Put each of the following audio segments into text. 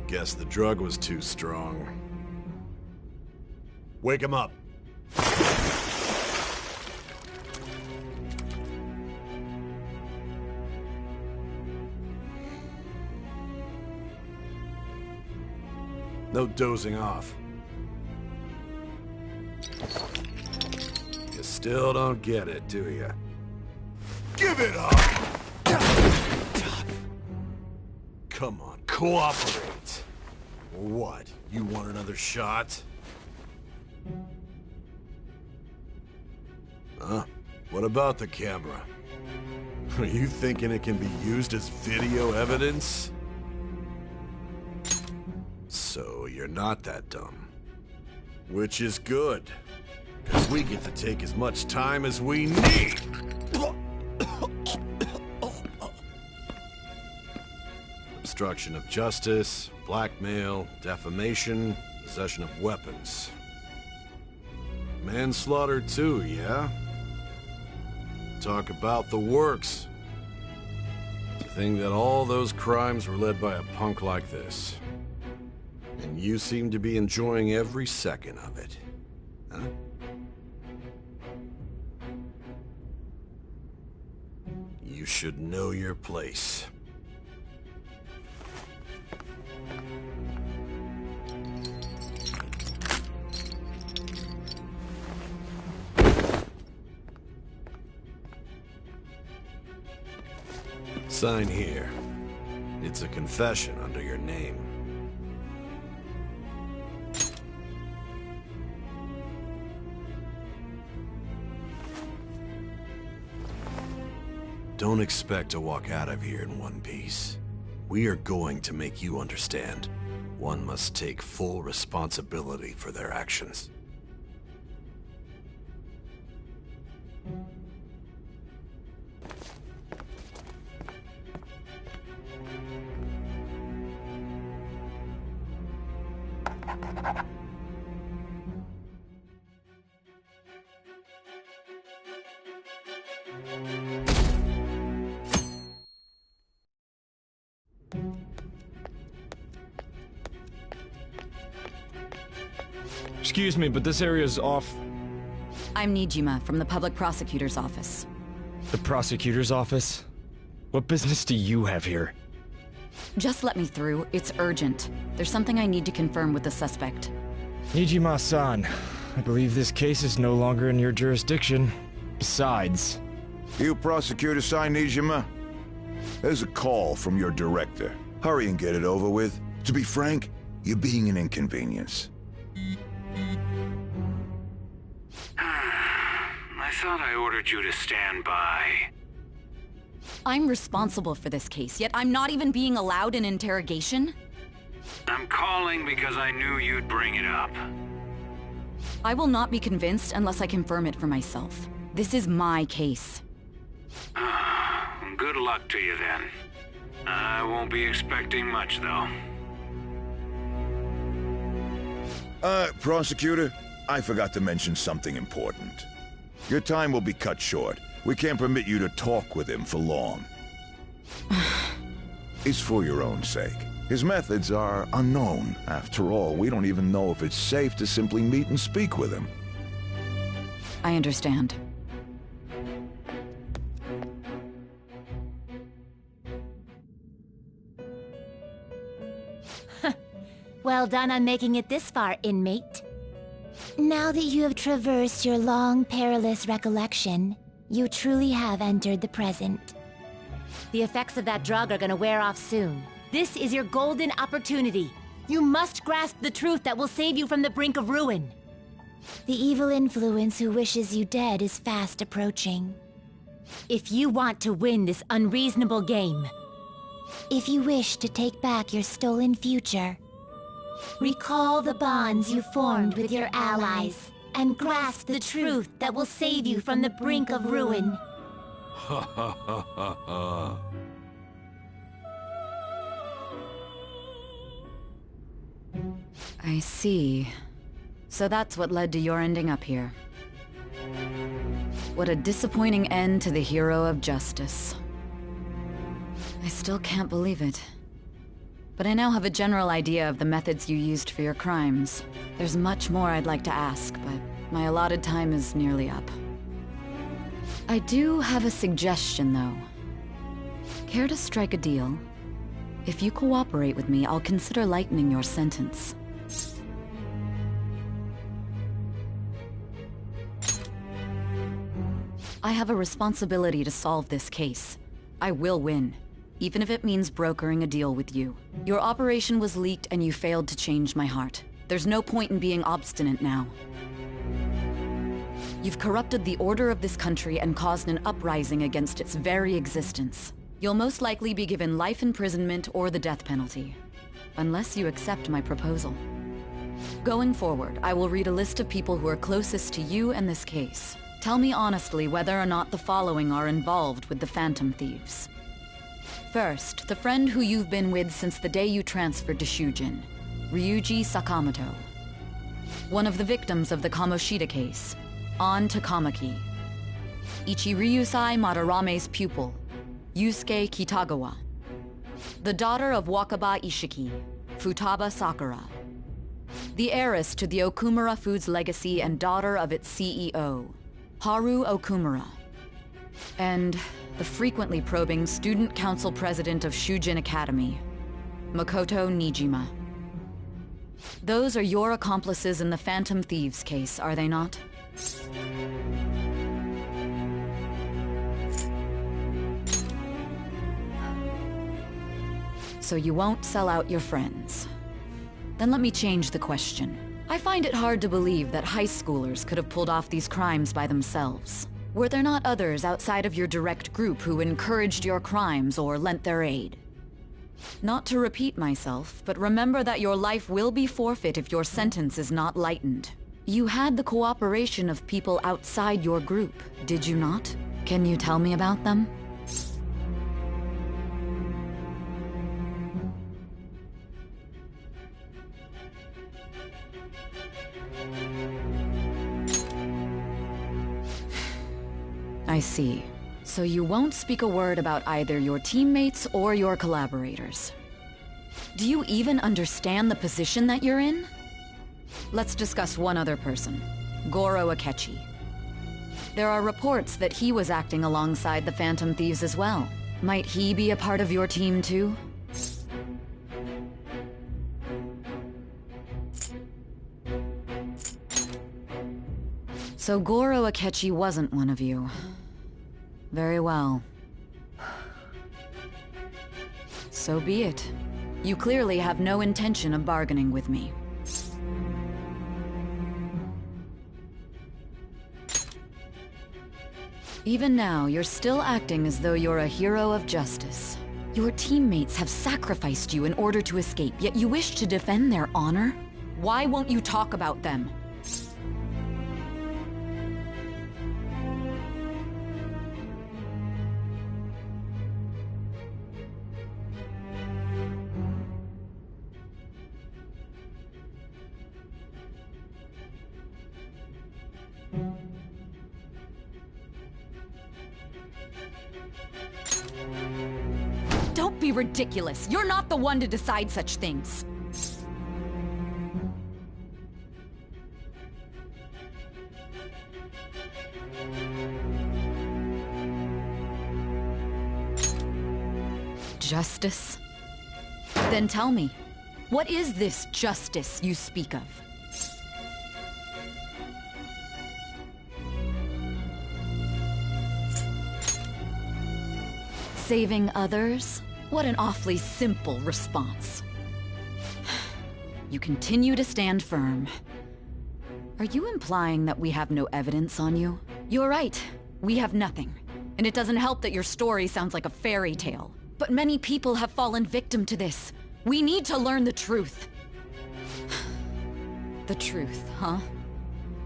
Guess the drug was too strong. Wake him up. No dozing off. You still don't get it, do you? Give it up! Come on, cooperate. What? You want another shot? Huh? What about the camera? Are you thinking it can be used as video evidence? So you're not that dumb. Which is good, because we get to take as much time as we need. Obstruction of justice, blackmail, defamation, possession of weapons. Manslaughter too, yeah? Talk about the works. To think that all those crimes were led by a punk like this. And you seem to be enjoying every second of it. Huh? You should know your place. Sign here. It's a confession under your name. Don't expect to walk out of here in one piece. We are going to make you understand. One must take full responsibility for their actions. Excuse me, but this area's off. I'm Nijima from the Public Prosecutor's Office. The Prosecutor's Office? What business do you have here? Just let me through. It's urgent. There's something I need to confirm with the suspect. Nijima-san, I believe this case is no longer in your jurisdiction. Besides... You prosecutor sign Nijima? There's a call from your director. Hurry and get it over with. To be frank, you're being an inconvenience. I thought I ordered you to stand by. I'm responsible for this case, yet I'm not even being allowed an interrogation? I'm calling because I knew you'd bring it up. I will not be convinced unless I confirm it for myself. This is my case. Good luck to you then. I won't be expecting much, though. Prosecutor, I forgot to mention something important. Your time will be cut short. We can't permit you to talk with him for long. It's for your own sake. His methods are unknown. After all, we don't even know if it's safe to simply meet and speak with him. I understand. Well done on making it this far, inmate. Now that you have traversed your long, perilous recollection, you truly have entered the present. The effects of that drug are gonna wear off soon. This is your golden opportunity. You must grasp the truth that will save you from the brink of ruin. The evil influence who wishes you dead is fast approaching. If you want to win this unreasonable game, if you wish to take back your stolen future, recall the bonds you formed with your allies, and grasp the truth that will save you from the brink of ruin. Ha ha ha ha ha. I see. So that's what led to your ending up here. What a disappointing end to the hero of justice. I still can't believe it. But I now have a general idea of the methods you used for your crimes. There's much more I'd like to ask, but my allotted time is nearly up. I do have a suggestion, though. Care to strike a deal? If you cooperate with me, I'll consider lightening your sentence. I have a responsibility to solve this case. I will win, even if it means brokering a deal with you. Your operation was leaked and you failed to change my heart. There's no point in being obstinate now. You've corrupted the order of this country and caused an uprising against its very existence. You'll most likely be given life imprisonment or the death penalty, unless you accept my proposal. Going forward, I will read a list of people who are closest to you and this case. Tell me honestly whether or not the following are involved with the Phantom Thieves. First, the friend who you've been with since the day you transferred to Shujin, Ryuji Sakamoto. One of the victims of the Kamoshida case, An Takamaki. Ichiryusai Madarame's pupil, Yusuke Kitagawa. The daughter of Wakaba Ishiki, Futaba Sakura. The heiress to the Okumura Foods legacy and daughter of its CEO, Haru Okumura. And the frequently probing student council president of Shujin Academy, Makoto Nijima. Those are your accomplices in the Phantom Thieves case, are they not? So you won't sell out your friends. Then let me change the question. I find it hard to believe that high schoolers could have pulled off these crimes by themselves. Were there not others outside of your direct group who encouraged your crimes or lent their aid? Not to repeat myself, but remember that your life will be forfeit if your sentence is not lightened. You had the cooperation of people outside your group, did you not? Can you tell me about them? I see. So you won't speak a word about either your teammates or your collaborators. Do you even understand the position that you're in? Let's discuss one other person, Goro Akechi. There are reports that he was acting alongside the Phantom Thieves as well. Might he be a part of your team too? So Goro Akechi wasn't one of you. Very well. So be it. You clearly have no intention of bargaining with me. Even now, you're still acting as though you're a hero of justice. Your teammates have sacrificed you in order to escape, yet you wish to defend their honor? Why won't you talk about them? Don't be ridiculous. You're not the one to decide such things. Justice? Then tell me, what is this justice you speak of? Saving others? What an awfully simple response. You continue to stand firm. Are you implying that we have no evidence on you? You're right. We have nothing. And it doesn't help that your story sounds like a fairy tale. But many people have fallen victim to this. We need to learn the truth. The truth, huh?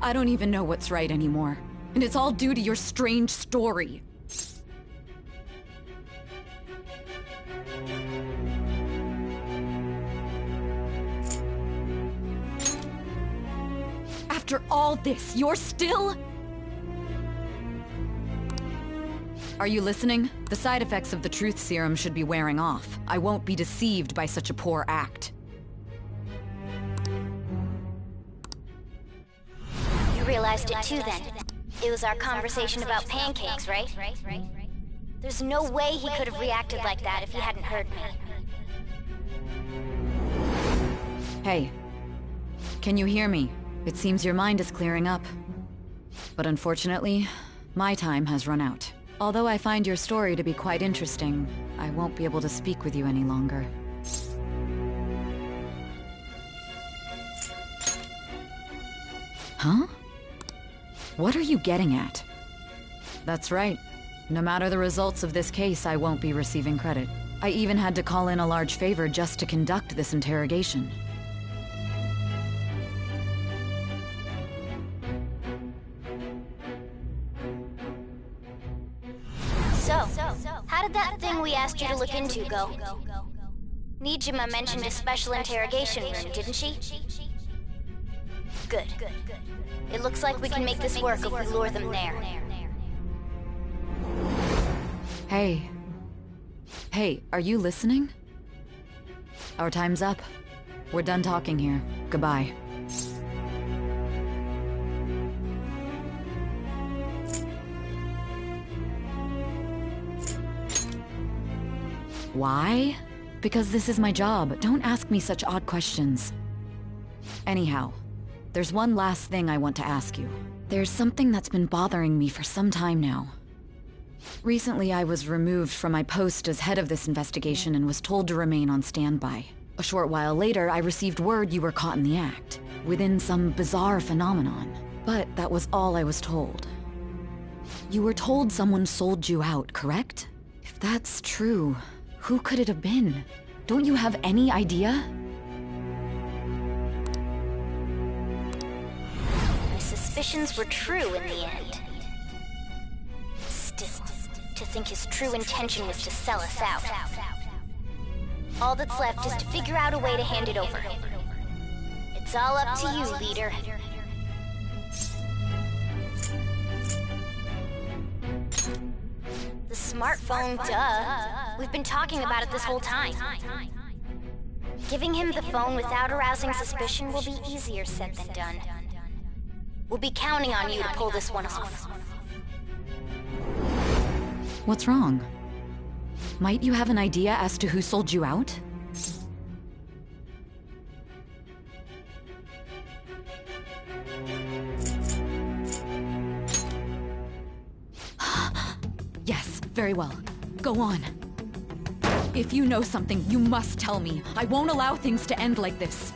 I don't even know what's right anymore. And it's all due to your strange story. After all this, you're still... Are you listening? The side effects of the truth serum should be wearing off. I won't be deceived by such a poor act. You realized it too then. It was our conversation about pancakes, right? There's no way he could have reacted like that if he hadn't heard me. Hey. Can you hear me? It seems your mind is clearing up. But unfortunately, my time has run out. Although I find your story to be quite interesting, I won't be able to speak with you any longer. Huh? What are you getting at? That's right. No matter the results of this case, I won't be receiving credit. I even had to call in a large favor just to conduct this interrogation. So, how did that thing we asked you to look into go? Nijima mentioned a special interrogation room, didn't she? Good. It looks like we can make this work if we lure them there. Hey. Hey, are you listening? Our time's up. We're done talking here. Goodbye. Why? Because this is my job. Don't ask me such odd questions. Anyhow, there's one last thing I want to ask you. There's something that's been bothering me for some time now. Recently, I was removed from my post as head of this investigation and was told to remain on standby. A short while later, I received word you were caught in the act, within some bizarre phenomenon. But that was all I was told. You were told someone sold you out, correct? If that's true, who could it have been? Don't you have any idea? My suspicions were true in the end. Still, to think his true intention was to sell us out. All that's left is to figure out a way to hand it over. It's all up to you, leader. The smartphone, duh. We've been talking about it this whole time. Giving him the phone without arousing suspicion will be easier said than done. We'll be counting on you to pull this one off. What's wrong? Might you have an idea as to who sold you out? Yes, very well. Go on. If you know something, you must tell me. I won't allow things to end like this.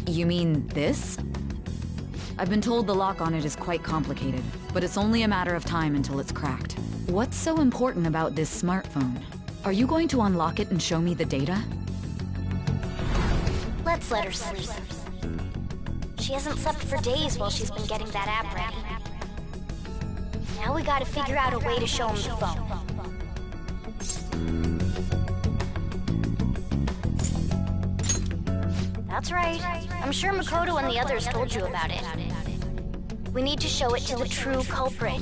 You mean this? I've been told the lock on it is quite complicated, but it's only a matter of time until it's cracked. What's so important about this smartphone? Are you going to unlock it and show me the data? Let's let her sleep. She hasn't slept for days while she's been getting that app ready. Now we gotta figure out a way to show him the phone. That's right. I'm sure Makoto and the others told you about it. We need to show it to the true culprit.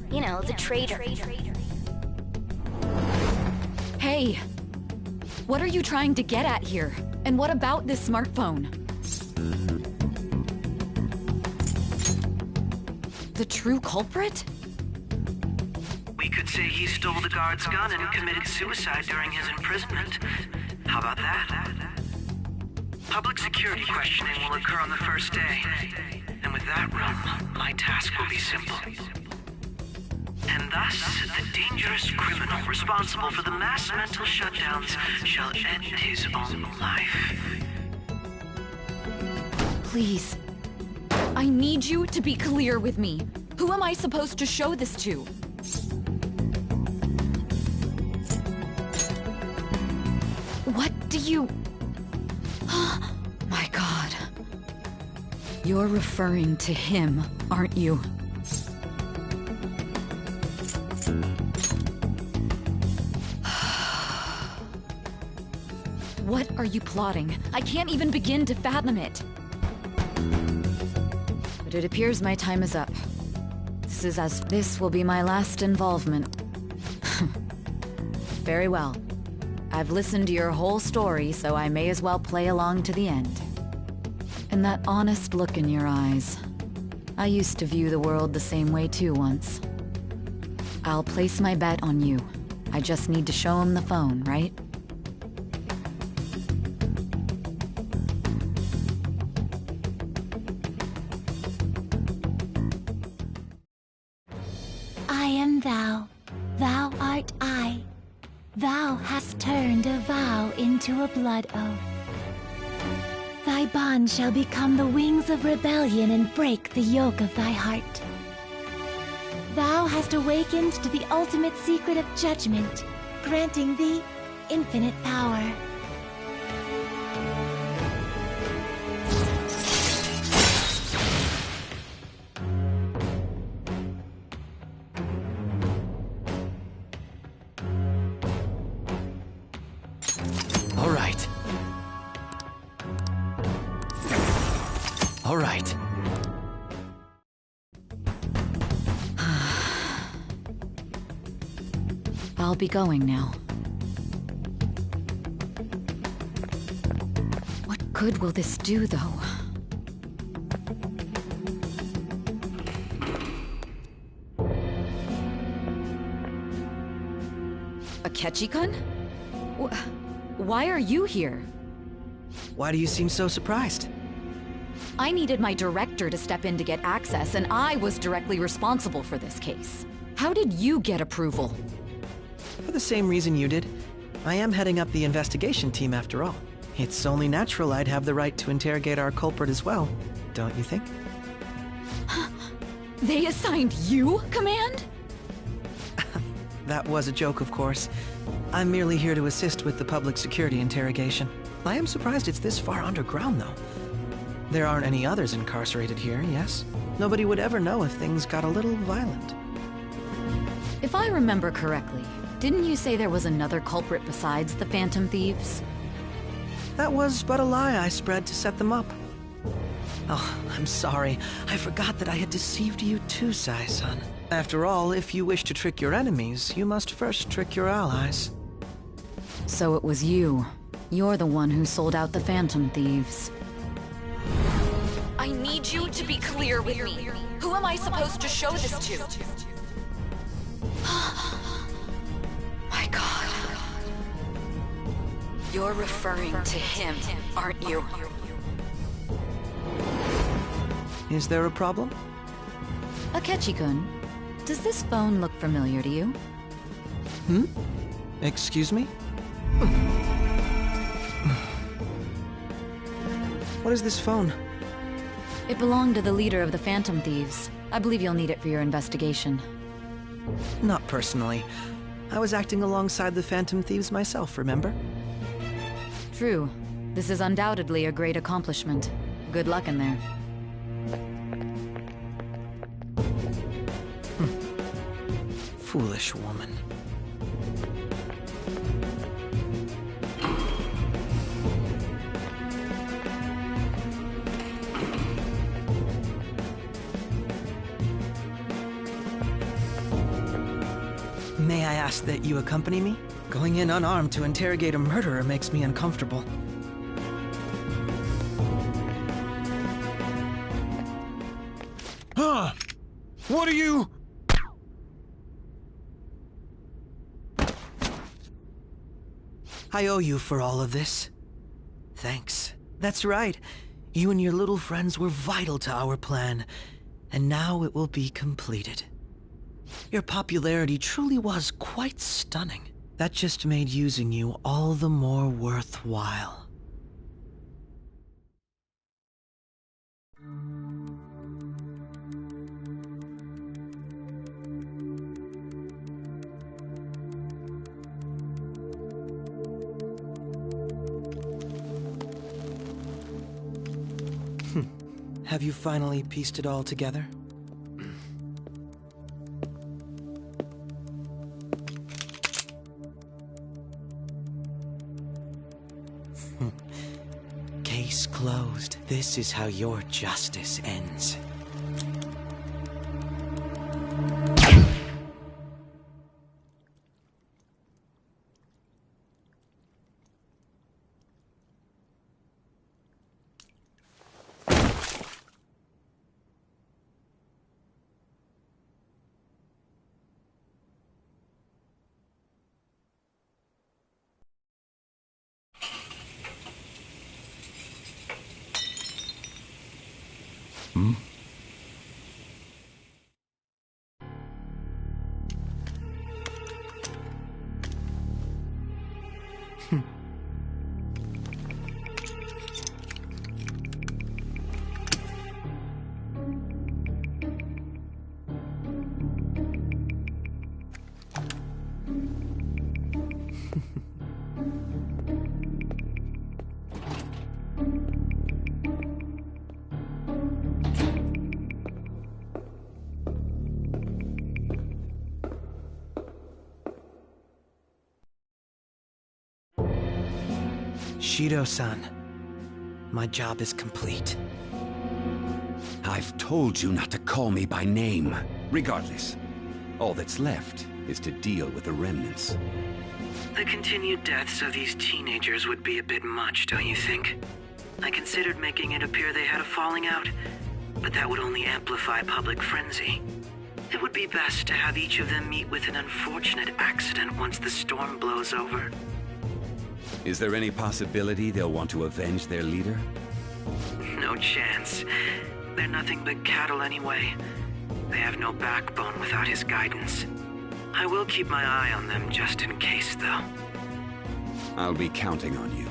You know, the traitor. Hey! What are you trying to get at here? And what about this smartphone? The true culprit? We could say he stole the guard's gun and committed suicide during his imprisonment. How about that? Public security questioning will occur on the first day. And with that room, my task will be simple. And thus, the dangerous criminal responsible for the mass mental shutdowns shall end his own life. Please. I need you to be clear with me. Who am I supposed to show this to? What do you... My God. You're referring to him, aren't you? What are you plotting? I can't even begin to fathom it. But it appears my time is up. This will be my last involvement. Very well. I've listened to your whole story, so I may as well play along to the end. And that honest look in your eyes. I used to view the world the same way too once. I'll place my bet on you. I just need to show him the phone, right? I am thou, thou art I. Thou hast turned a vow into a blood oath. Thy bond shall become the wings of rebellion and break the yoke of thy heart. Thou hast awakened to the ultimate secret of judgment, granting thee infinite power. All right. All right. I'll be going now. What good will this do, though? Akechi-kun? Why are you here? Why do you seem so surprised? I needed my director to step in to get access, and I was directly responsible for this case. How did you get approval? For the same reason you did. I am heading up the investigation team after all. It's only natural I'd have the right to interrogate our culprit as well, don't you think? They assigned you command? That was a joke, of course. I'm merely here to assist with the public security interrogation. I am surprised it's this far underground, though. There aren't any others incarcerated here, yes? Nobody would ever know if things got a little violent. If I remember correctly, didn't you say there was another culprit besides the Phantom Thieves? That was but a lie I spread to set them up. Oh, I'm sorry. I forgot that I had deceived you too, Sai-san. After all, if you wish to trick your enemies, you must first trick your allies. So it was you. You're the one who sold out the Phantom Thieves. I need you to be clear with me. Who am I supposed to show this to? My God. You're referring to him, aren't you? Is there a problem? Akechi-kun, does this phone look familiar to you? Excuse me? What is this phone? It belonged to the leader of the Phantom Thieves. I believe you'll need it for your investigation. Not personally. I was acting alongside the Phantom Thieves myself, remember? True. This is undoubtedly a great accomplishment. Good luck in there. Foolish woman. May I ask that you accompany me? Going in unarmed to interrogate a murderer makes me uncomfortable. Huh? What are you... I owe you for all of this. Thanks. That's right. You and your little friends were vital to our plan, and now it will be completed. Your popularity truly was quite stunning. That just made using you all the more worthwhile. Have you finally pieced it all together? Case closed. This is how your justice ends. Shido-san, my job is complete. I've told you not to call me by name. Regardless, all that's left is to deal with the remnants. The continued deaths of these teenagers would be a bit much, don't you think? I considered making it appear they had a falling out, but that would only amplify public frenzy. It would be best to have each of them meet with an unfortunate accident once the storm blows over. Is there any possibility they'll want to avenge their leader? No chance. They're nothing but cattle anyway. They have no backbone without his guidance. I will keep my eye on them just in case, though. I'll be counting on you.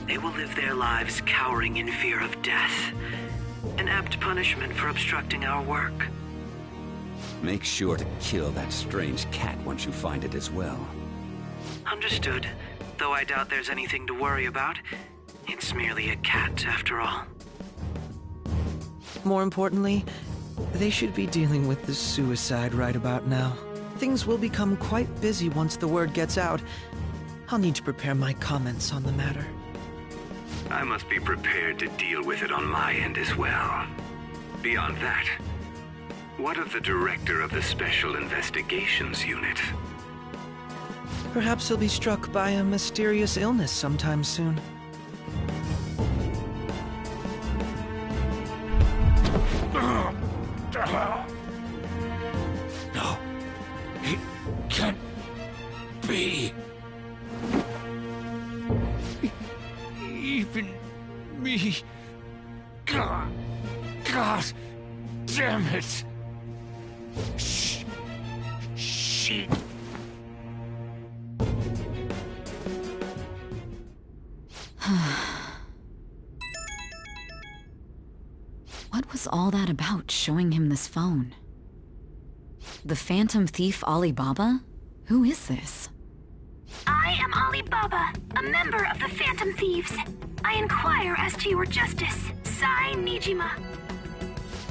They will live their lives cowering in fear of death. An apt punishment for obstructing our work. Make sure to kill that strange cat once you find it as well. Understood. Though I doubt there's anything to worry about. It's merely a cat, after all. More importantly, they should be dealing with the suicide right about now. Things will become quite busy once the word gets out. I'll need to prepare my comments on the matter. I must be prepared to deal with it on my end as well. Beyond that, what of the director of the Special Investigations Unit? Perhaps he'll be struck by a mysterious illness sometime soon. No, it can't be. Even me. God damn it. Shit. What was all that about, showing him this phone? The Phantom Thief Alibaba? Who is this? I am Alibaba, a member of the Phantom Thieves. I inquire as to your justice, Sai Nijima.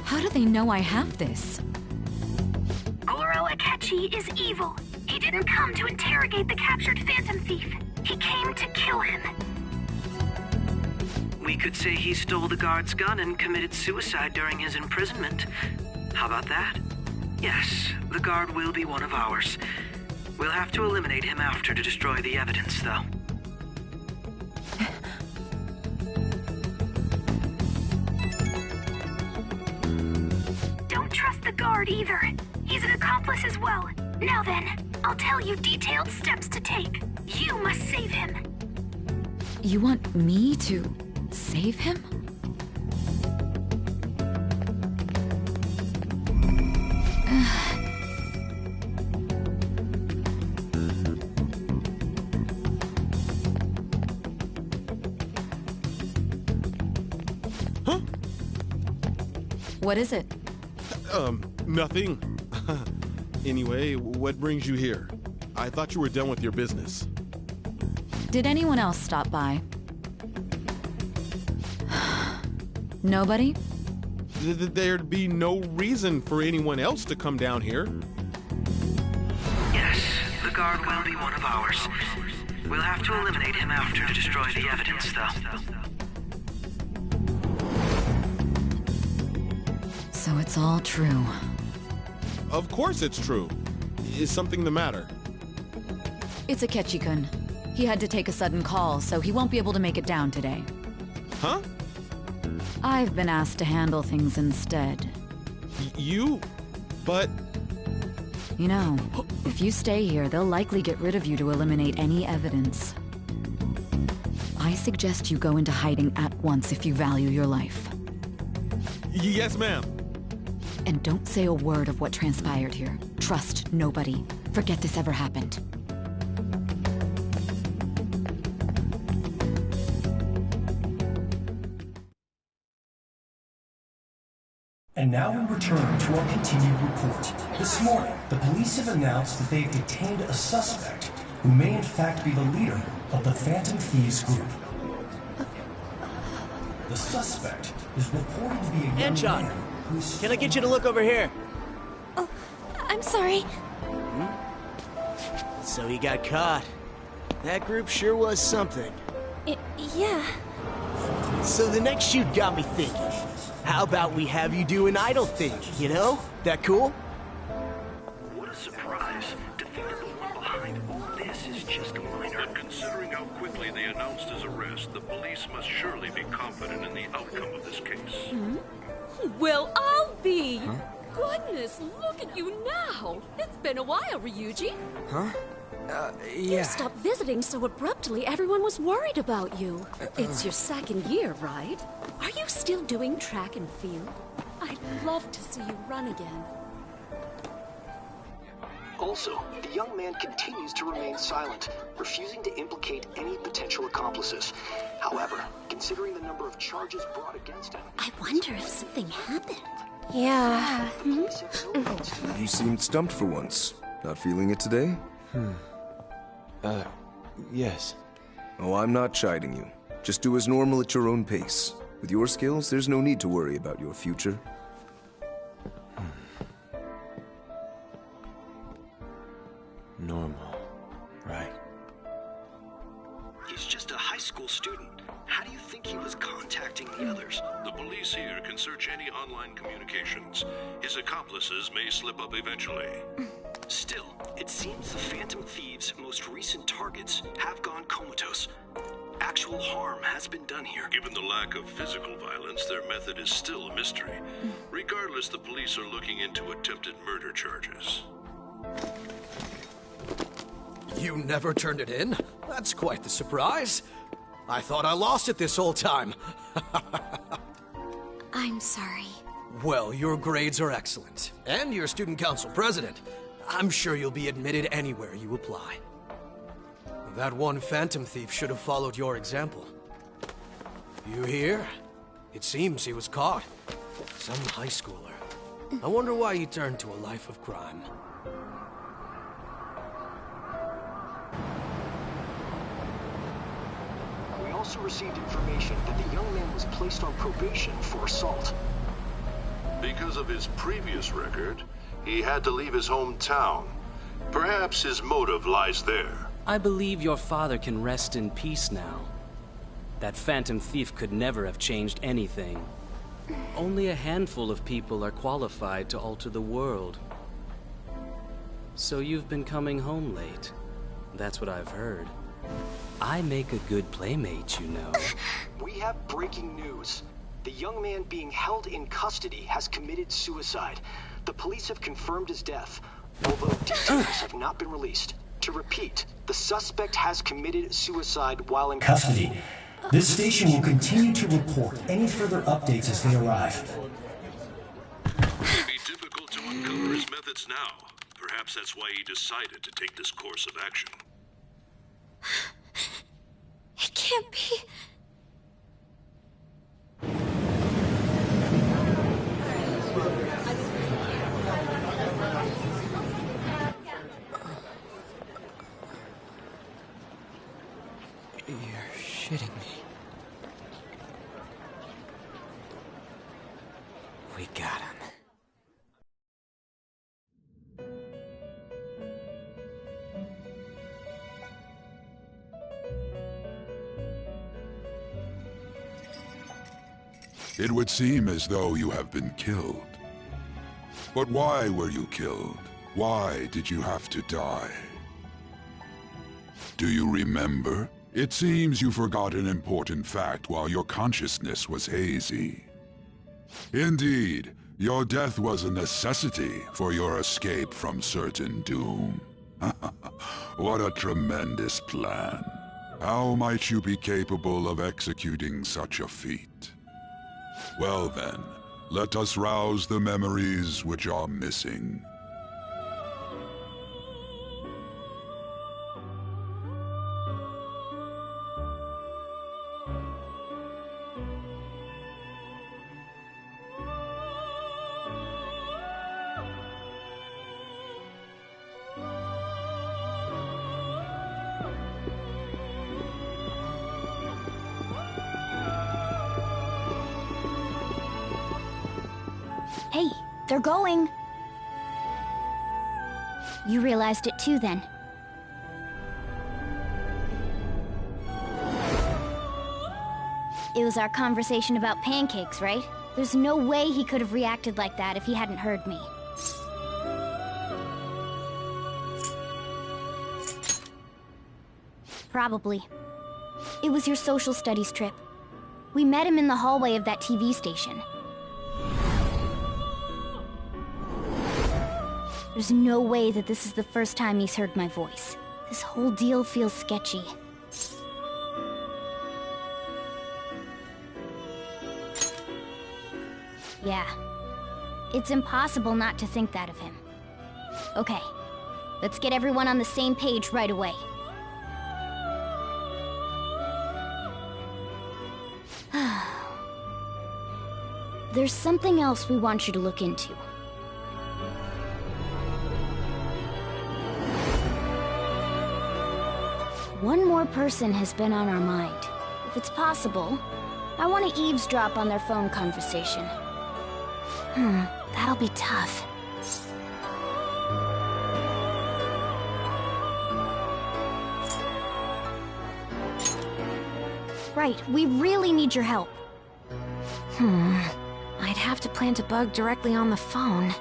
How do they know I have this? Goro Akechi is evil. He didn't come to interrogate the captured Phantom Thief. He came to kill him. We could say he stole the guard's gun and committed suicide during his imprisonment. How about that? Yes, the guard will be one of ours. We'll have to eliminate him after to destroy the evidence, though. Don't trust the guard either. He's an accomplice as well. Now then, I'll tell you detailed steps to take. You must save him. You want me to save him? Huh? What is it? Nothing. Anyway, what brings you here? I thought you were done with your business. Did anyone else stop by? Nobody? There'd be no reason for anyone else to come down here. Yes, the guard will be one of ours. We'll have to eliminate him after to destroy the evidence, though. it's all true. Of course it's true. Is something the matter? It's Akechi-kun. He had to take a sudden call, so he won't be able to make it down today. Huh? I've been asked to handle things instead. You? But... You know, if you stay here, they'll likely get rid of you to eliminate any evidence. I suggest you go into hiding at once if you value your life. Yes, ma'am. And don't say a word of what transpired here. Trust nobody. Forget this ever happened. And now we return to our continued report. This morning, the police have announced that they've detained a suspect who may in fact be the leader of the Phantom Thieves group. The suspect is reported to be a young Anshon, man who's... can I get you to look over here? Oh, I'm sorry. So he got caught. That group sure was something. Yeah. So the next shoot got me thinking. How about we have you do an idol thing, you know? That cool? What a surprise. To think that the one behind all this is just a minor. But considering how quickly they announced his arrest, the police must surely be confident in the outcome of this case. Well, I'll be. Goodness, look at you now. It's been a while, Ryuji. Huh? You stopped visiting so abruptly, everyone was worried about you. It's your second year, right? Are you still doing track and field? I'd love to see you run again. Also, the young man continues to remain silent, refusing to implicate any potential accomplices. However, considering the number of charges brought against him... I wonder if something happened. Yeah. You seemed stumped for once. Not feeling it today? Yes. Oh, I'm not chiding you. Just do as normal at your own pace. With your skills, there's no need to worry about your future. Normal. Right. He's just a high school student. How do you think he was contacting the others? The police here can search any online communications. His accomplices may slip up eventually. Still, it seems the Phantom Thieves' most recent targets have gone comatose. Actual harm has been done here. Given the lack of physical violence, their method is still a mystery. Regardless, the police are looking into attempted murder charges. You never turned it in? That's quite the surprise. I thought I lost it this whole time. I'm sorry. Well, your grades are excellent. And you're student council president. I'm sure you'll be admitted anywhere you apply. That one Phantom Thief should have followed your example. You hear? It seems he was caught. Some high schooler. I wonder why he turned to a life of crime. We also received information that the young man was placed on probation for assault. Because of his previous record, he had to leave his hometown. Perhaps his motive lies there. I believe your father can rest in peace now. That Phantom Thief could never have changed anything. Only a handful of people are qualified to alter the world. So you've been coming home late. That's what I've heard. I make a good playmate, you know. We have breaking news. The young man being held in custody has committed suicide. The police have confirmed his death, although details have not been released. To repeat, the suspect has committed suicide while in custody. This station will continue to report any further updates as they arrive. It would be difficult to uncover his methods now. Perhaps that's why he decided to take this course of action. It can't be. You're shitting me. We got him. It would seem as though you have been killed. But why were you killed? Why did you have to die? Do you remember? It seems you forgot an important fact while your consciousness was hazy. Indeed, your death was a necessity for your escape from certain doom. What a tremendous plan. How might you be capable of executing such a feat? Well then, let us rouse the memories which are missing. Hey, they're going. You realized it too, then. It was our conversation about pancakes, right? There's no way he could have reacted like that if he hadn't heard me. Probably. It was your social studies trip. We met him in the hallway of that TV station. There's no way that this is the first time he's heard my voice. This whole deal feels sketchy. Yeah. It's impossible not to think that of him. Okay. Let's get everyone on the same page right away. There's something else we want you to look into. One more person has been on our mind. If it's possible, I want to eavesdrop on their phone conversation. That'll be tough. Right, we really need your help. I'd have to plant a bug directly on the phone.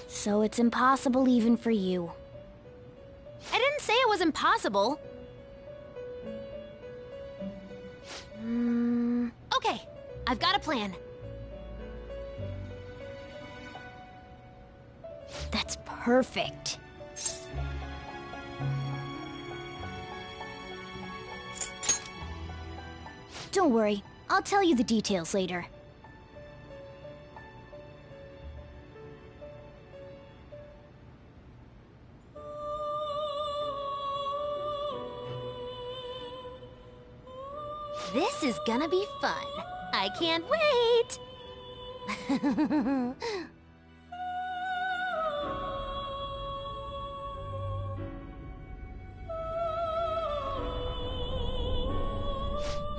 So it's impossible even for you. I didn't say it was impossible. Okay, I've got a plan. That's perfect. Don't worry, I'll tell you the details later. This is gonna be fun. I can't wait!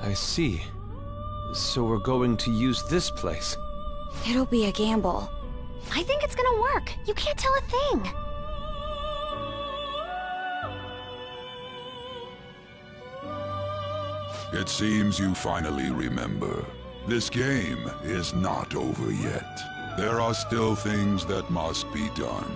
I see. So we're going to use this place. It'll be a gamble. I think it's gonna work. You can't tell a thing. It seems you finally remember. This game is not over yet. There are still things that must be done.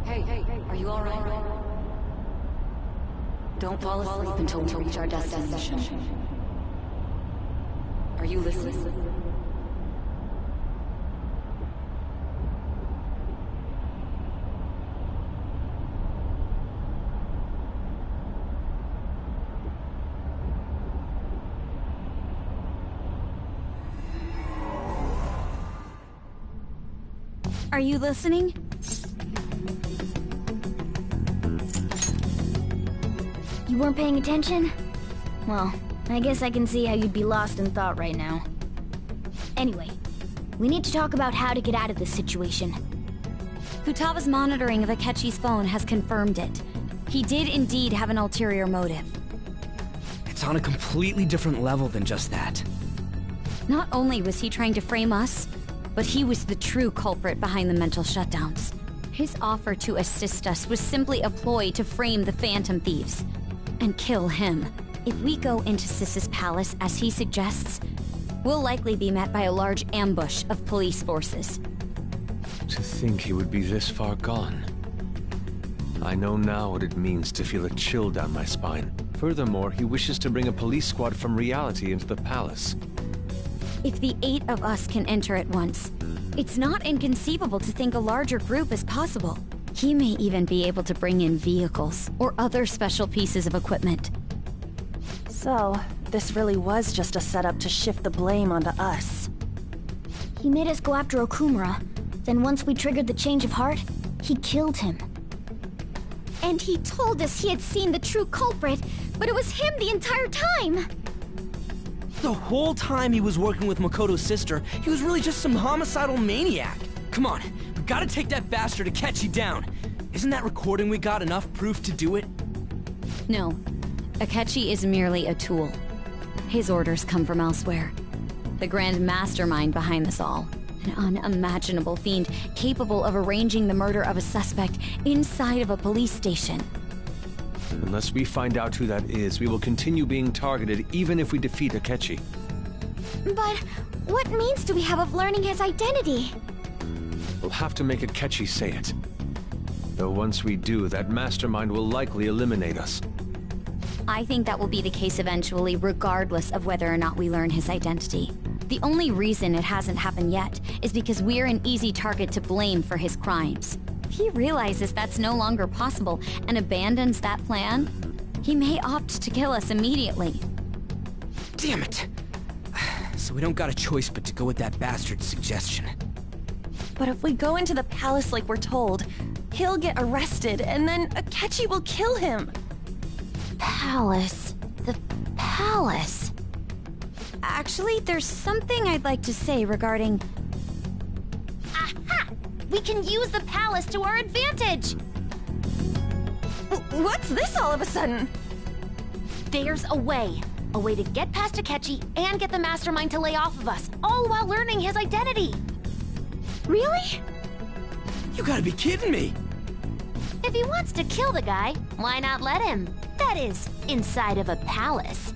Hey, are you alright? Don't fall asleep until we reach our destination. Are you listening? Are you listening? You weren't paying attention? Well, I guess I can see how you'd be lost in thought right now. Anyway, we need to talk about how to get out of this situation. Futaba's monitoring of Akechi's phone has confirmed it. He did indeed have an ulterior motive. It's on a completely different level than just that. Not only was he trying to frame us, but he was the true culprit behind the mental shutdowns. His offer to assist us was simply a ploy to frame the Phantom Thieves and kill him. If we go into Sis's palace as he suggests, we'll likely be met by a large ambush of police forces. To think he would be this far gone. I know now what it means to feel a chill down my spine. Furthermore, he wishes to bring a police squad from reality into the palace. If the 8 of us can enter at once, it's not inconceivable to think a larger group is possible. He may even be able to bring in vehicles or other special pieces of equipment. So, this really was just a setup to shift the blame onto us. He made us go after Okumura. Then once we triggered the change of heart, he killed him. And he told us he had seen the true culprit, but it was him the entire time! The whole time he was working with Makoto's sister, he was really just some homicidal maniac. Come on, we gotta take that bastard Akechi down. Isn't that recording we got enough proof to do it? No. Akechi is merely a tool. His orders come from elsewhere. The grand mastermind behind this all. An unimaginable fiend capable of arranging the murder of a suspect inside of a police station. Unless we find out who that is, we will continue being targeted even if we defeat Akechi. But what means do we have of learning his identity? We'll have to make Akechi say it. Though once we do, that mastermind will likely eliminate us. I think that will be the case eventually, regardless of whether or not we learn his identity. The only reason it hasn't happened yet is because we're an easy target to blame for his crimes. If he realizes that's no longer possible and abandons that plan, he may opt to kill us immediately. Damn it! So we don't got a choice but to go with that bastard's suggestion. But if we go into the palace like we're told, he'll get arrested and then Akechi will kill him. Palace. The palace. Actually, there's something I'd like to say regarding... Aha! We can use the palace to our advantage! What's this all of a sudden? There's a way. A way to get past Akechi and get the mastermind to lay off of us, all while learning his identity. Really? You gotta be kidding me! If he wants to kill the guy, why not let him? That is, inside of a palace.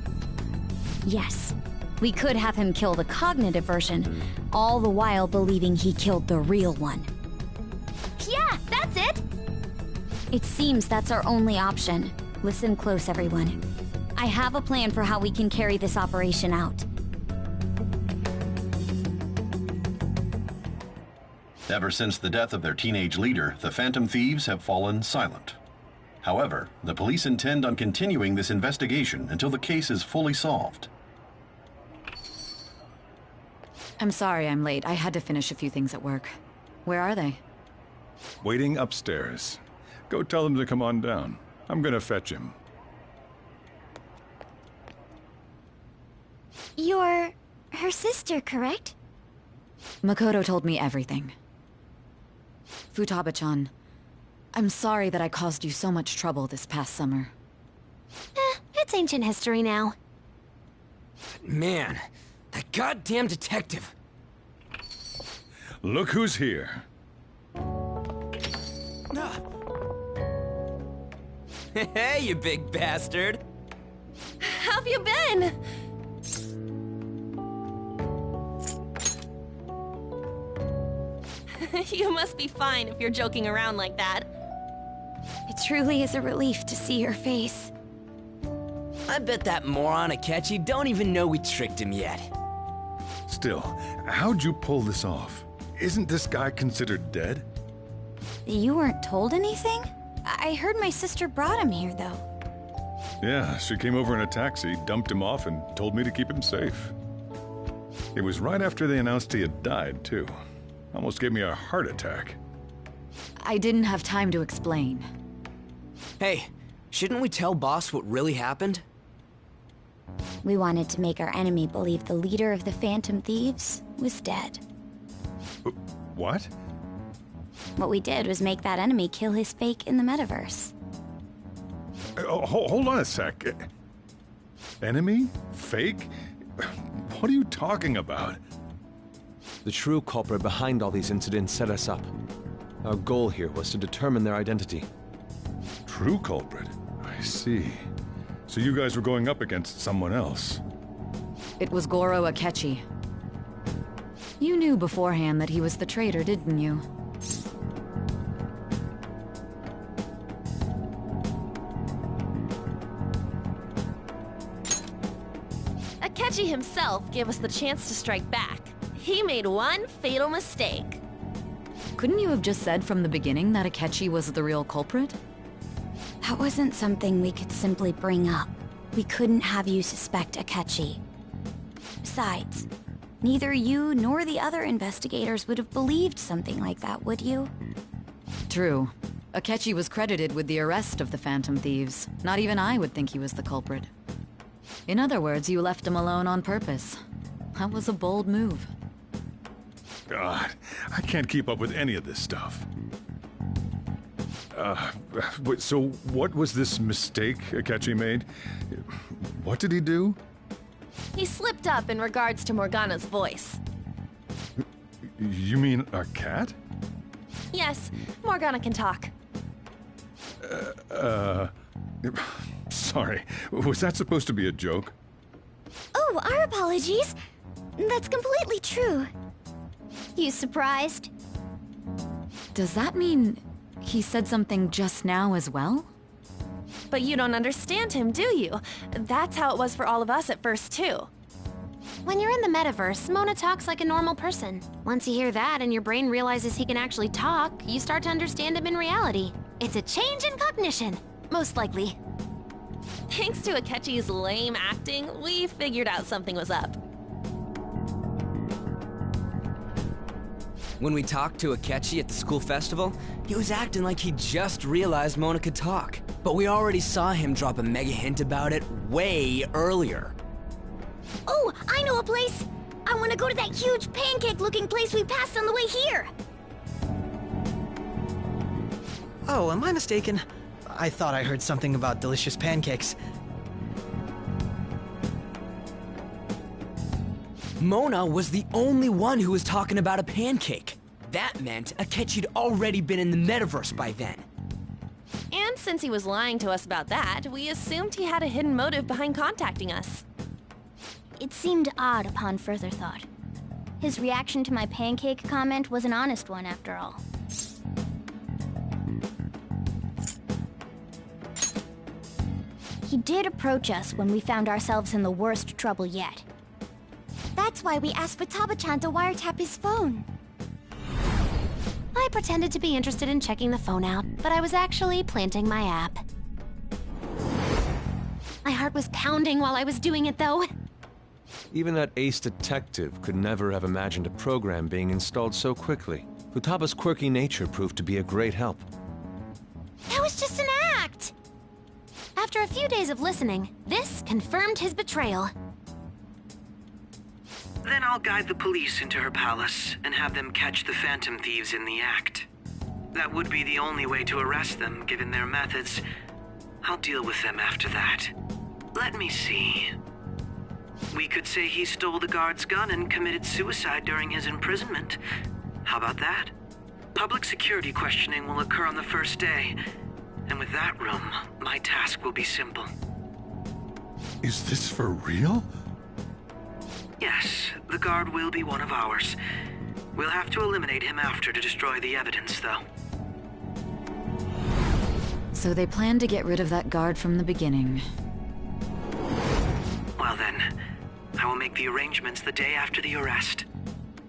Yes. We could have him kill the cognitive version, all the while believing he killed the real one. Yeah, that's it! It seems that's our only option. Listen close, everyone. I have a plan for how we can carry this operation out. Ever since the death of their teenage leader, the Phantom Thieves have fallen silent. However, the police intend on continuing this investigation until the case is fully solved. I'm sorry I'm late. I had to finish a few things at work. Where are they? Waiting upstairs. Go tell them to come on down. I'm gonna fetch him. You're... her sister, correct? Makoto told me everything. Futaba-chan, I'm sorry that I caused you so much trouble this past summer. It's ancient history now. Man, that goddamn detective. Look who's here. Hey, you big bastard. How've you been? You must be fine if you're joking around like that. truly is a relief to see your face. I bet that moron Akechi don't even know we tricked him yet. Still, how'd you pull this off? Isn't this guy considered dead? You weren't told anything? I heard my sister brought him here, though. Yeah, she came over in a taxi, dumped him off, and told me to keep him safe. It was right after they announced he had died, too. Almost gave me a heart attack. I didn't have time to explain. Hey, shouldn't we tell Boss what really happened? We wanted to make our enemy believe the leader of the Phantom Thieves was dead. What? What we did was make that enemy kill his fake in the metaverse. Hold on a sec. Enemy? Fake? What are you talking about? The true culprit behind all these incidents set us up. Our goal here was to determine their identity. True culprit? I see. So you guys were going up against someone else? It was Goro Akechi. You knew beforehand that he was the traitor, didn't you? Akechi himself gave us the chance to strike back. He made one fatal mistake. Couldn't you have just said from the beginning that Akechi was the real culprit? That wasn't something we could simply bring up. We couldn't have you suspect Akechi. Besides, neither you nor the other investigators would have believed something like that, would you? True. Akechi was credited with the arrest of the Phantom Thieves. Not even I would think he was the culprit. In other words, you left him alone on purpose. That was a bold move. God, I can't keep up with any of this stuff. So what was this mistake Akechi made? What did he do? He slipped up in regards to Morgana's voice. You mean a cat? Yes, Morgana can talk. Sorry, was that supposed to be a joke? Oh, our apologies. That's completely true. You surprised? Does that mean he said something just now as well? But you don't understand him, do you? That's how it was for all of us at first, too. When you're in the metaverse, Mona talks like a normal person. Once you hear that and your brain realizes he can actually talk, you start to understand him in reality. It's a change in cognition, most likely. Thanks to Akechi's lame acting, we figured out something was up. When we talked to Akechi at the school festival, he was acting like he just realized Mona could talk. But we already saw him drop a mega hint about it way earlier. Oh, I know a place! I want to go to that huge pancake-looking place we passed on the way here! Oh, am I mistaken? I thought I heard something about delicious pancakes. Mona was the only one who was talking about a pancake. That meant Akechi'd already been in the metaverse by then. And since he was lying to us about that, we assumed he had a hidden motive behind contacting us. It seemed odd upon further thought. His reaction to my pancake comment was an honest one, after all. He did approach us when we found ourselves in the worst trouble yet. That's why we asked Futaba-chan to wiretap his phone. I pretended to be interested in checking the phone out, but I was actually planting my app. My heart was pounding while I was doing it, though. Even that ace detective could never have imagined a program being installed so quickly. Futaba's quirky nature proved to be a great help. That was just an act! After a few days of listening, this confirmed his betrayal. Then I'll guide the police into her palace and have them catch the Phantom Thieves in the act. That would be the only way to arrest them, given their methods. I'll deal with them after that. Let me see. We could say he stole the guard's gun and committed suicide during his imprisonment. How about that? Public security questioning will occur on the first day. And with that room, my task will be simple. Is this for real? Yes, the guard will be one of ours. We'll have to eliminate him after to destroy the evidence, though. So they planned to get rid of that guard from the beginning. Well then, I will make the arrangements the day after the arrest.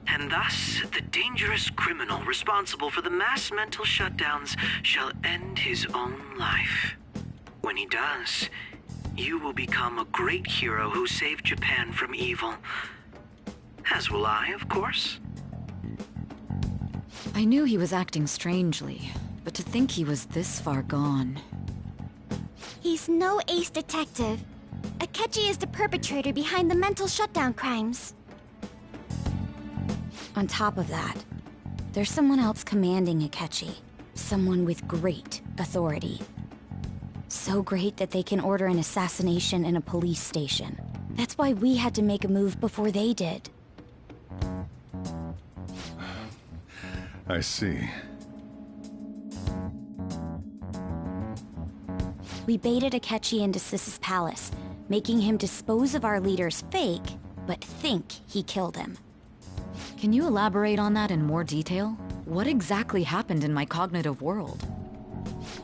And thus, the dangerous criminal responsible for the mass mental shutdowns shall end his own life. When he does, you will become a great hero who saved Japan from evil. As will I, of course. I knew he was acting strangely, but to think he was this far gone. He's no ace detective. Akechi is the perpetrator behind the mental shutdown crimes. On top of that, there's someone else commanding Akechi. Someone with great authority. So great that they can order an assassination in a police station. That's why we had to make a move before they did. I see. We baited Akechi into Sis's palace, making him dispose of our leader's fake, but think he killed him. Can you elaborate on that in more detail? What exactly happened in my cognitive world?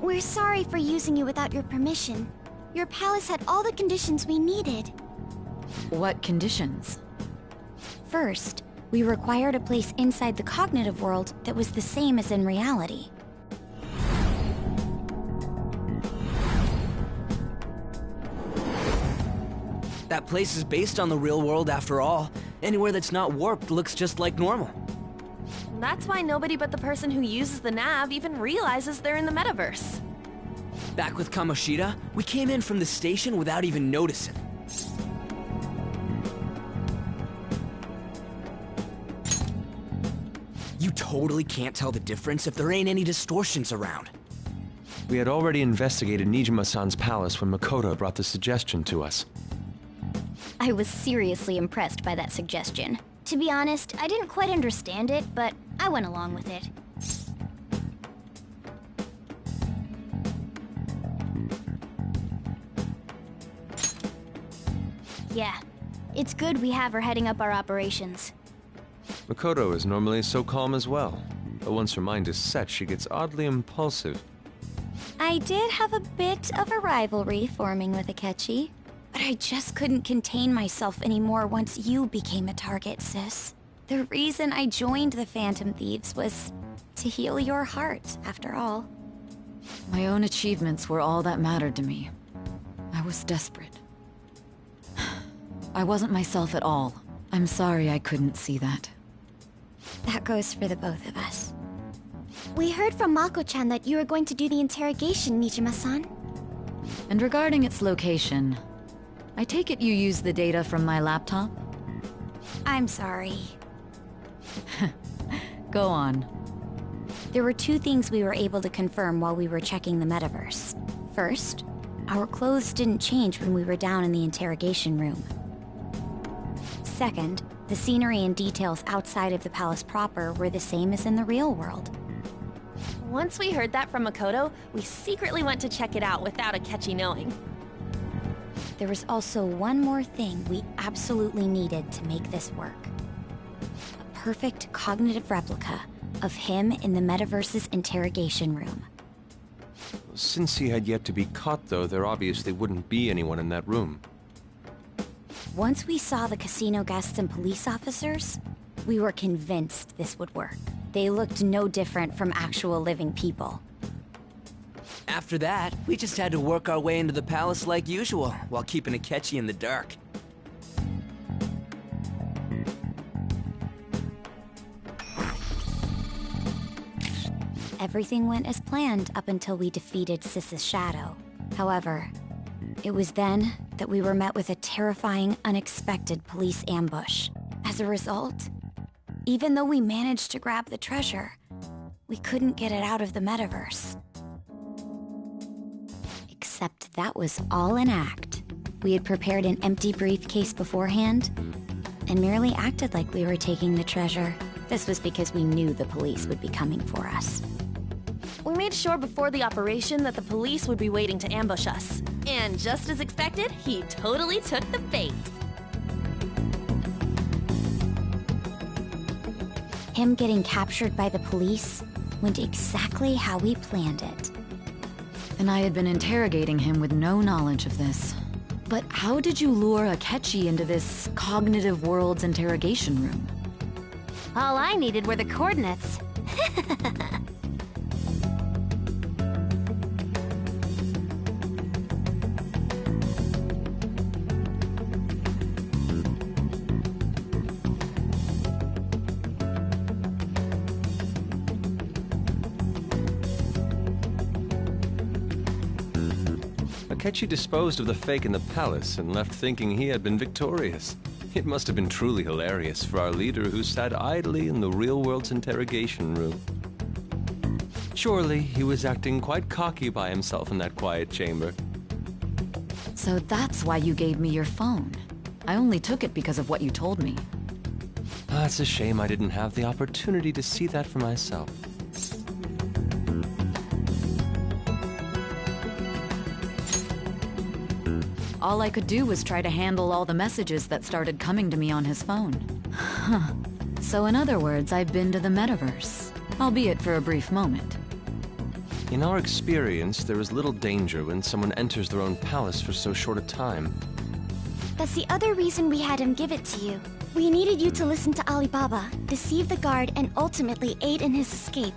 We're sorry for using you without your permission. Your palace had all the conditions we needed. What conditions? First, we required a place inside the cognitive world that was the same as in reality. That place is based on the real world after all. Anywhere that's not warped looks just like normal. That's why nobody but the person who uses the nav even realizes they're in the metaverse. Back with Kamoshida, we came in from the station without even noticing. You totally can't tell the difference if there ain't any distortions around. We had already investigated Nijima-san's palace when Makoto brought the suggestion to us. I was seriously impressed by that suggestion. To be honest, I didn't quite understand it, but I went along with it. Yeah, it's good we have her heading up our operations. Makoto is normally so calm as well, but once her mind is set, she gets oddly impulsive. I did have a bit of a rivalry forming with Akechi, but I just couldn't contain myself anymore once you became a target, Sis. The reason I joined the Phantom Thieves was to heal your heart, after all. My own achievements were all that mattered to me. I was desperate. I wasn't myself at all. I'm sorry I couldn't see that. That goes for the both of us. We heard from Mako-chan that you were going to do the interrogation, Nijima-san. And regarding its location, I take it you used the data from my laptop? I'm sorry. Go on. There were two things we were able to confirm while we were checking the metaverse. First, our clothes didn't change when we were down in the interrogation room. Second, the scenery and details outside of the palace proper were the same as in the real world. Once we heard that from Makoto, we secretly went to check it out without Akechi knowing. There was also one more thing we absolutely needed to make this work. A perfect cognitive replica of him in the metaverse's interrogation room. Since he had yet to be caught, though, there obviously wouldn't be anyone in that room. Once we saw the casino guests and police officers, we were convinced this would work. They looked no different from actual living people. After that, we just had to work our way into the palace like usual, while keeping Akechi in the dark. Everything went as planned up until we defeated Sis's shadow. However, it was then that we were met with a terrifying, unexpected police ambush. As a result, even though we managed to grab the treasure, we couldn't get it out of the metaverse. Except that was all an act. We had prepared an empty briefcase beforehand, and merely acted like we were taking the treasure. This was because we knew the police would be coming for us. We made sure before the operation that the police would be waiting to ambush us. And just as expected, he totally took the bait. Him getting captured by the police went exactly how we planned it. And I had been interrogating him with no knowledge of this. But how did you lure Akechi into this cognitive world's interrogation room? All I needed were the coordinates. Akechi disposed of the fake in the palace and left thinking he had been victorious. It must have been truly hilarious for our leader who sat idly in the real world's interrogation room. Surely he was acting quite cocky by himself in that quiet chamber. So that's why you gave me your phone. I only took it because of what you told me. It's a shame I didn't have the opportunity to see that for myself. All I could do was try to handle all the messages that started coming to me on his phone. Huh. So in other words, I've been to the metaverse, albeit for a brief moment. In our experience, there is little danger when someone enters their own palace for so short a time. That's the other reason we had him give it to you. We needed you to listen to Alibaba, deceive the guard, and ultimately aid in his escape.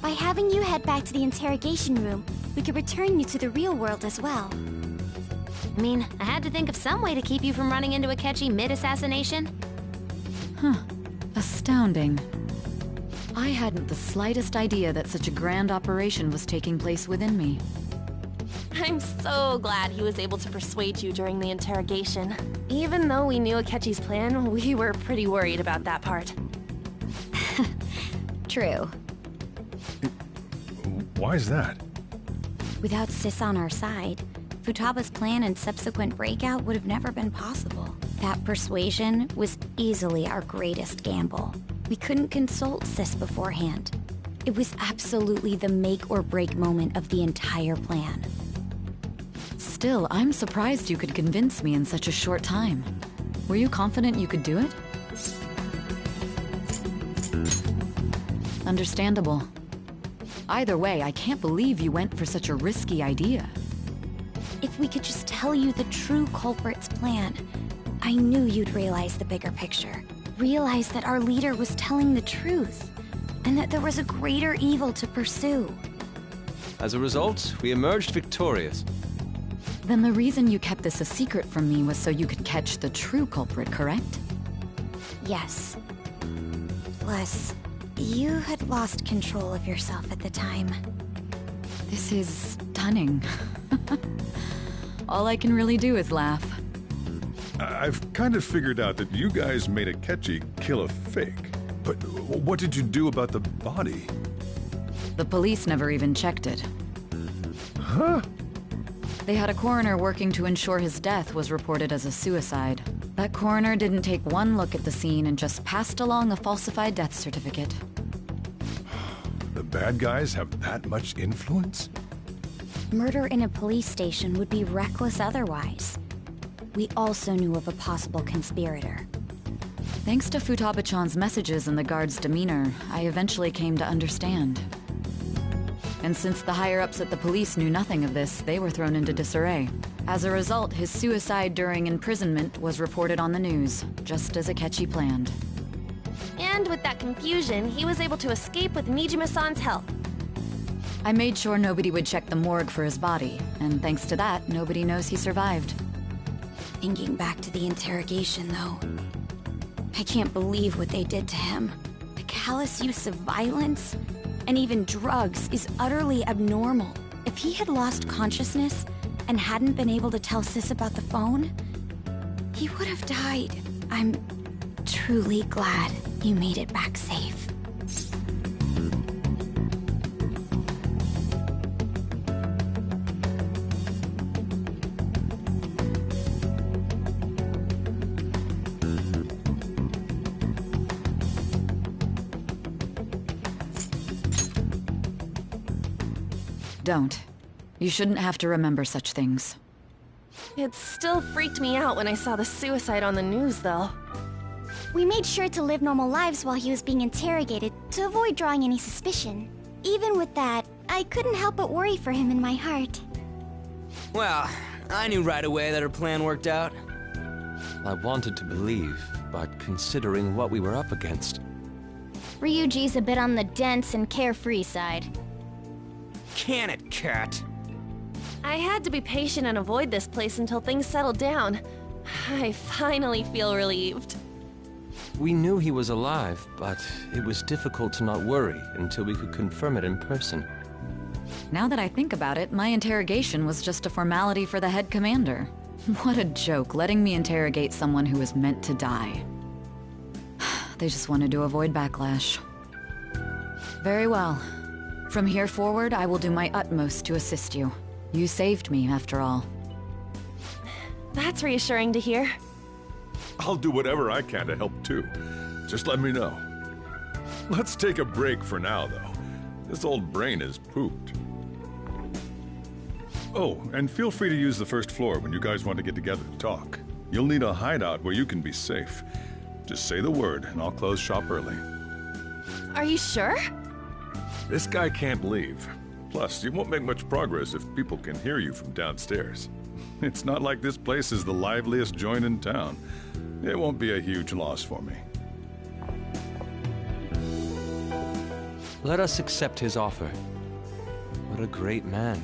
By having you head back to the interrogation room, we could return you to the real world as well. I mean, I had to think of some way to keep you from running into Akechi mid-assassination. Huh. Astounding. I hadn't the slightest idea that such a grand operation was taking place within me. I'm so glad he was able to persuade you during the interrogation. Even though we knew Akechi's plan, we were pretty worried about that part. True. Why is that? Without Sis on our side, Futaba's plan and subsequent breakout would have never been possible. That persuasion was easily our greatest gamble. We couldn't consult Sis beforehand. It was absolutely the make or break moment of the entire plan. Still, I'm surprised you could convince me in such a short time. Were you confident you could do it? Understandable. Either way, I can't believe you went for such a risky idea. If we could just tell you the true culprit's plan, I knew you'd realize the bigger picture. Realize that our leader was telling the truth, and that there was a greater evil to pursue. As a result, we emerged victorious. Then the reason you kept this a secret from me was so you could catch the true culprit, correct? Yes. Plus, you had lost control of yourself at the time. This is stunning. All I can really do is laugh. I've kind of figured out that you guys made Akechi kill a fake. But what did you do about the body? The police never even checked it. Huh? They had a coroner working to ensure his death was reported as a suicide. That coroner didn't take one look at the scene and just passed along a falsified death certificate. The bad guys have that much influence? Murder in a police station would be reckless otherwise. We also knew of a possible conspirator. Thanks to Futaba-chan's messages and the guard's demeanor, I eventually came to understand. And since the higher-ups at the police knew nothing of this, they were thrown into disarray. As a result, his suicide during imprisonment was reported on the news, just as Akechi planned. And with that confusion, he was able to escape with Nijima-san's help. I made sure nobody would check the morgue for his body, and thanks to that, nobody knows he survived. Thinking back to the interrogation, though, I can't believe what they did to him. The callous use of violence, and even drugs, is utterly abnormal. If he had lost consciousness and hadn't been able to tell Sis about the phone, he would have died. I'm truly glad you made it back safe. Don't. You shouldn't have to remember such things. It still freaked me out when I saw the suicide on the news, though. We made sure to live normal lives while he was being interrogated to avoid drawing any suspicion. Even with that, I couldn't help but worry for him in my heart. Well, I knew right away that her plan worked out. I wanted to believe, but considering what we were up against... Ryuji's a bit on the dense and carefree side. Can it, Cat? I had to be patient and avoid this place until things settled down. I finally feel relieved. We knew he was alive, but it was difficult to not worry until we could confirm it in person. Now that I think about it, my interrogation was just a formality for the head commander. What a joke, letting me interrogate someone who was meant to die. They just wanted to avoid backlash. Very well. From here forward, I will do my utmost to assist you. You saved me, after all. That's reassuring to hear. I'll do whatever I can to help too. Just let me know. Let's take a break for now, though. This old brain is pooped. Oh, and feel free to use the first floor when you guys want to get together to talk. You'll need a hideout where you can be safe. Just say the word, and I'll close shop early. Are you sure? This guy can't leave. Plus, you won't make much progress if people can hear you from downstairs. It's not like this place is the liveliest joint in town. It won't be a huge loss for me. Let us accept his offer. What a great man.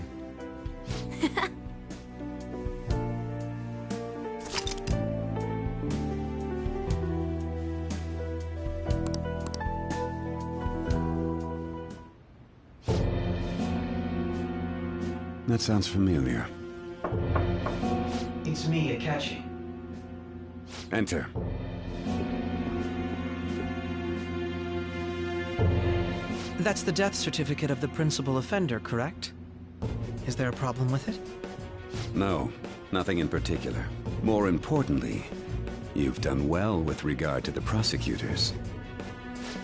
That sounds familiar. It's me, Akechi. Enter. That's the death certificate of the principal offender, correct? Is there a problem with it? No, nothing in particular. More importantly, you've done well with regard to the prosecutors.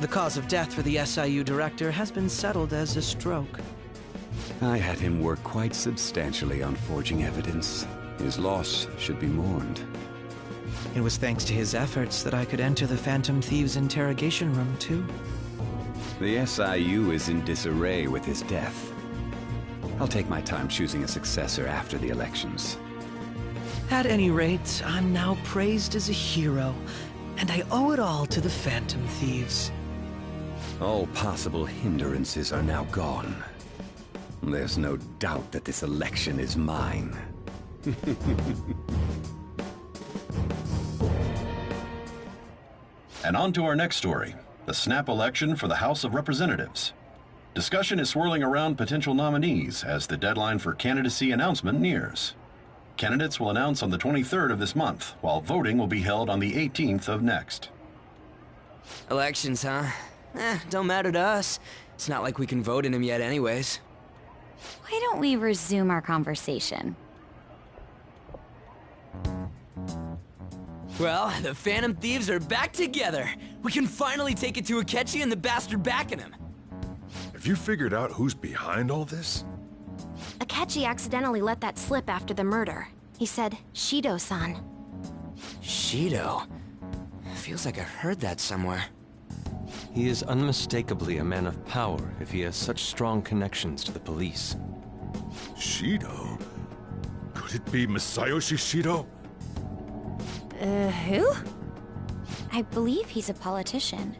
The cause of death for the SIU director has been settled as a stroke. I had him work quite substantially on forging evidence. His loss should be mourned. It was thanks to his efforts that I could enter the Phantom Thieves' interrogation room, too. The SIU is in disarray with his death. I'll take my time choosing a successor after the elections. At any rate, I'm now praised as a hero, and I owe it all to the Phantom Thieves. All possible hindrances are now gone. There's no doubt that this election is mine. And on to our next story, the snap election for the House of Representatives. Discussion is swirling around potential nominees as the deadline for candidacy announcement nears. Candidates will announce on the 23rd of this month, while voting will be held on the 18th of next. Elections, huh? Don't matter to us. It's not like we can vote in them yet anyways. Why don't we resume our conversation? Well, the Phantom Thieves are back together. We can finally take it to Akechi and the bastard backing him. Have you figured out who's behind all this? Akechi accidentally let that slip after the murder. He said, Shido-san. Shido? Feels like I've heard that somewhere. He is unmistakably a man of power if he has such strong connections to the police. Shido? Could it be Masayoshi Shido? Who? I believe he's a politician.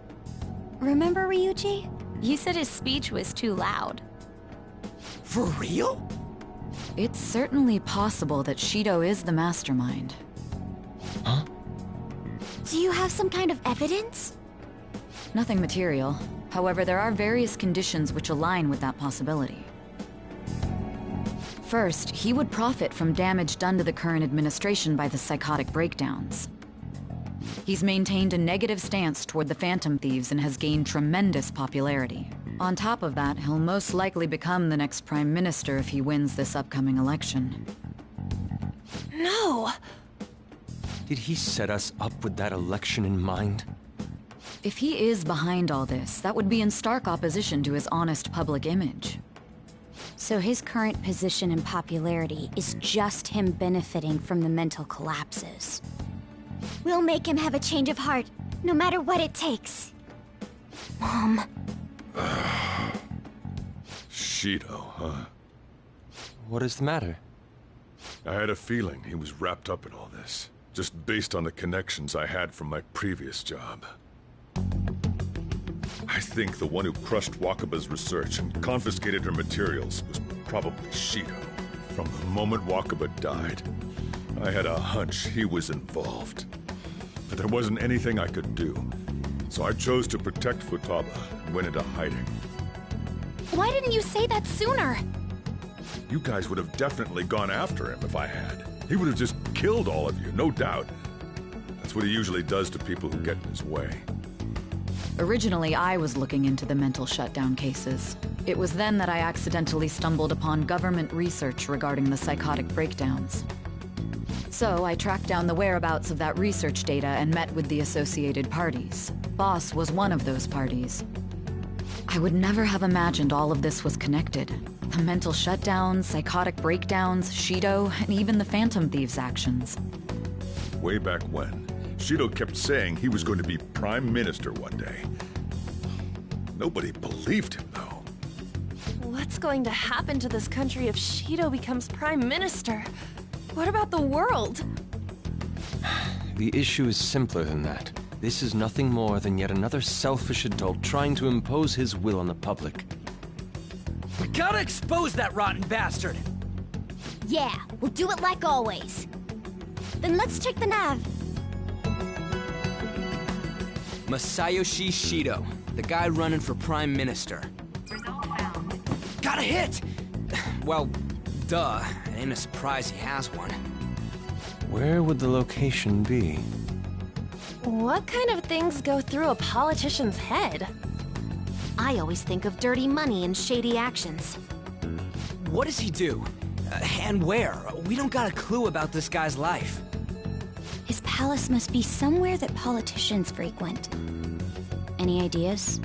Remember, Ryuji? You said his speech was too loud. For real? It's certainly possible that Shido is the mastermind. Huh? Do you have some kind of evidence? Nothing material. However, there are various conditions which align with that possibility. First, he would profit from damage done to the current administration by the psychotic breakdowns. He's maintained a negative stance toward the Phantom Thieves and has gained tremendous popularity. On top of that, he'll most likely become the next Prime Minister if he wins this upcoming election. No! Did he set us up with that election in mind? If he is behind all this, that would be in stark opposition to his honest public image. So his current position and popularity is just him benefiting from the mental collapses. We'll make him have a change of heart, no matter what it takes. Mom. Shido, huh? What is the matter? I had a feeling he was wrapped up in all this, just based on the connections I had from my previous job. I think the one who crushed Wakaba's research and confiscated her materials was probably Shido. From the moment Wakaba died, I had a hunch he was involved. But there wasn't anything I could do, so I chose to protect Futaba and went into hiding. Why didn't you say that sooner? You guys would have definitely gone after him if I had. He would have just killed all of you, no doubt. That's what he usually does to people who get in his way. Originally, I was looking into the mental shutdown cases. It was then that I accidentally stumbled upon government research regarding the psychotic breakdowns. So I tracked down the whereabouts of that research data and met with the associated parties. Boss was one of those parties. I would never have imagined all of this was connected. The mental shutdowns, psychotic breakdowns, Shido, and even the Phantom Thieves' actions. Way back when, Shido kept saying he was going to be Prime Minister one day. Nobody believed him, though. What's going to happen to this country if Shido becomes Prime Minister? What about the world? The issue is simpler than that. This is nothing more than yet another selfish adult trying to impose his will on the public. We gotta expose that rotten bastard! Yeah, we'll do it like always. Then let's check the nav. Masayoshi Shido, the guy running for Prime Minister. Got a hit! Well, duh. It ain't a surprise he has one. Where would the location be? What kind of things go through a politician's head? I always think of dirty money and shady actions. What does he do? And where? We don't got a clue about this guy's life. His palace must be somewhere that politicians frequent. Any ideas?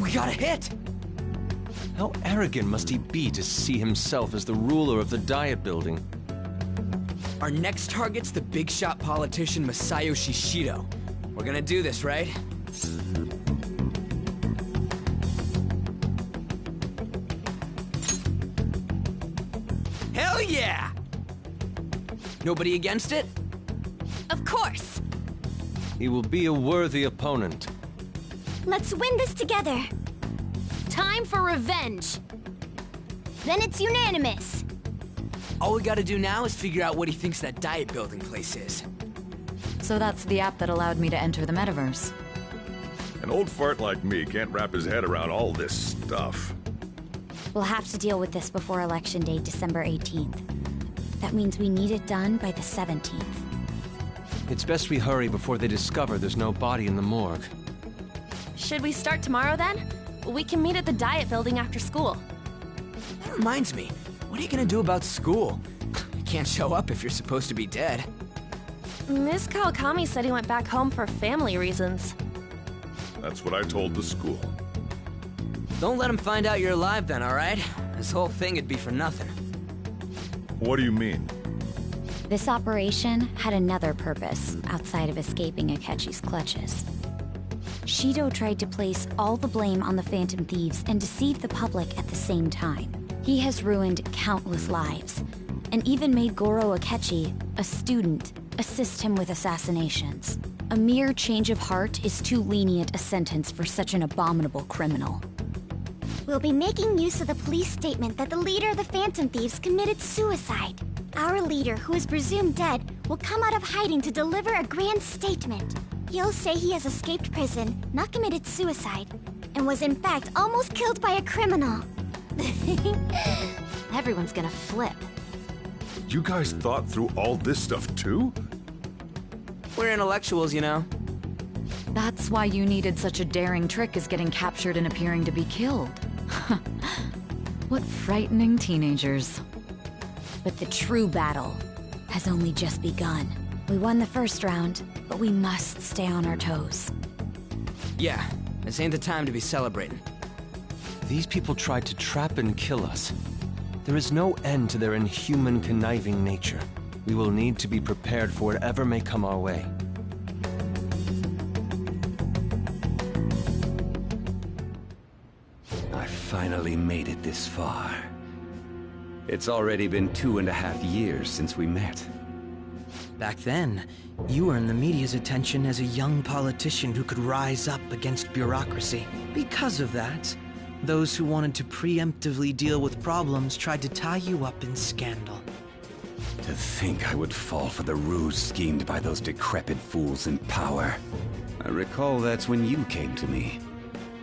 We got a hit! How arrogant must he be to see himself as the ruler of the Diet Building? Our next target's the big shot politician Masayoshi Shido. We're gonna do this, right? Hell yeah! Nobody against it? Of course! He will be a worthy opponent. Let's win this together. Time for revenge. Then it's unanimous. All we gotta do now is figure out what he thinks that Diet Building place is. So that's the app that allowed me to enter the metaverse. An old fart like me can't wrap his head around all this stuff. We'll have to deal with this before Election Day, December 18th. That means we need it done by the 17th. It's best we hurry before they discover there's no body in the morgue. Should we start tomorrow then? We can meet at the Diet Building after school. That reminds me, what are you gonna do about school? You can't show up if you're supposed to be dead. Miss Kawakami said he went back home for family reasons. That's what I told the school. Don't let him find out you're alive then, alright? This whole thing would be for nothing. What do you mean? This operation had another purpose outside of escaping Akechi's clutches. Shido tried to place all the blame on the Phantom Thieves and deceive the public at the same time. He has ruined countless lives, and even made Goro Akechi, a student, assist him with assassinations. A mere change of heart is too lenient a sentence for such an abominable criminal. We'll be making use of the police statement that the leader of the Phantom Thieves committed suicide. Our leader, who is presumed dead, will come out of hiding to deliver a grand statement. He'll say he has escaped prison, not committed suicide, and was in fact almost killed by a criminal. Everyone's gonna flip. You guys thought through all this stuff too? We're intellectuals, you know. That's why you needed such a daring trick as getting captured and appearing to be killed. What frightening teenagers. But the true battle has only just begun. We won the first round, but we must stay on our toes. Yeah, this ain't the time to be celebrating. These people tried to trap and kill us. There is no end to their inhuman, conniving nature. We will need to be prepared for whatever may come our way. I finally made it this far. It's already been 2.5 years since we met. Back then, you earned the media's attention as a young politician who could rise up against bureaucracy. Because of that, those who wanted to preemptively deal with problems tried to tie you up in scandal. To think I would fall for the ruse schemed by those decrepit fools in power. I recall that's when you came to me.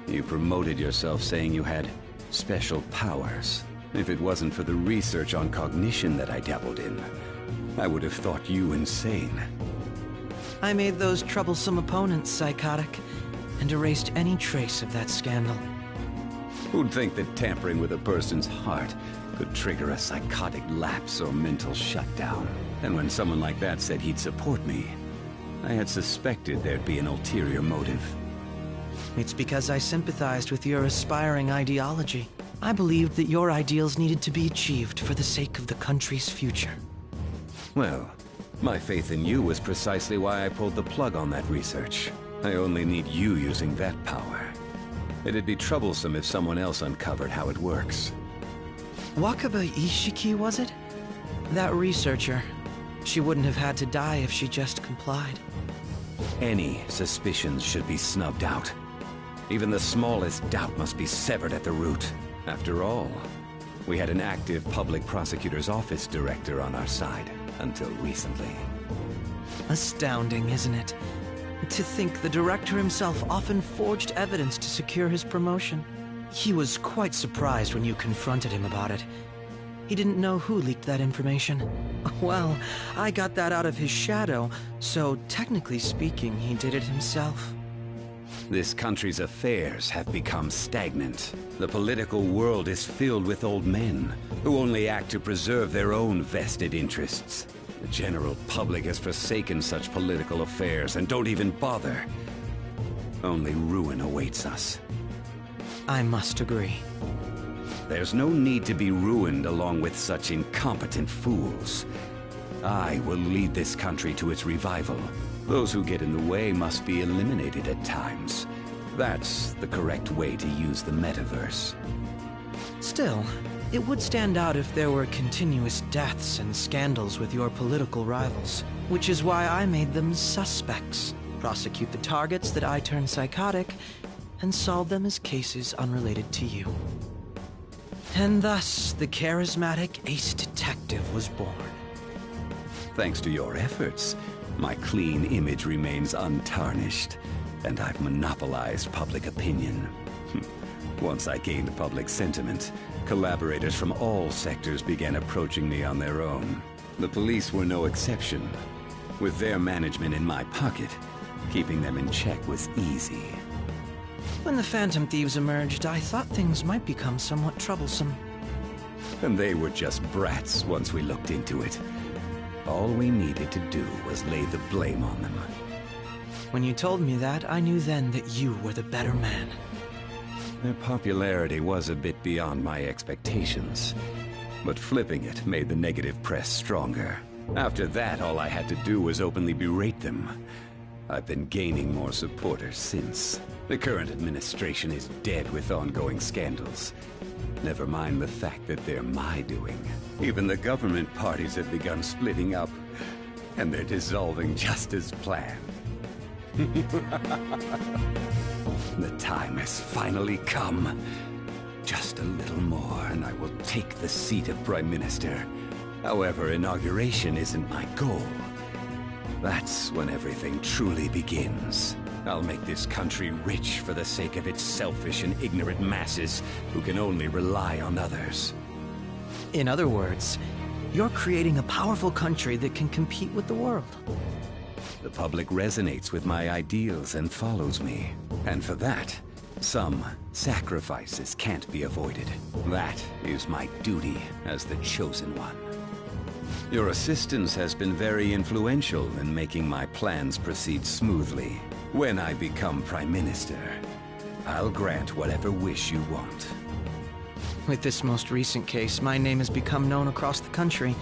You promoted yourself saying you had special powers. If it wasn't for the research on cognition that I dabbled in, I would have thought you insane. I made those troublesome opponents psychotic, and erased any trace of that scandal. Who'd think that tampering with a person's heart could trigger a psychotic lapse or mental shutdown? And when someone like that said he'd support me, I had suspected there'd be an ulterior motive. It's because I sympathized with your aspiring ideology. I believed that your ideals needed to be achieved for the sake of the country's future. Well, my faith in you was precisely why I pulled the plug on that research. I only need you using that power. It'd be troublesome if someone else uncovered how it works. Wakaba Ishiki, was it? That researcher. She wouldn't have had to die if she just complied. Any suspicions should be snubbed out. Even the smallest doubt must be severed at the root. After all, we had an active public prosecutor's office director on our side until recently. Astounding, isn't it? To think the director himself often forged evidence to secure his promotion. He was quite surprised when you confronted him about it. He didn't know who leaked that information. Well, I got that out of his shadow, so technically speaking, he did it himself. This country's affairs have become stagnant. The political world is filled with old men who only act to preserve their own vested interests. The general public has forsaken such political affairs and don't even bother. Only ruin awaits us. I must agree. There's no need to be ruined along with such incompetent fools. I will lead this country to its revival. Those who get in the way must be eliminated at times. That's the correct way to use the metaverse. Still, it would stand out if there were continuous deaths and scandals with your political rivals, which is why I made them suspects. Prosecute the targets that I turned psychotic, and solve them as cases unrelated to you. And thus, the charismatic ace detective was born. Thanks to your efforts, my clean image remains untarnished, and I've monopolized public opinion. Once I gained public sentiment, collaborators from all sectors began approaching me on their own. The police were no exception. With their management in my pocket, keeping them in check was easy. When the Phantom Thieves emerged, I thought things might become somewhat troublesome. And they were just brats once we looked into it. All we needed to do was lay the blame on them. When you told me that, I knew then that you were the better man. Their popularity was a bit beyond my expectations, but flipping it made the negative press stronger. After that, all I had to do was openly berate them. I've been gaining more supporters since. The current administration is dead with ongoing scandals. Never mind the fact that they're my doing. Even the government parties have begun splitting up, and they're dissolving just as planned. The time has finally come. Just a little more, and I will take the seat of Prime Minister. However, inauguration isn't my goal. That's when everything truly begins. I'll make this country rich for the sake of its selfish and ignorant masses who can only rely on others. In other words, you're creating a powerful country that can compete with the world. The public resonates with my ideals and follows me. And for that, some sacrifices can't be avoided. That is my duty as the chosen one. Your assistance has been very influential in making my plans proceed smoothly. When I become Prime Minister, I'll grant whatever wish you want. With this most recent case, my name has become known across the country,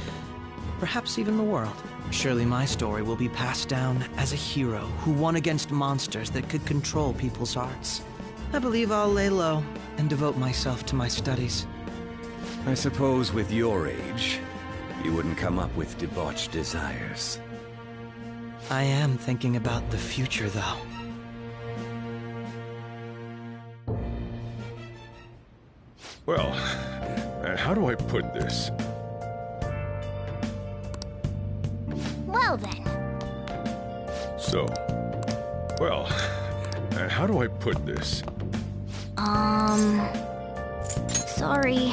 perhaps even the world. Surely my story will be passed down as a hero who won against monsters that could control people's hearts. I believe I'll lay low and devote myself to my studies. I suppose with your age, you wouldn't come up with debauched desires. I am thinking about the future, though. Well, how do I put this? Well then. So, well, how do I put this? Sorry.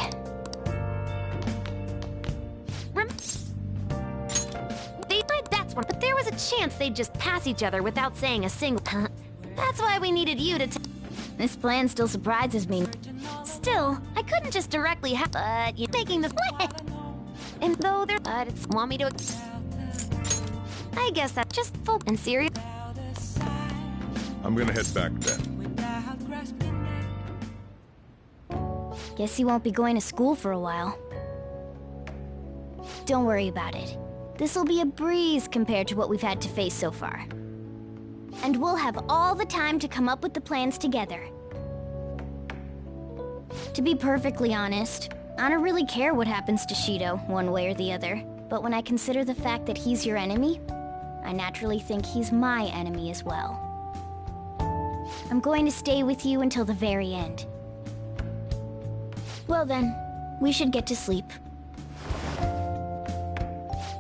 They tried that's one, but there was a chance they'd just pass each other without saying a single. That's why we needed you to. This plan still surprises me. Still, I couldn't just directly have. But you're making the plan. And though they're, but it's want me to. I guess that's just full and serious. I'm gonna head back then. Guess you won't be going to school for a while. Don't worry about it. This'll be a breeze compared to what we've had to face so far. And we'll have all the time to come up with the plans together. To be perfectly honest, I don't really care what happens to Shido, one way or the other. But when I consider the fact that he's your enemy, I naturally think he's my enemy as well. I'm going to stay with you until the very end. Well then, we should get to sleep.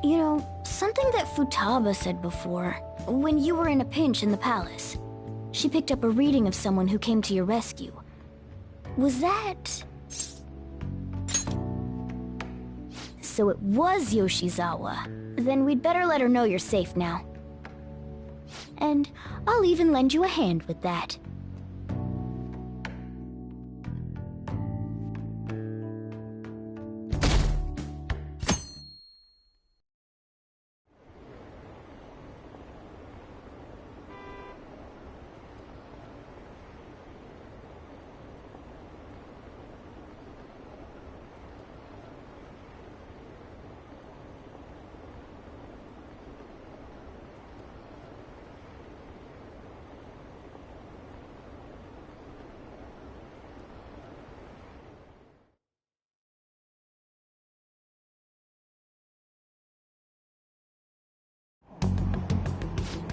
You know, something that Futaba said before, when you were in a pinch in the palace, she picked up a reading of someone who came to your rescue. Was that... So it was Yoshizawa. Then we'd better let her know you're safe now. And I'll even lend you a hand with that.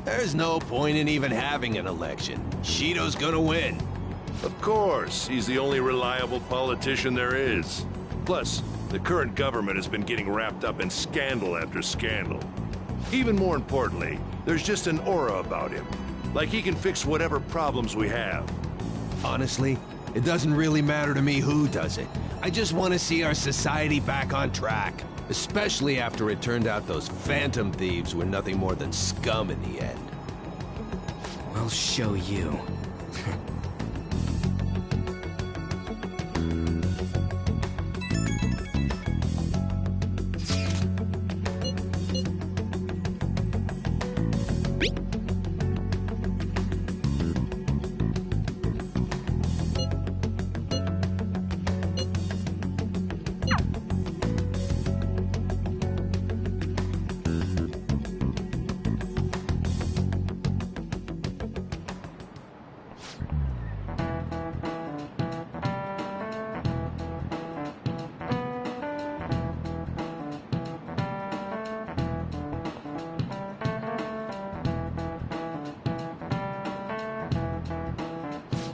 There's no point in even having an election. Shido's gonna win. Of course, he's the only reliable politician there is. Plus, the current government has been getting wrapped up in scandal after scandal. Even more importantly, there's just an aura about him. Like he can fix whatever problems we have. Honestly, it doesn't really matter to me who does it. I just want to see our society back on track. Especially after it turned out those Phantom Thieves were nothing more than scum in the end. We'll show you.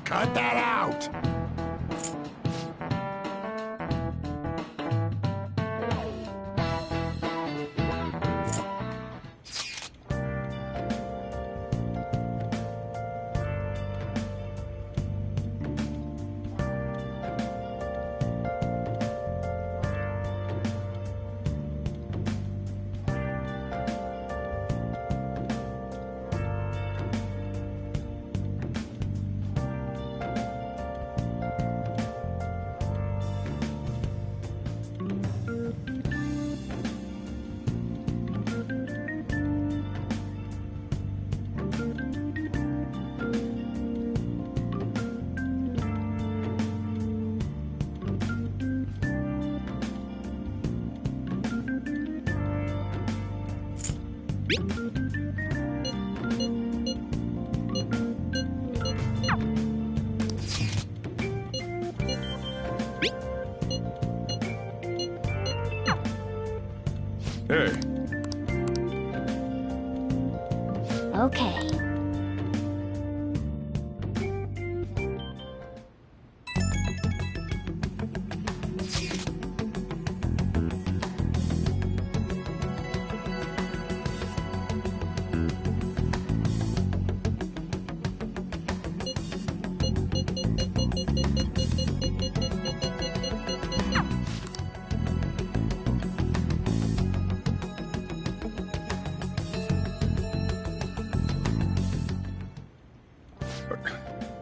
Cut that out! Okay.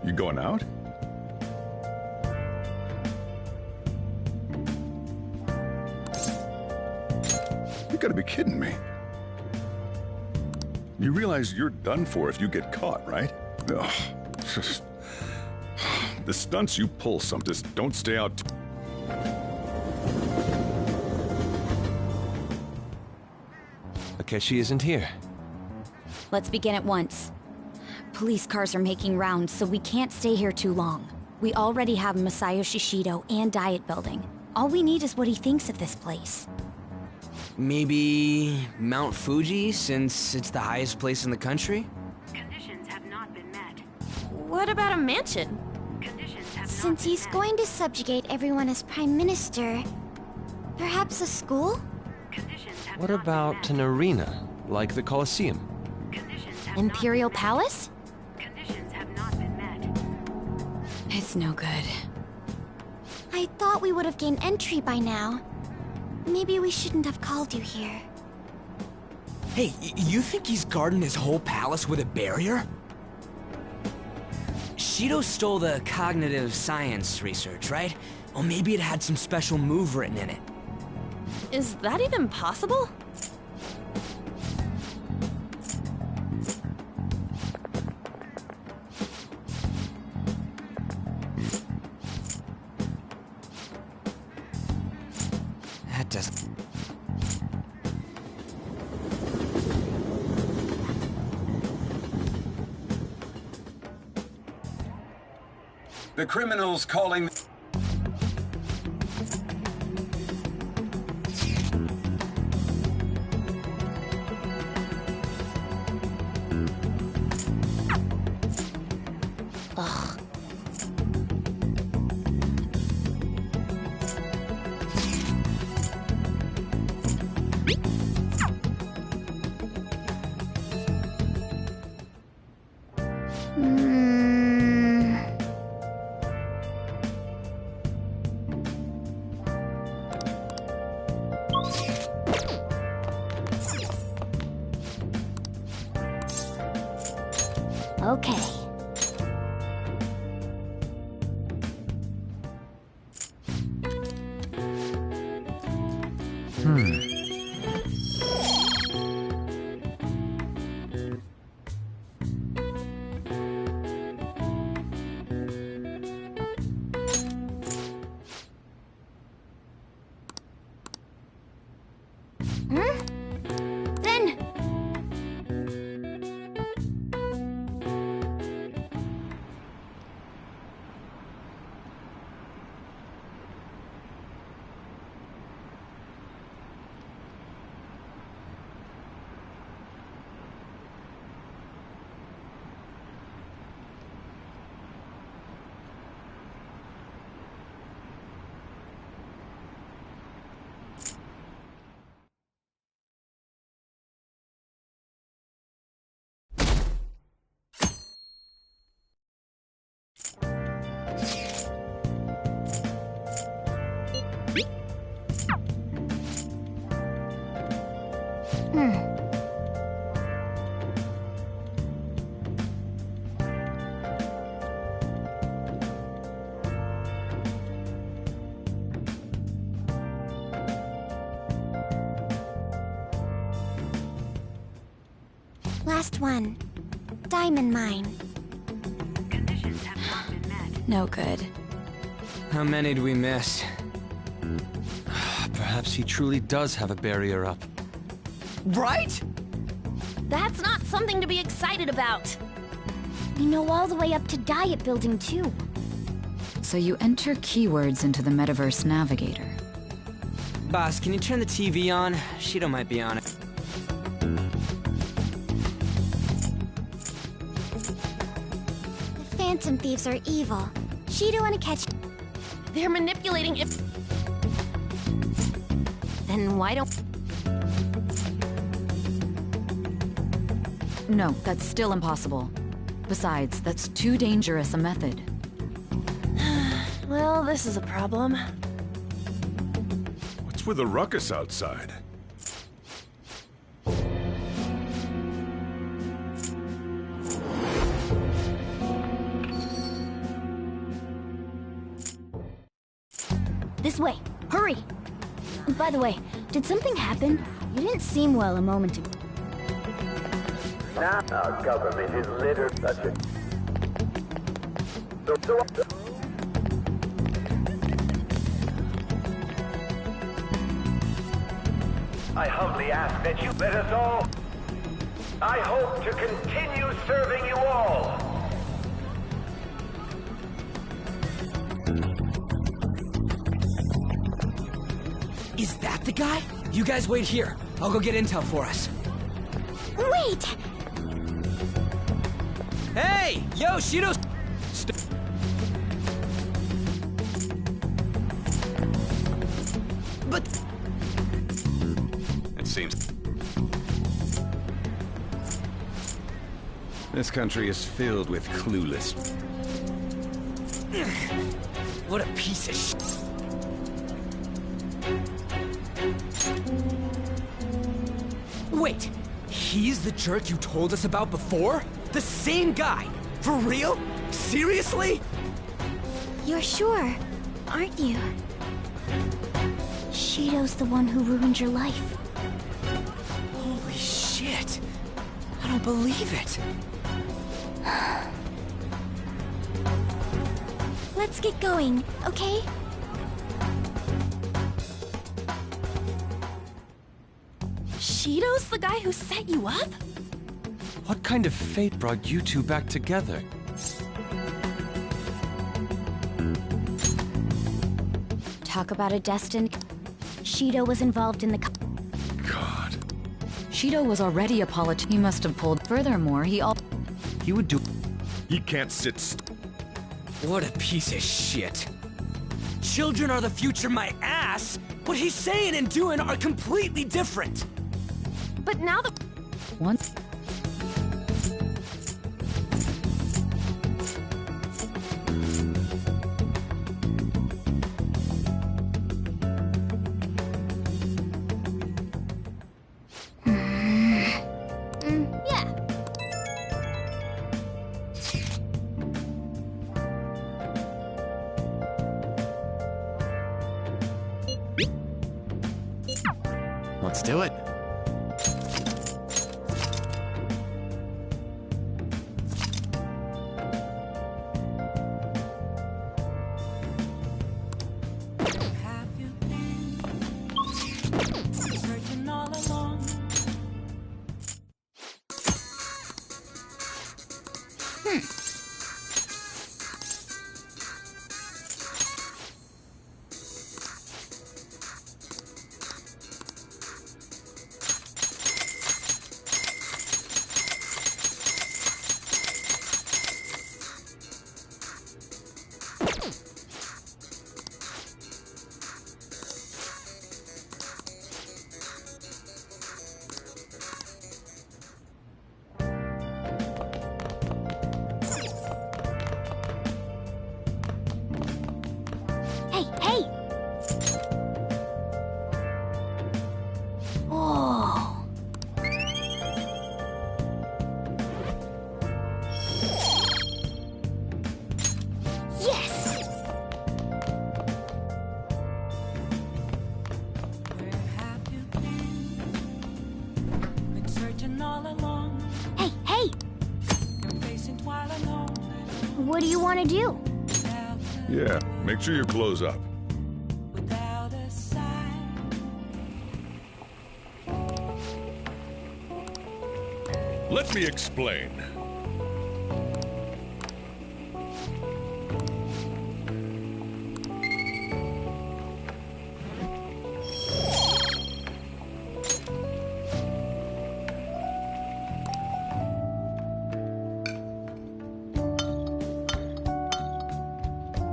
You going out? You gotta be kidding me. You realize you're done for if you get caught, right? Ugh. The stunts you pull some just don't stay out. Akechi isn't here. Let's begin at once. Police cars are making rounds, so we can't stay here too long. We already have Masayo Shishido and Diet Building. All we need is what he thinks of this place. Maybe Mount Fuji, since it's the highest place in the country? Conditions have not been met. What about a mansion? Since he's going to subjugate everyone as Prime Minister, perhaps a school? What about an arena, like the Colosseum? Imperial Palace? It's no good. I thought we would have gained entry by now. Maybe we shouldn't have called you here. Hey, you think he's guarding his whole palace with a barrier? Shido stole the cognitive science research, right? Or maybe it had some special move written in it. Is that even possible? That doesn't... The criminal's calling... Ugh. Okay. Then... Last one. Diamond mine. Conditions have not been met. No good. How many do we miss? Perhaps he truly does have a barrier up. Right? That's not something to be excited about. We know all the way up to Diet Building, too. So you enter keywords into the Metaverse Navigator. Boss, can you turn the TV on? Shido might be on it. Phantom Thieves are evil. Shido and Akechi... They're manipulating it. Then why don't... No, that's still impossible. Besides, that's too dangerous a method. Well, this is a problem. What's with the ruckus outside? This way. Hurry! By the way, did something happen? You didn't seem well a moment ago. Now our government is littered such a... I humbly ask that you let us all... I hope to continue serving you all. Is that the guy? You guys wait here. I'll go get intel for us. Wait! Hey! Yo, Shido! But... It seems... This country is filled with clueless... What a piece of shit. Wait, he's the jerk you told us about before? The same guy? For real? Seriously? You're sure, aren't you? Shido's the one who ruined your life. Holy shit. I don't believe it. Let's get going, okay? Shido's the guy who set you up? What kind of fate brought you two back together? Talk about a destined... Shido was involved in the... God. Shido was already a politician. He must have pulled... Furthermore, he would do... He can't sit What a piece of shit. Children are the future, my ass! What he's saying and doing are completely different! But now the... Once... Yeah. Let's do it. Hey, hey! Oh. Yes! Hey, hey! What do you want to do? Yeah, make sure you close up. Let me explain.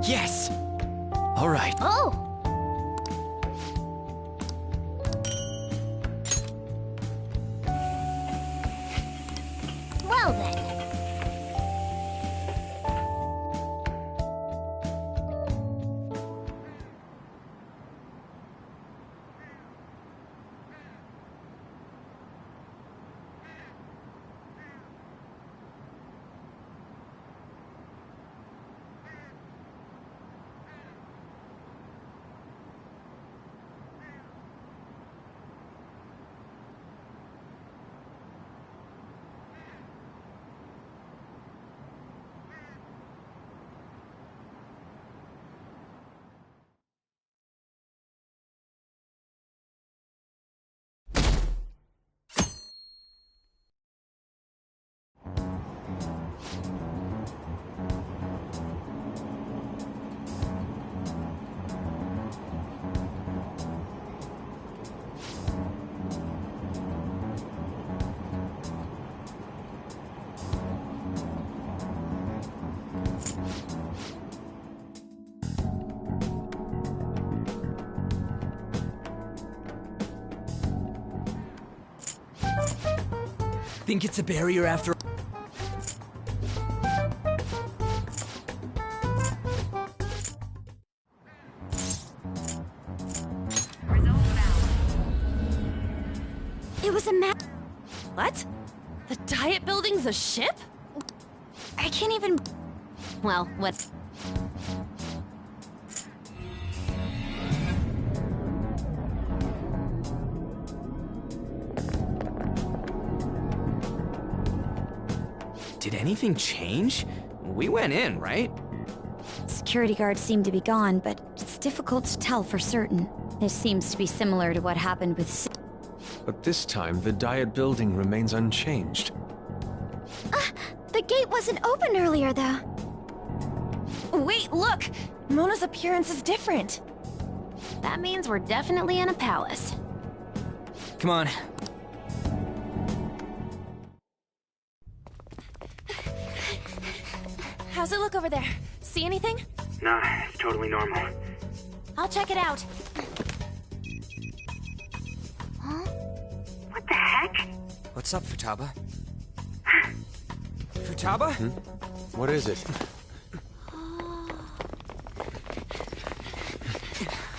Yes! All right. Oh! Well then. Think it's a barrier after... It was a map. What? The Diet Building's a ship? I can't even... Well, what? Did anything change? We went in, right? Security guards seem to be gone, but it's difficult to tell for certain. This seems to be similar to what happened with... But this time, the Diet Building remains unchanged. The gate wasn't open earlier, though. Wait, look! Mona's appearance is different. That means we're definitely in a palace. Come on. How's it look over there? See anything? Nah, it's totally normal. I'll check it out. Huh? What the heck? What's up, Futaba? Futaba? What is it?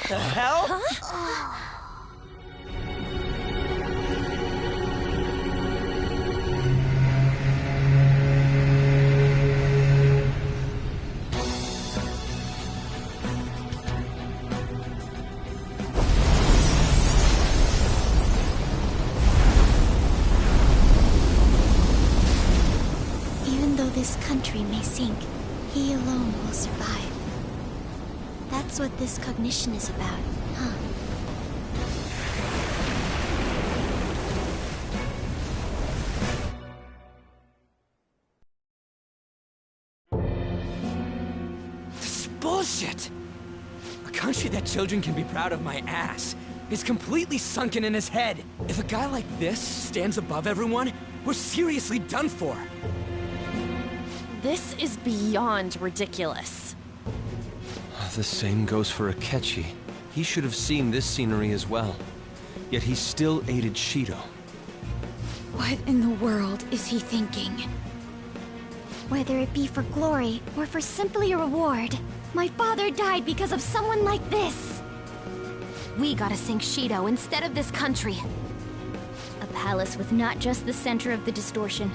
The hell? Huh? Even though this country may sink, he alone will survive. That's what this cognition is about, huh? This is bullshit! A country that children can be proud of my ass is completely sunken in his head. If a guy like this stands above everyone, we're seriously done for. This is beyond ridiculous. The same goes for Akechi. He should have seen this scenery as well. Yet he still aided Shido. What in the world is he thinking? Whether it be for glory or for simply a reward, my father died because of someone like this. We gotta sink Shido instead of this country. A palace with not just the center of the distortion,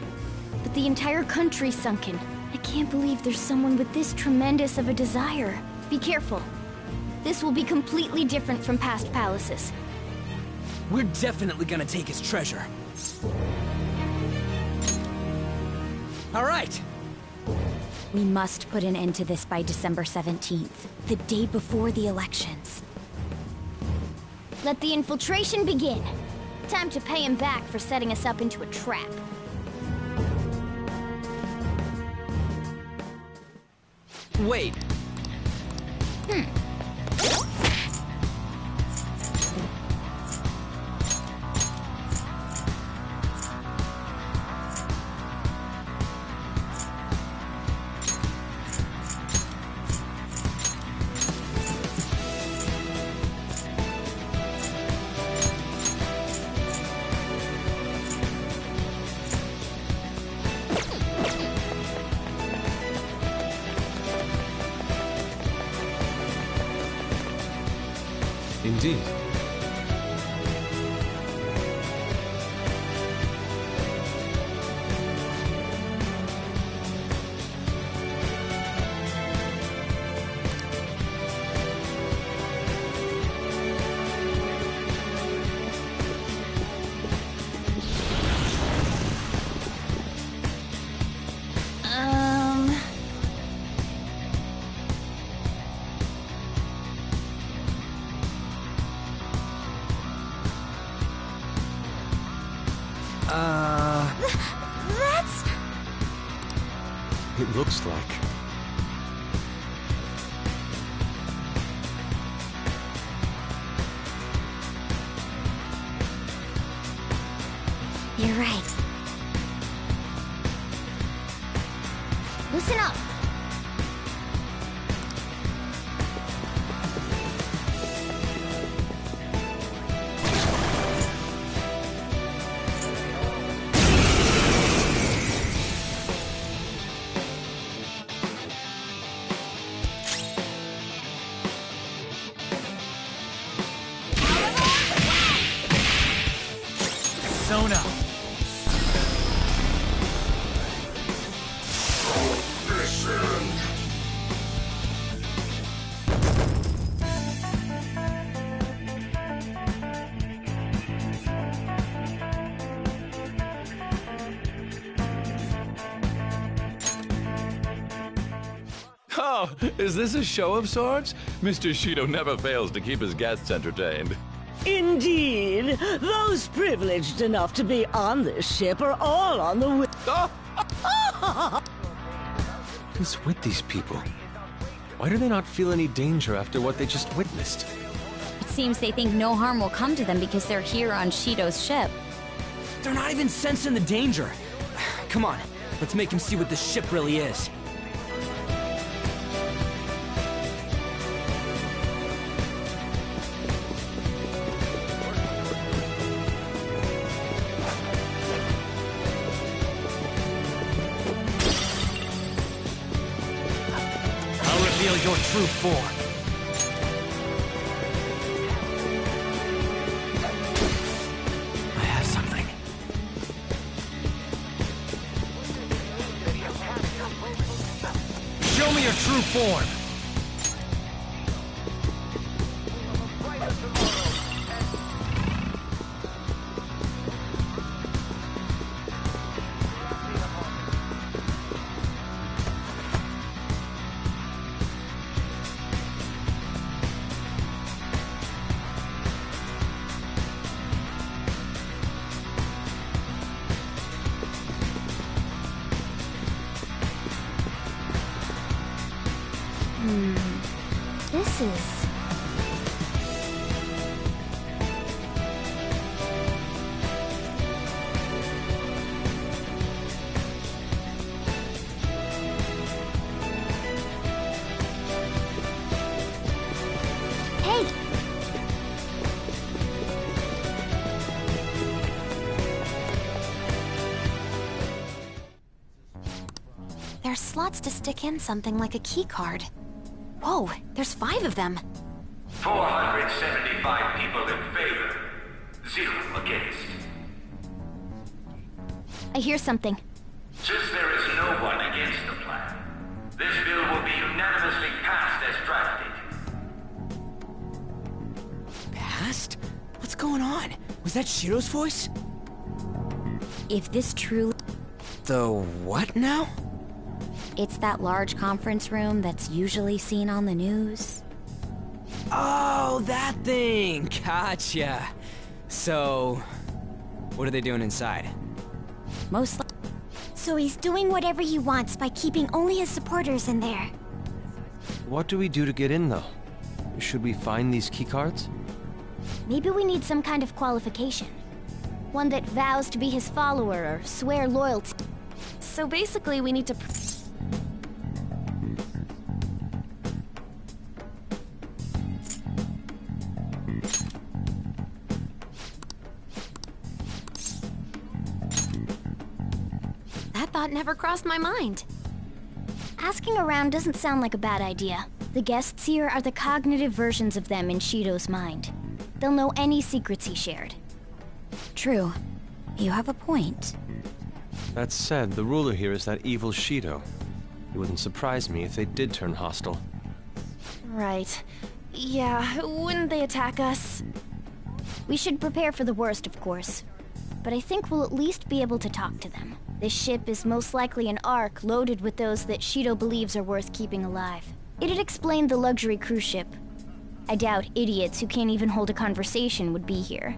but the entire country sunken. I can't believe there's someone with this tremendous of a desire. Be careful. This will be completely different from past palaces. We're definitely gonna take his treasure. All right. We must put an end to this by December 17th, the day before the elections. Let the infiltration begin. Time to pay him back for setting us up into a trap. Wait. Indeed. That's... It looks like. You're right. Listen up. Sona. Oh, is this a show of sorts? Mr. Shido never fails to keep his guests entertained. Indeed. Those privileged enough to be on this ship are all on the Who's with these people? Why do they not feel any danger after what they just witnessed? It seems they think no harm will come to them because they're here on Shido's ship. They're not even sensing the danger. Come on, let's make him see what this ship really is. Reveal your true form. I have something. Show me your true form. This is... Hey! There's slots to stick in something like a key card. Whoa, there's 5 of them. 475 people in favor. 0 against. I hear something. Since there is no one against the plan, this bill will be unanimously passed as drafted. Passed? What's going on? Was that Shiro's voice? If this truly... The what now? It's that large conference room that's usually seen on the news. Oh, that thing! Gotcha. So, what are they doing inside? Mostly. So he's doing whatever he wants by keeping only his supporters in there. What do we do to get in, though? Should we find these keycards? Maybe we need some kind of qualification. One that vows to be his follower or swear loyalty. So basically we need to... That thought never crossed my mind. Asking around doesn't sound like a bad idea. The guests here are the cognitive versions of them in Shido's mind. they'll know any secrets he shared. True. You have a point. That said, the ruler here is that evil Shido. It wouldn't surprise me if they did turn hostile. Right. Yeah, wouldn't they attack us? We should prepare for the worst, of course. But I think we'll at least be able to talk to them. This ship is most likely an Ark loaded with those that Shido believes are worth keeping alive. It'd explain the luxury cruise ship. I doubt idiots who can't even hold a conversation would be here.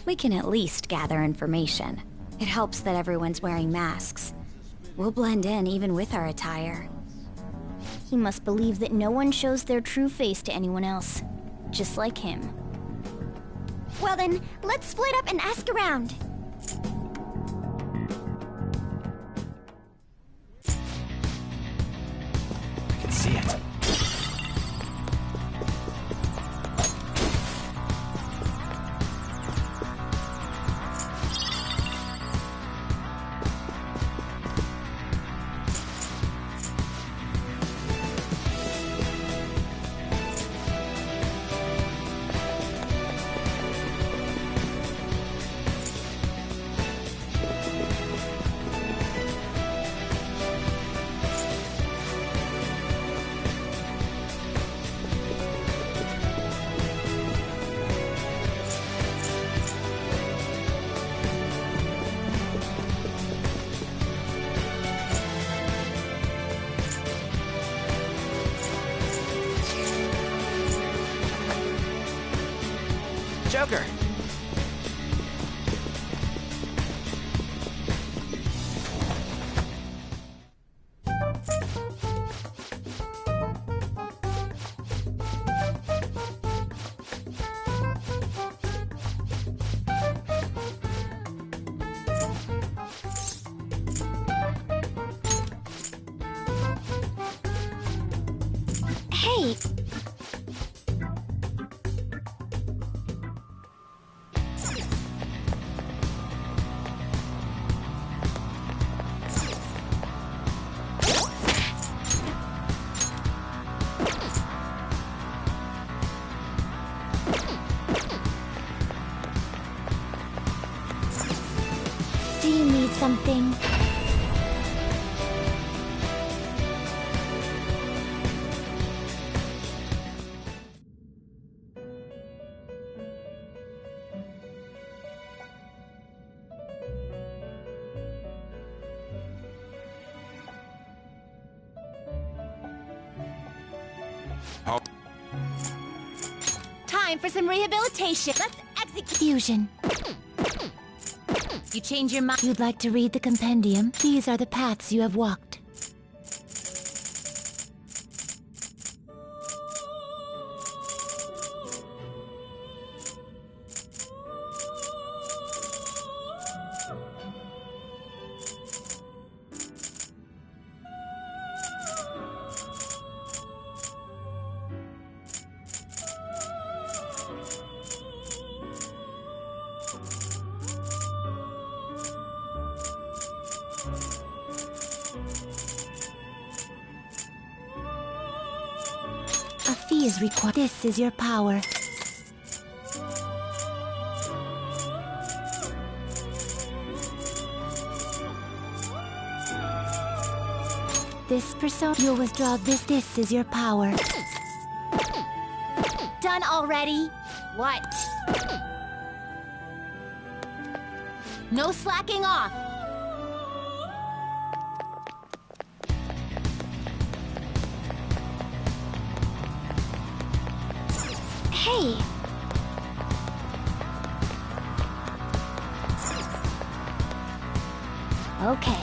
We can at least gather information. It helps that everyone's wearing masks. We'll blend in even with our attire. He must believe that no one shows their true face to anyone else. Just like him. Well then, let's split up and ask around. I can see it. Joker! Hey! Do you need something? Time for some rehabilitation. Let's execute fusion. You change your mind. You'd like to read the compendium? These are the paths you have walked. A fee is required. This is your power. This persona, you'll withdraw this. This is your power. Done already? What? No slacking off. Hey! Okay.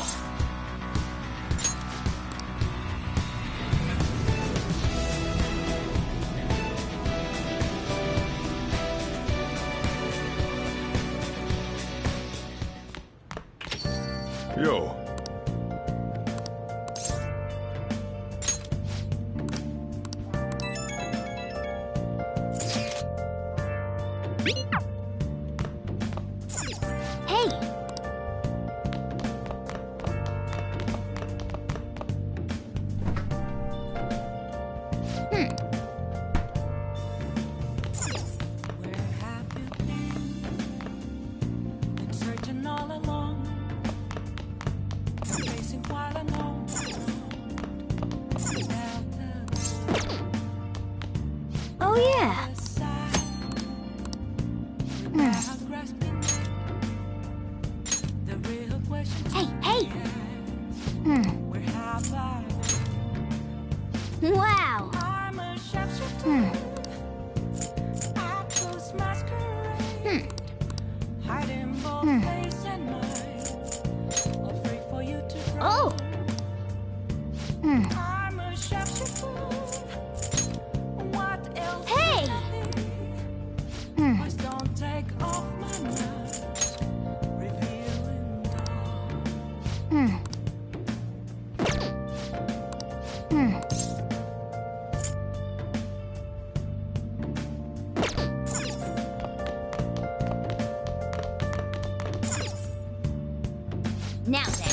Yo. Oh, yeah. Hey, hey! Wow. Oh! Hey! Now then.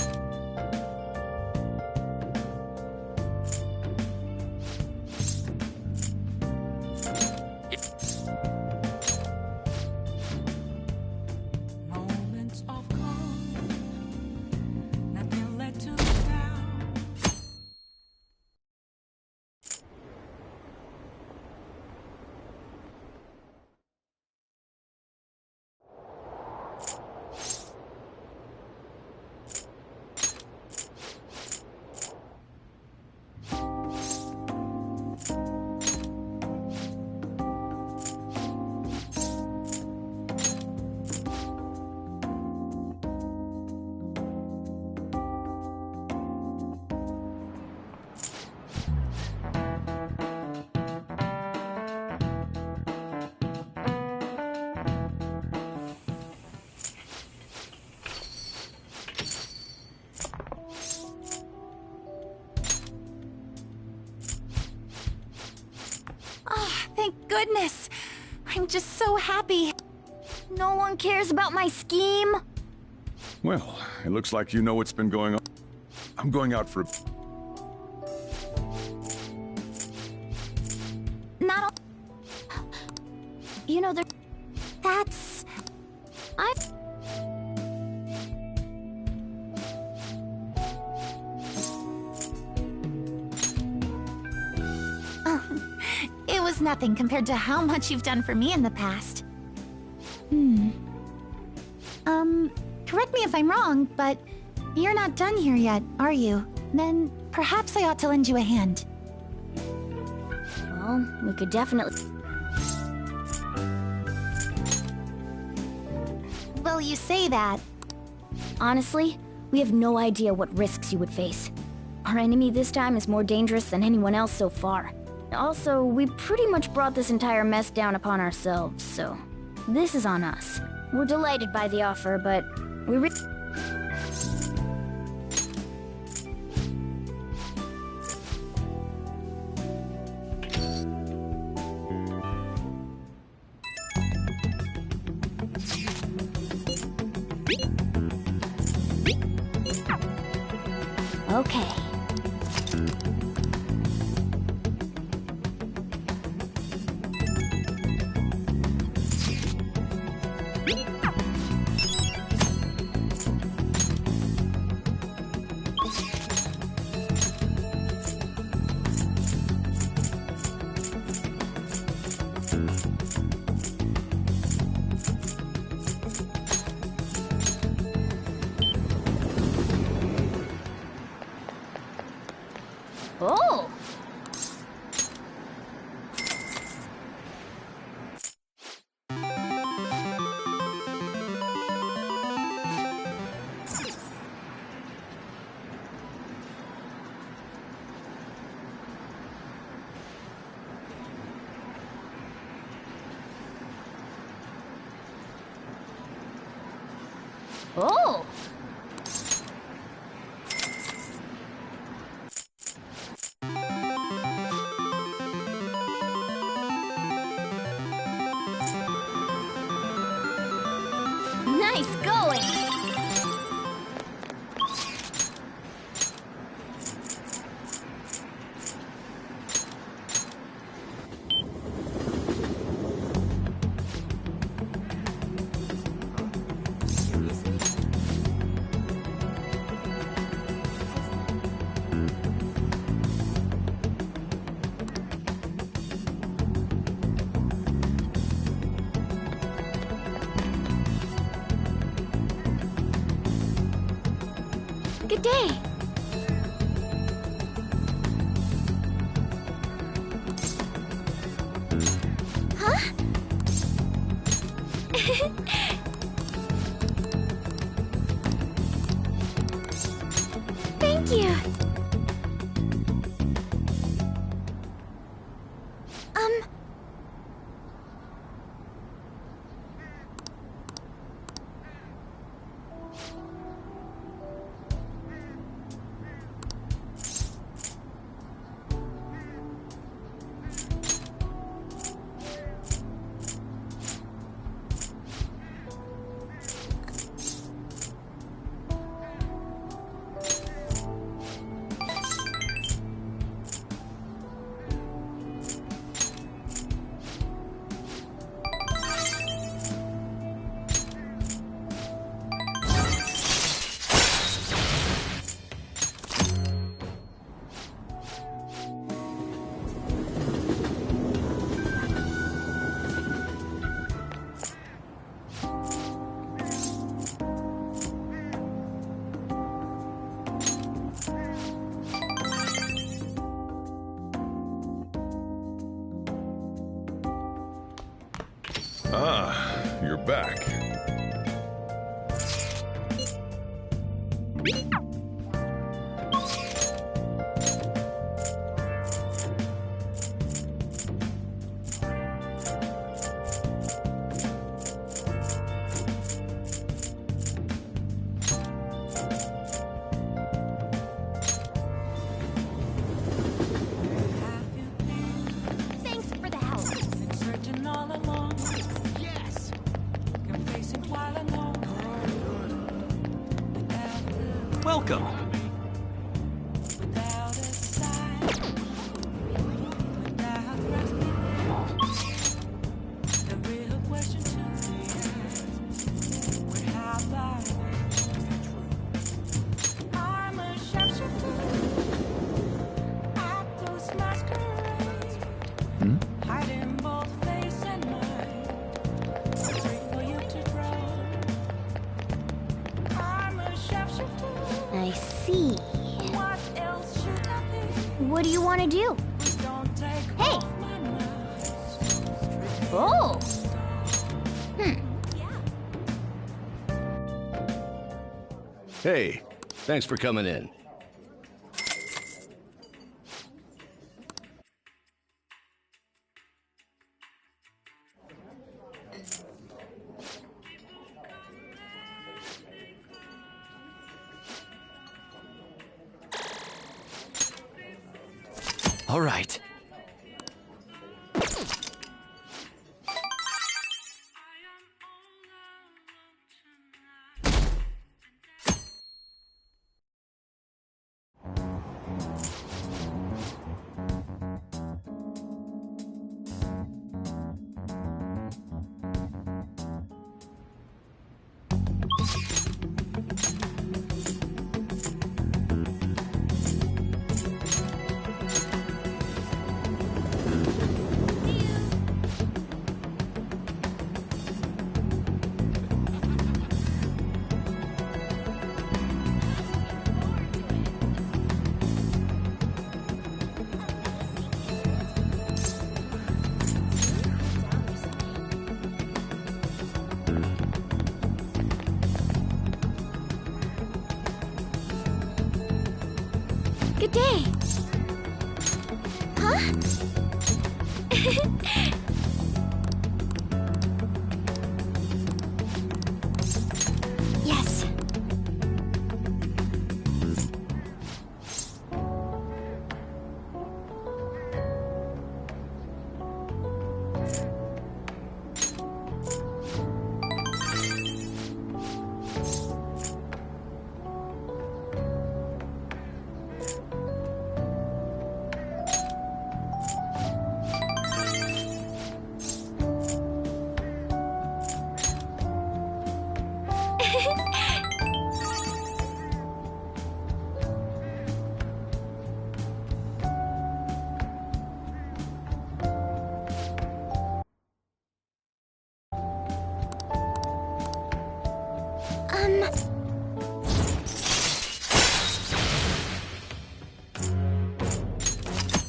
Thank goodness! I'm just so happy. No one cares about my scheme. Well, it looks like you know what's been going on. I'm going out for a... Not all... You know, that's... It was nothing compared to how much you've done for me in the past. Correct me if I'm wrong, but you're not done here yet, are you? Then perhaps I ought to lend you a hand. Well, we could definitely... Well, you say that. Honestly, we have no idea what risks you would face. Our enemy this time is more dangerous than anyone else so far. Also, we pretty much brought this entire mess down upon ourselves, so... This is on us. We're delighted by the offer, but we Okay. Oh! Oh! Nice going! Good day. Huh? Thank you. Ah, you're back. Thanks for the help. Welcome. I see. What do you want to do? Hey! Oh! Hey, thanks for coming in. All right. Good day. Huh? Yes.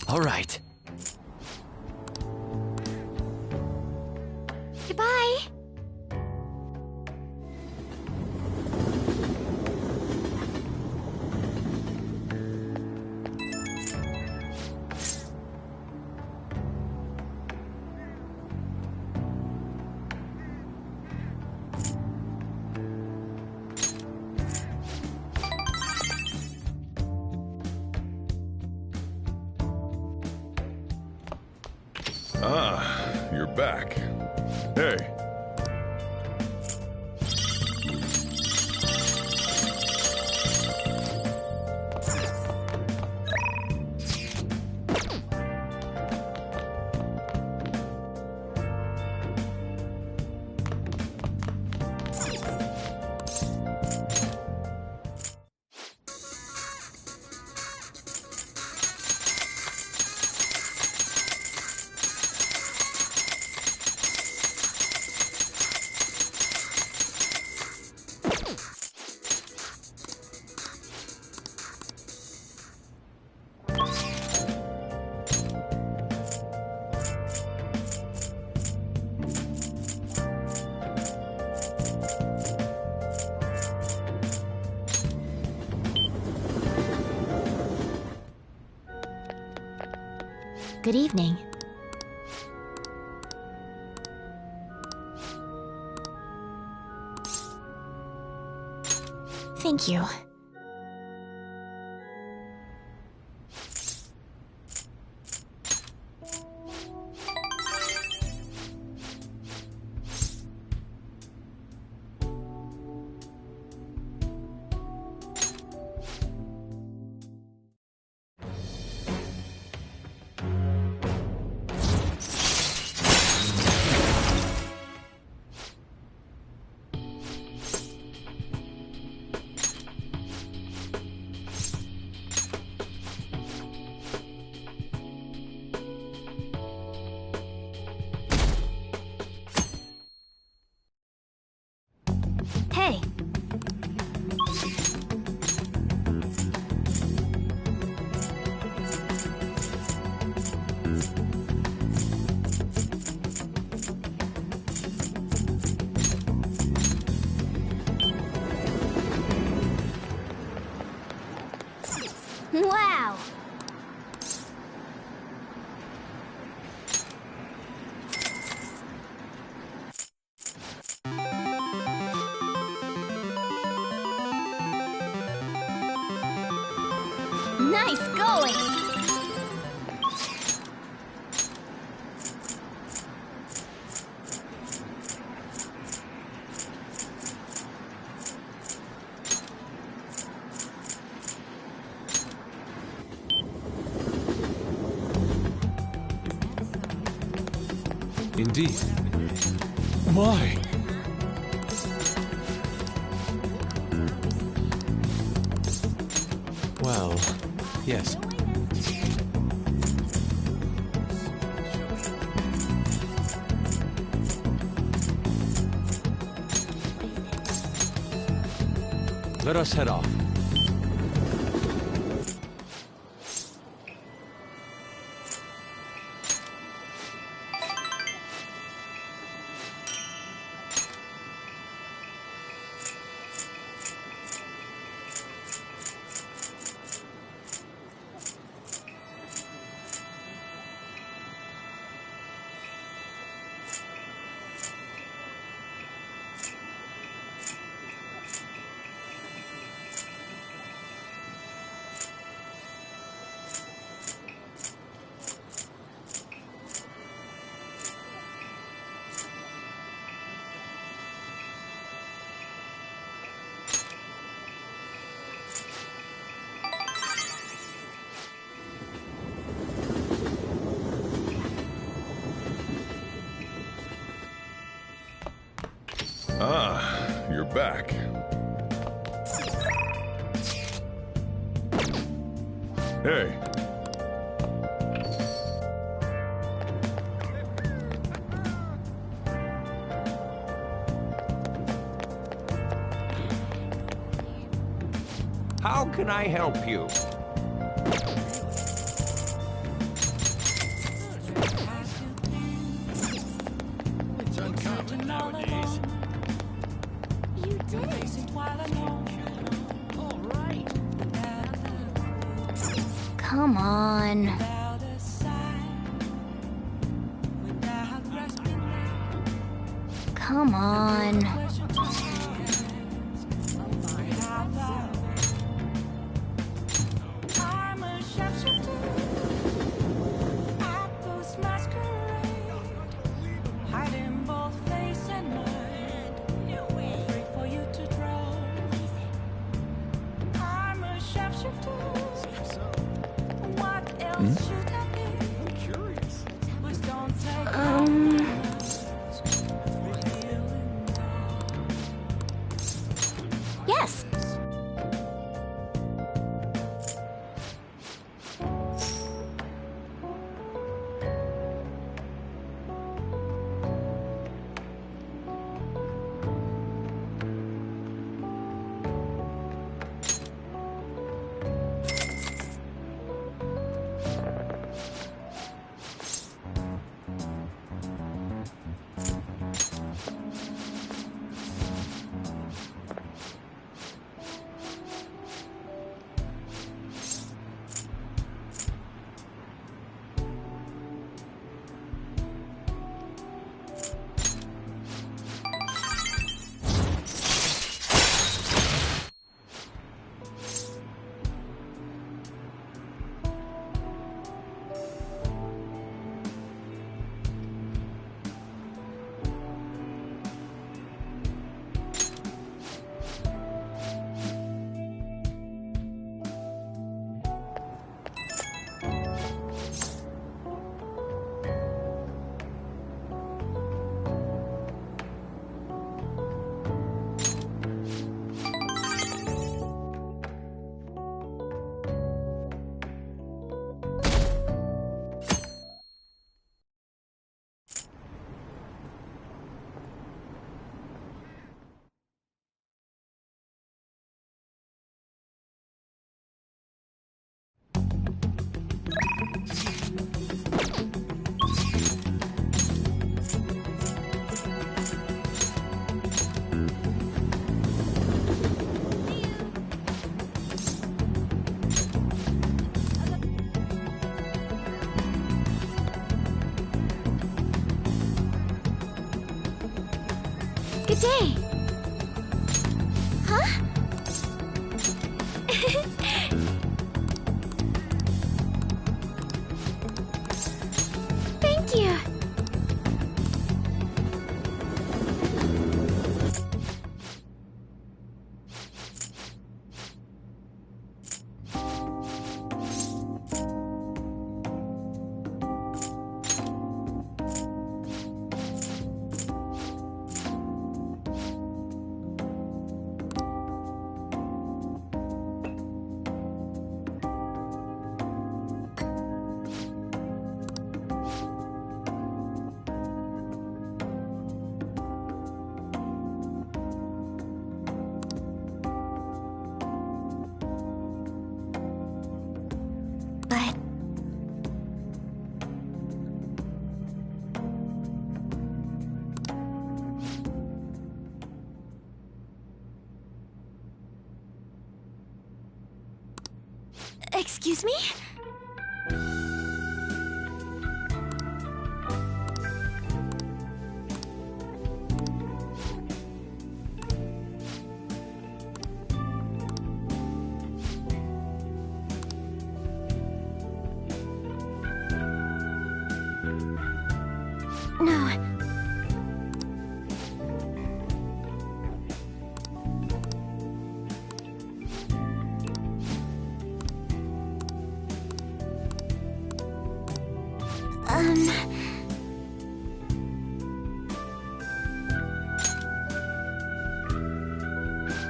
All right. Goodbye. Ah, you're back. Hey. Good evening. Thank you. Hey. Wow. Nice going! Indeed. Why? Well, yes. Let us head off. Ah, you're back. Hey. How can I help you? Come on. Come on. Yes. Good day. Huh? Thank you. Excuse me? No.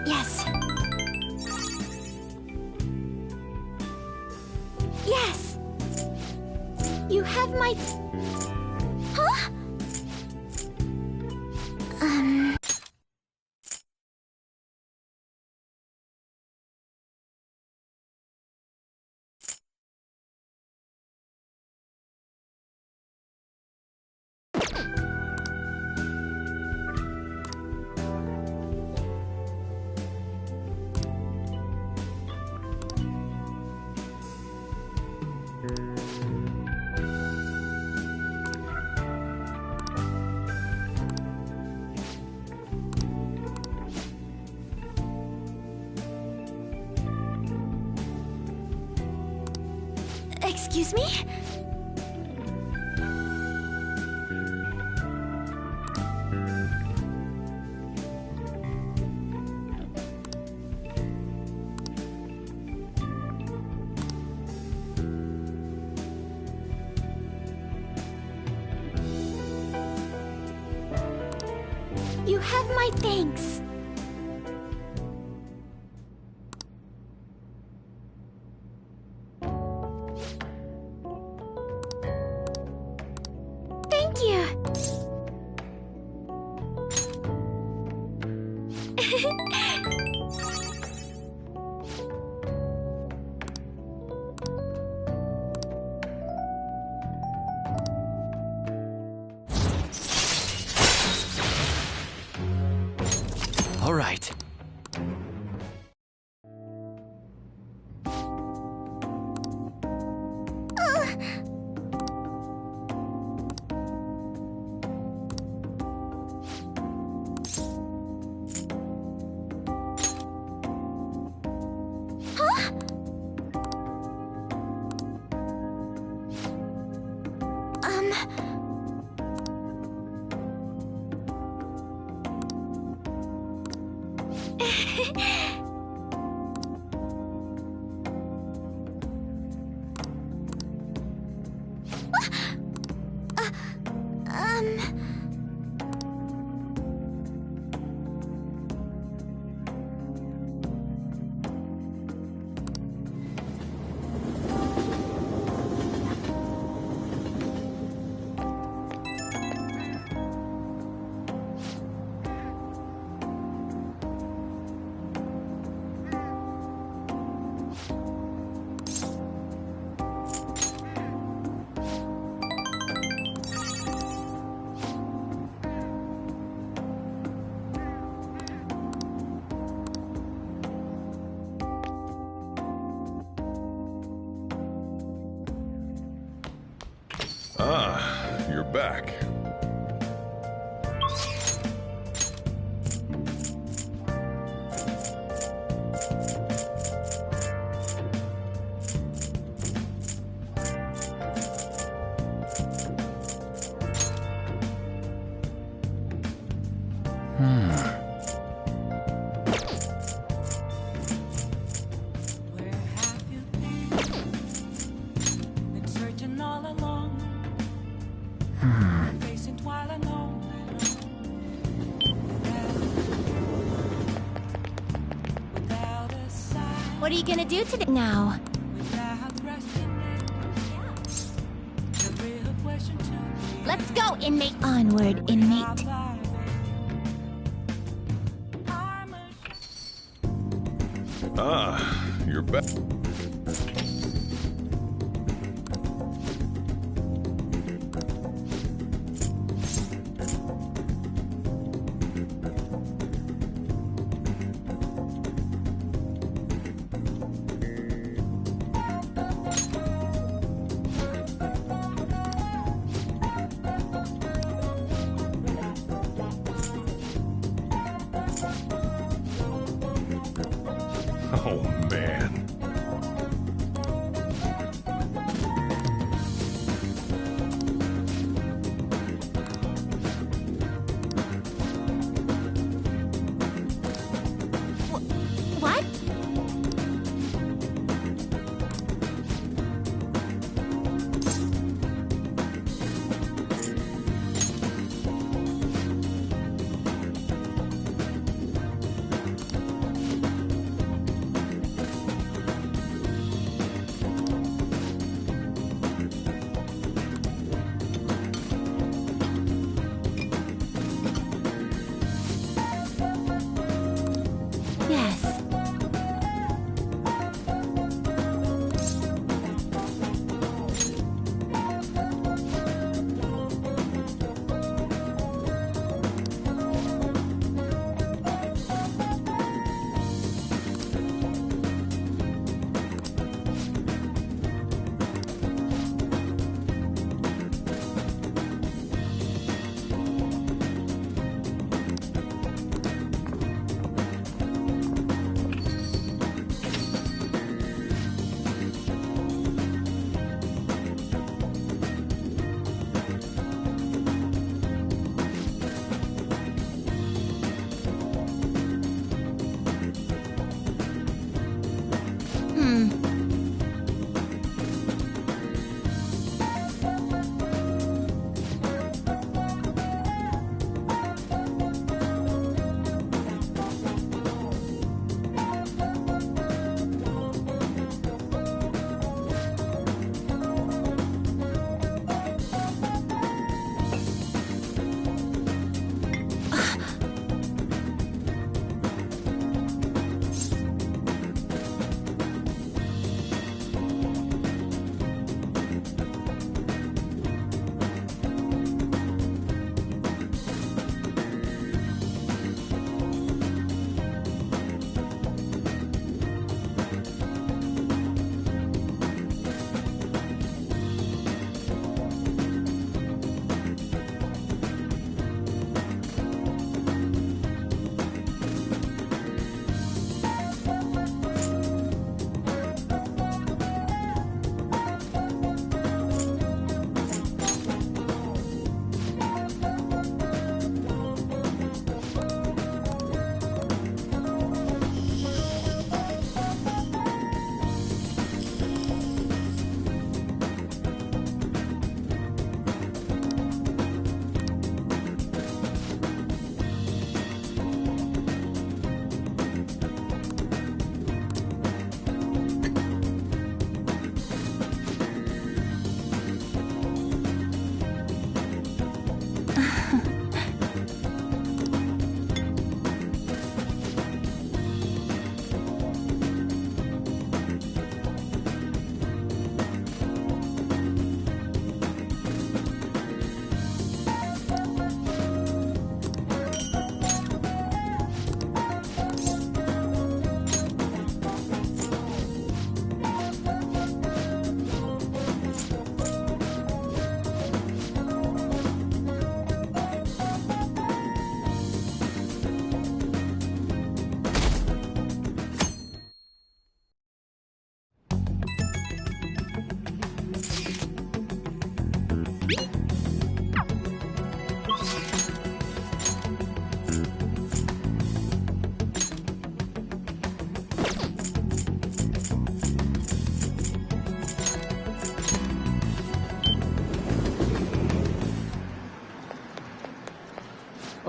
Yes. Yes. You have my... Huh? Excuse me? You have my thanks. Thank you. All right. Ah, you're back. What are you gonna do today now? Let's go, inmate. Onward, inmate. Ah, you're back. Oh, man. What?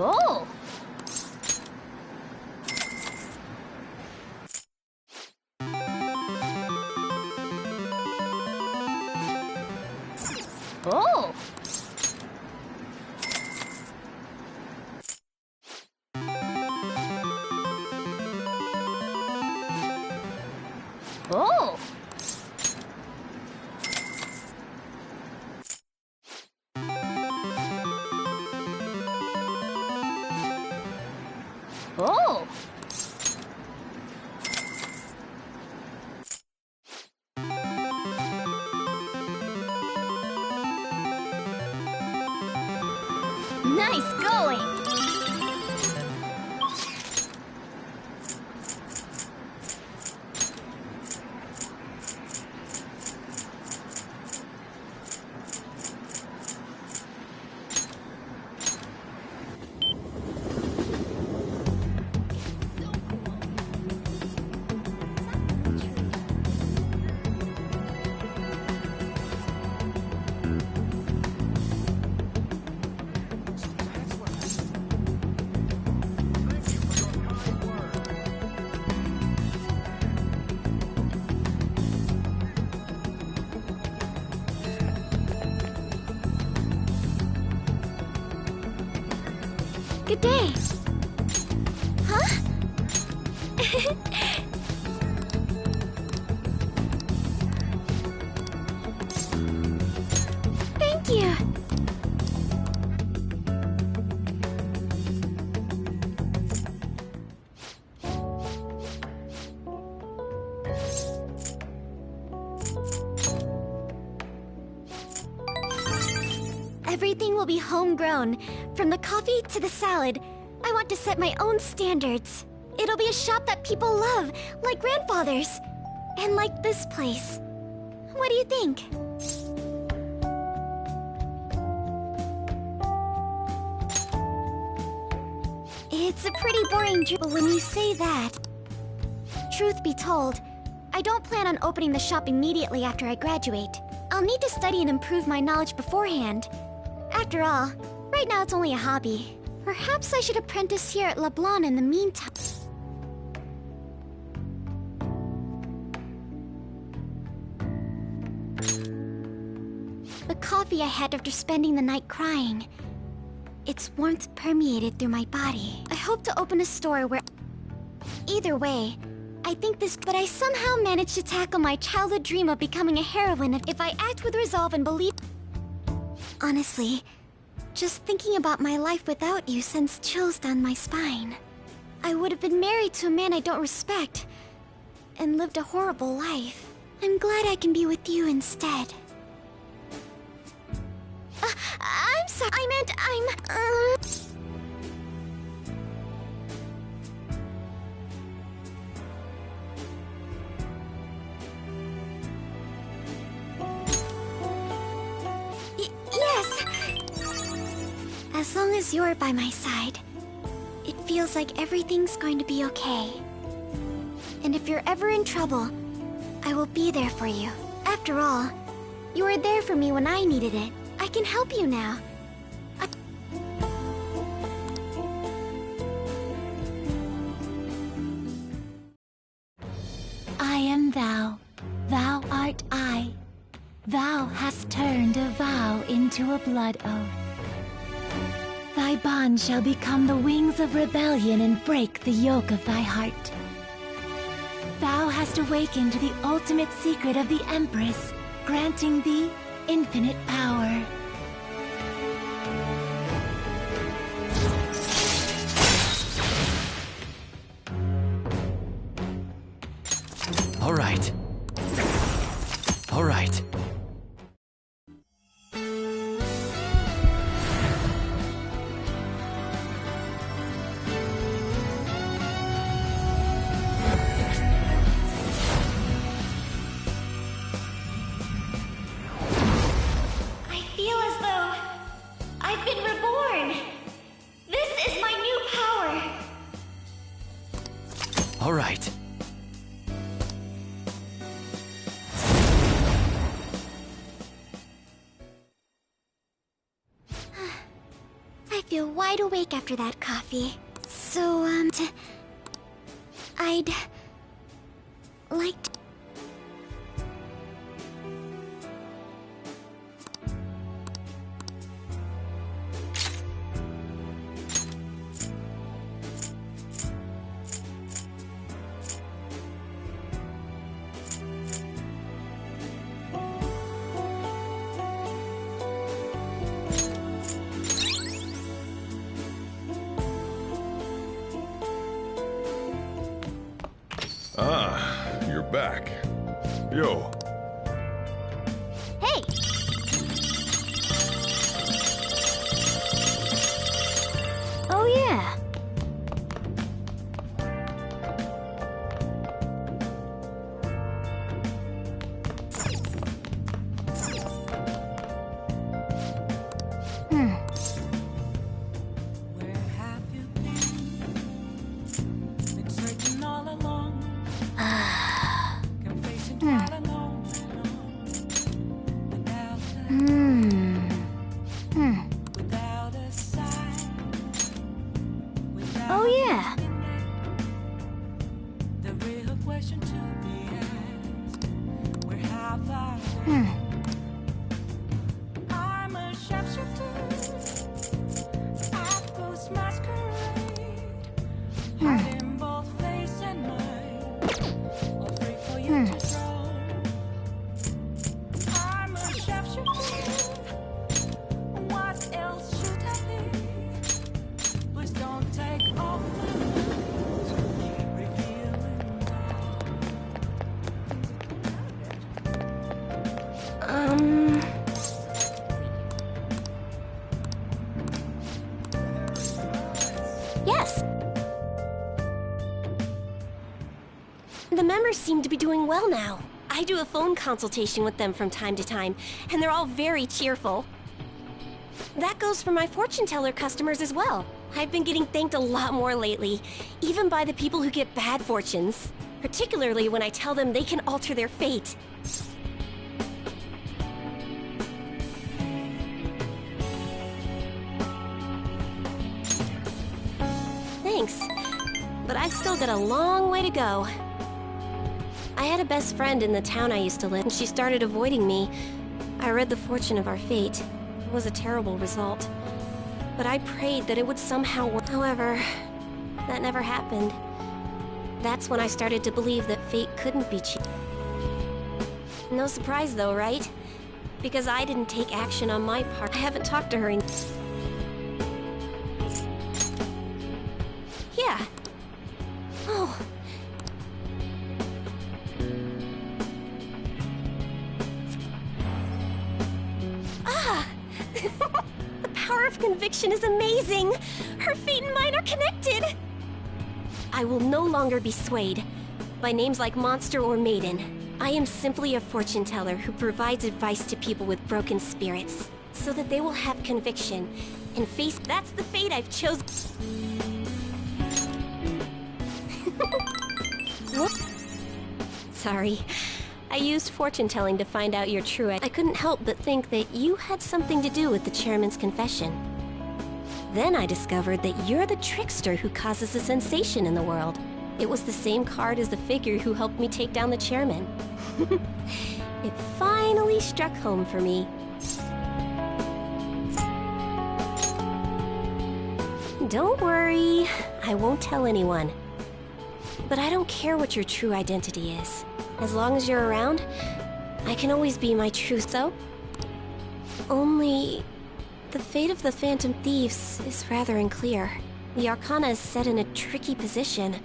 Oh! Oh! Oh! Oh! Nice going! Good day. Huh? Thank you. Everything will be homegrown, from the coffee to the salad. I want to set my own standards. It'll be a shop that people love, like grandfather's. And like this place. What do you think? It's a pretty boring dream, but when you say that... Truth be told, I I don't plan on opening the shop immediately after I graduate. I'll need to study and improve my knowledge beforehand. After all, right now it's only a hobby. Perhaps I should apprentice here at LeBlanc in the meantime. The coffee I had after spending the night crying. Its warmth permeated through my body. I hope to open a store where... Either way, I think this... But I somehow managed to tackle my childhood dream of becoming a heroine if I act with resolve and believe... Honestly, just thinking about my life without you sends chills down my spine. I would have been married to a man I don't respect, and lived a horrible life. I'm glad I can be with you instead. I'm sorry. I meant yes. As long as you're by my side, it feels like everything's going to be okay. And if you're ever in trouble, I will be there for you. After all, you were there for me when I needed it. I can help you now. I am thou. Thou art I. Thou hast turned a vow into a blood oath. Thy bond shall become the wings of rebellion and break the yoke of thy heart. Thou hast awakened the ultimate secret of the Empress, granting thee infinite power. All right. All right. All right. I feel wide awake after that coffee. So, I'd like to... Ah, you're back. Yo. Hey! Oh yeah. Oh yeah. I'm a sharpshooter. I post masquerade. Hiding both face and mind. All free for you to throw. I'm a sharpshooter. What else should I be? Please don't take off my clothes. Revealing Yes. The members seem to be doing well now. I do a phone consultation with them from time to time, and they're all very cheerful. That goes for my fortune teller customers as well. I've been getting thanked a lot more lately, even by the people who get bad fortunes. particularly when I tell them they can alter their fate. Thanks, but I've still got a long way to go. I had a best friend in the town I used to live, and she started avoiding me. I read the fortune of our fate. It was a terrible result. But I prayed that it would somehow work. However, that never happened. That's when I started to believe that fate couldn't be changed. No surprise though, right? Because I didn't take action on my part. I haven't talked to her in... Yeah. Oh. Ah! The power of conviction is amazing! Her fate and mine are connected! I will no longer be swayed by names like Monster or Maiden. I am simply a fortune teller who provides advice to people with broken spirits, so that they will have conviction and face... That's the fate I've chosen. Sorry. I used fortune telling to find out your true... I couldn't help but think that you had something to do with the chairman's confession. Then I discovered that you're the trickster who causes a sensation in the world. It was the same card as the figure who helped me take down the chairman. It finally struck home for me. Don't worry, I won't tell anyone. But I don't care what your true identity is. As long as you're around, I can always be my true self. Only... the fate of the Phantom Thieves is rather unclear. The Arcana is set in a tricky position.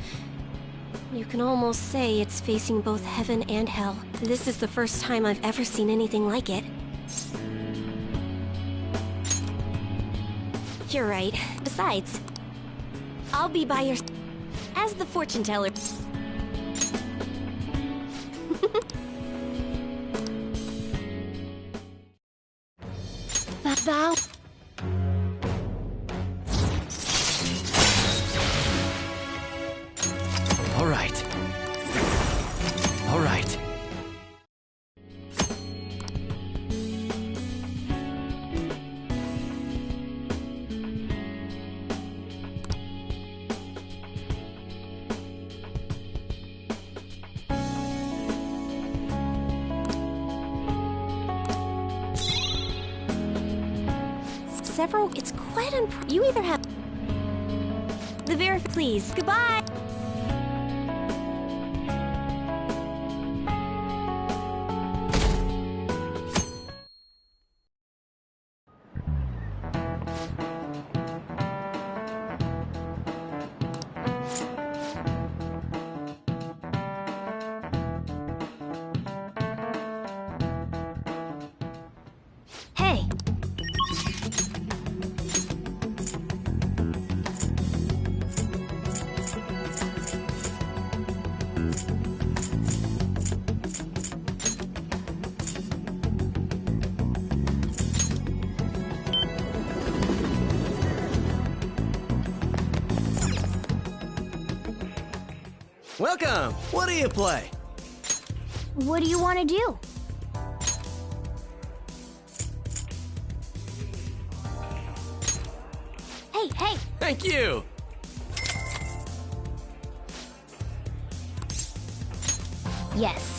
You can almost say it's facing both heaven and hell. This is the first time I've ever seen anything like it. You're right. Besides, I'll be by your... as the fortune teller. Thou... All right. All right. Several... It's quite You either have... The please. Goodbye! Hey! Welcome! What do you play? What do you want to do? Hey, hey! Thank you! Yes.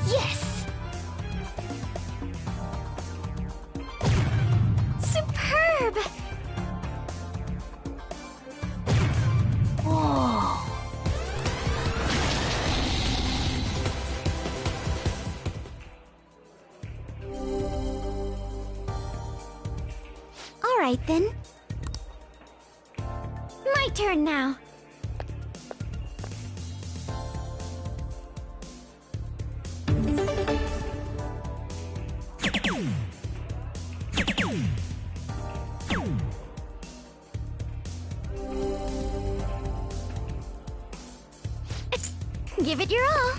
Yes! Superb! Whoa! All right, then. My turn now. Give it your all.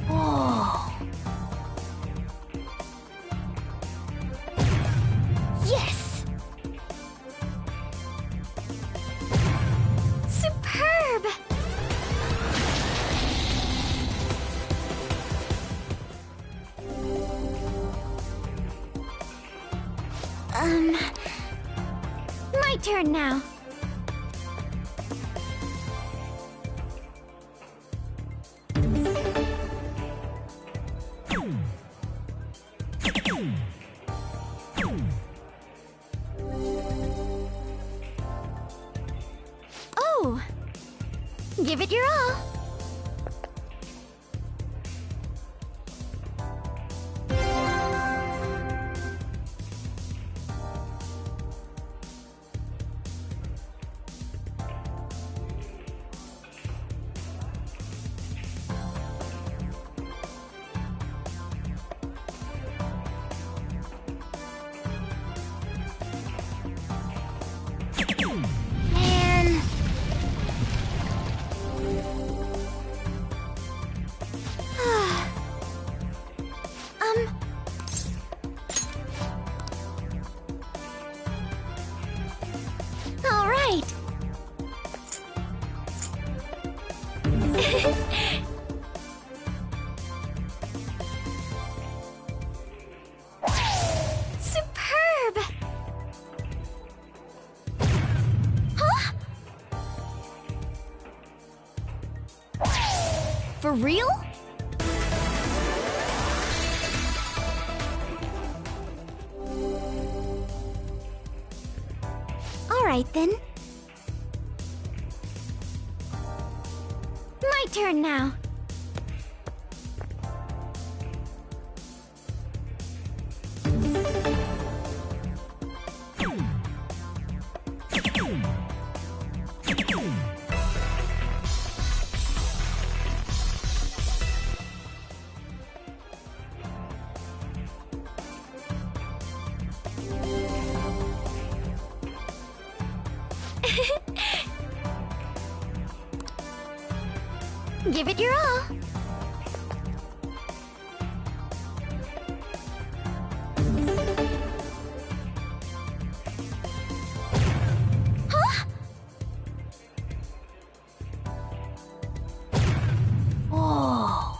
Whoa. Yes! Superb! My turn now. Oh! Give it your all. Man. All right. Superb. Huh? For real? All right then. My turn now. Give it your all. Huh? Whoa.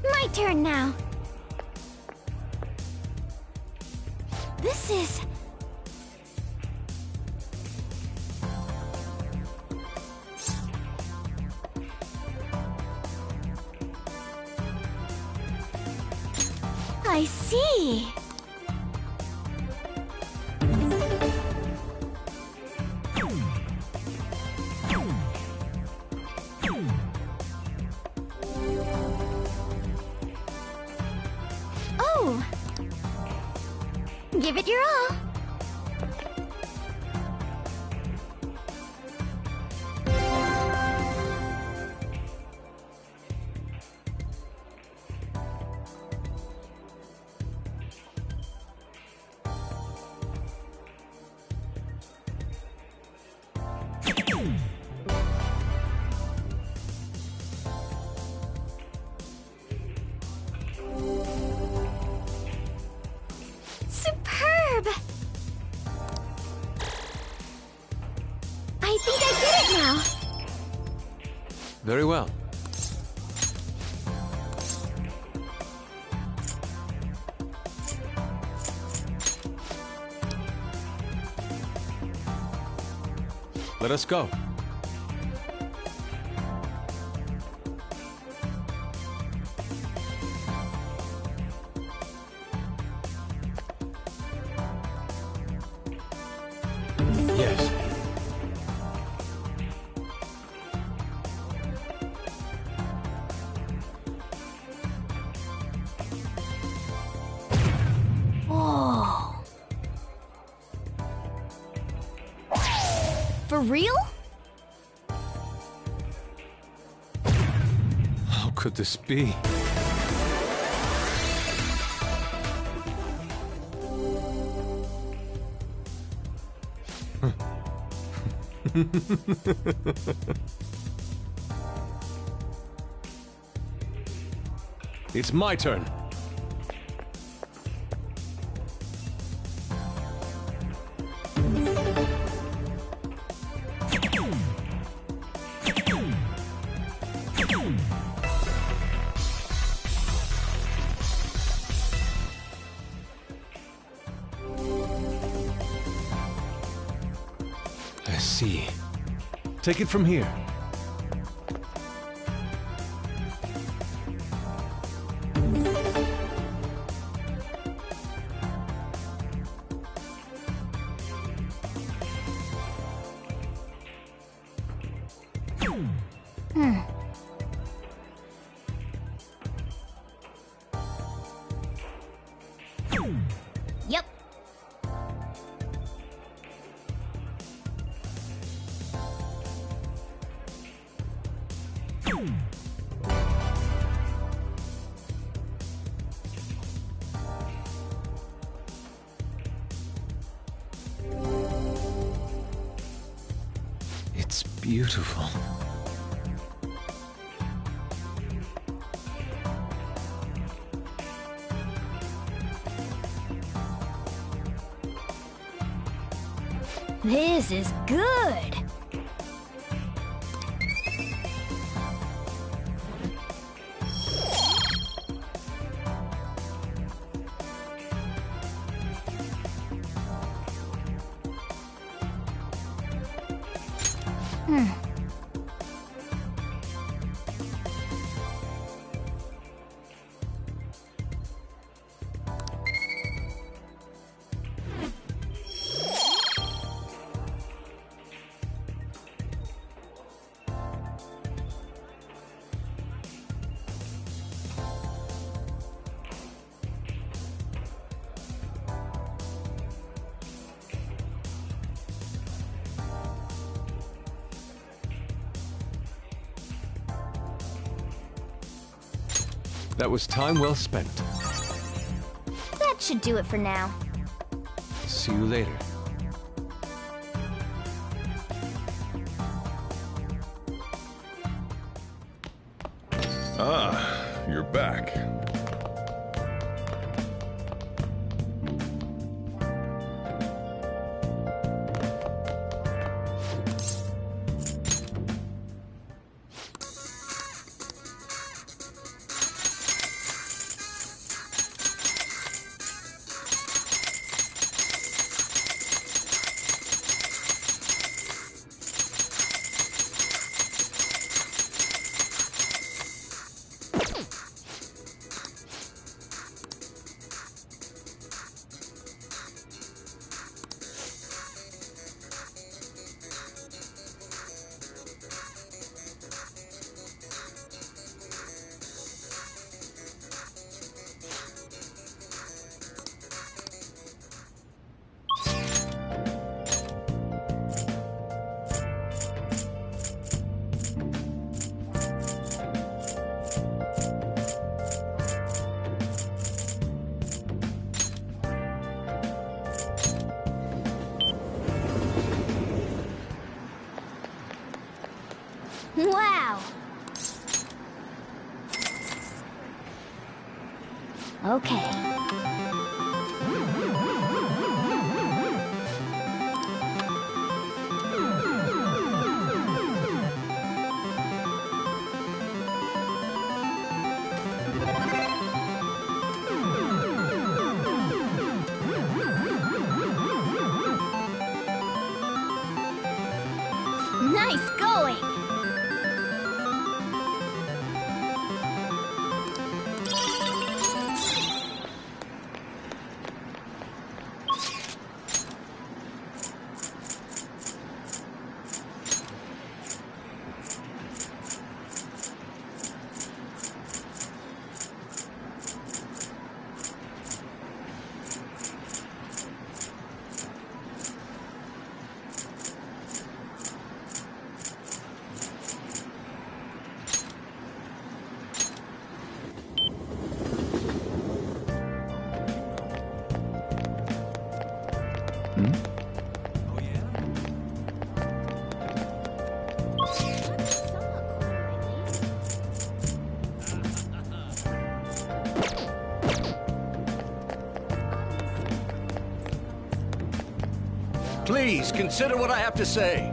My turn now. This is... I see. Oh! Give it your all. Superb! I think I get it now. Very well. Let us go. Yes. Whoa. For real? How could this be? It's my turn. I see. Take it from here. Yep. It's beautiful. This is good. That was time well spent. That should do it for now. See you later. Ah, you're back. Wow. Okay. Nice going! Please, consider what I have to say.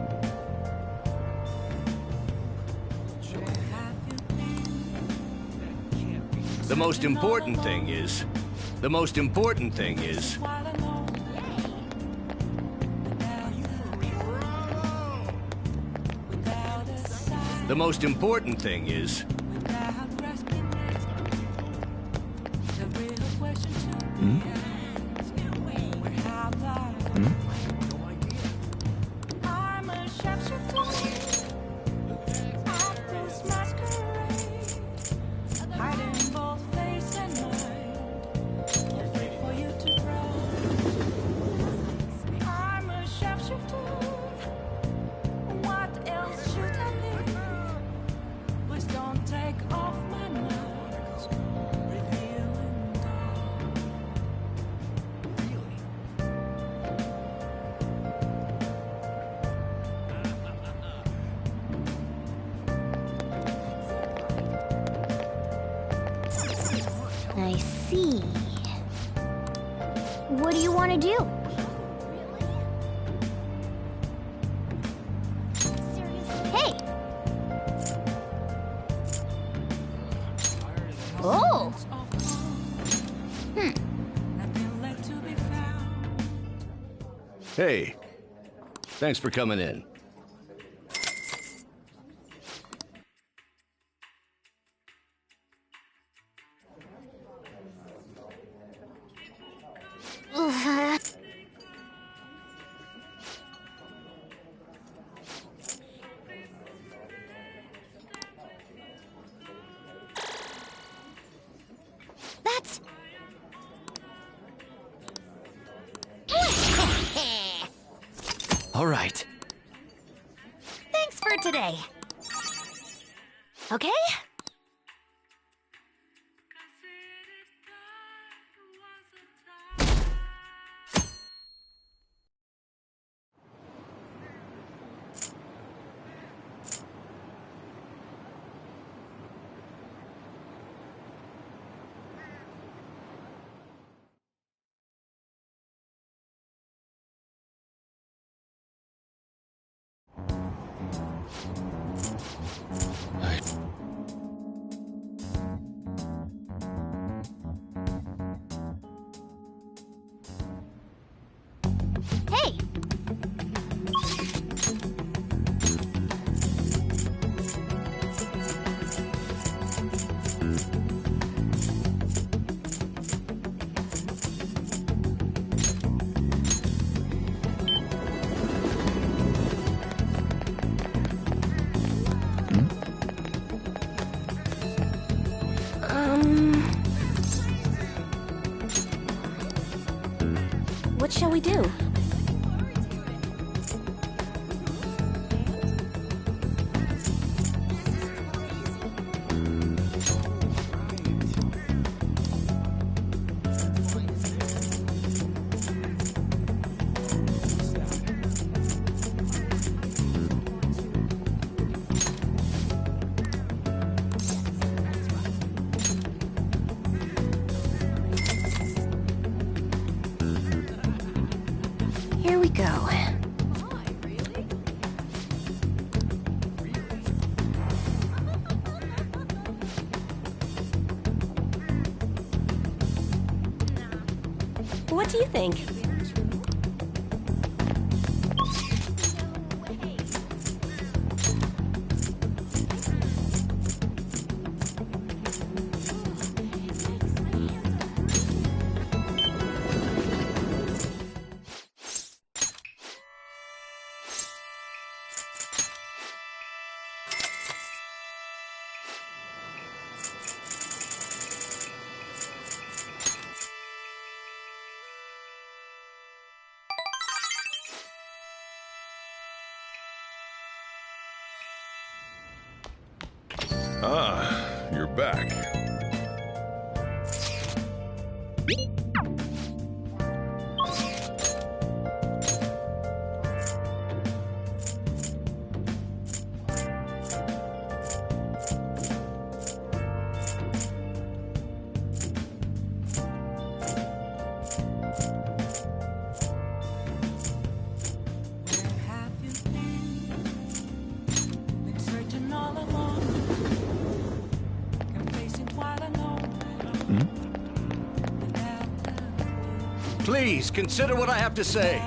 The most important thing is... The most important thing is... The most important thing is... I see. What do you want to do? Hey! Oh! Hey, thanks for coming in. That's... All right. Thanks for today. Okay? Hey! What shall we do? Here we go. What do you think? Ah, you're back. Please, consider what I have to say.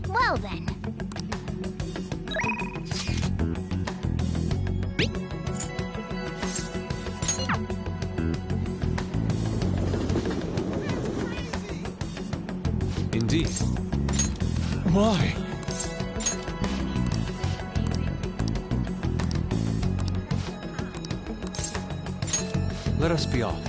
Well then. Indeed. Why? Let us be off.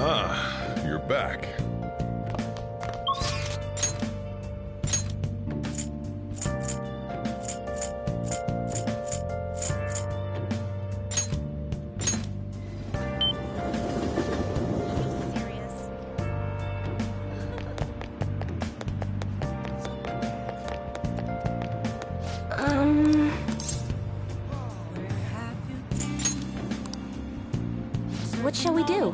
Ah, you're back. What shall we do?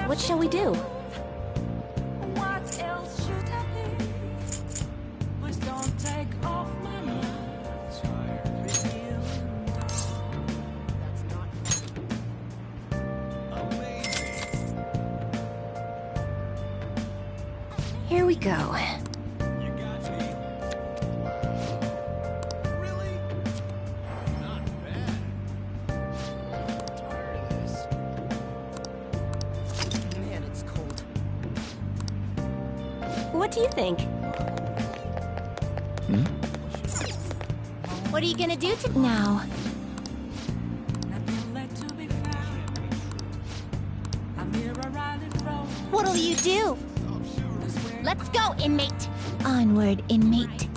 What shall we do? What else should I be? Please don't take off my mind. Here we go. What do you think? What are you gonna do now? What'll you do? Let's go, inmate. Onward, inmate.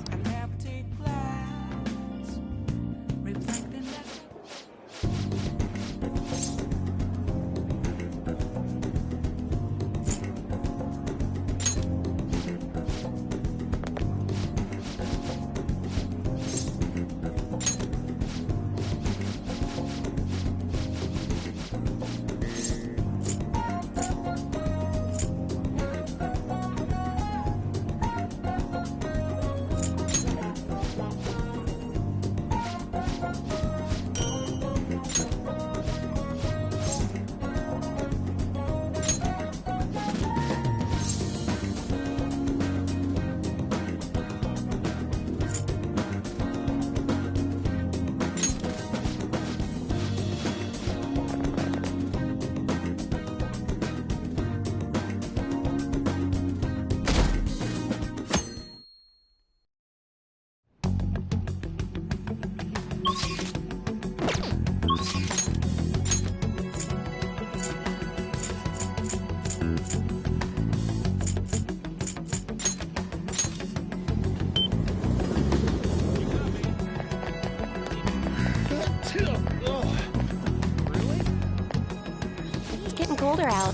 It's getting colder out.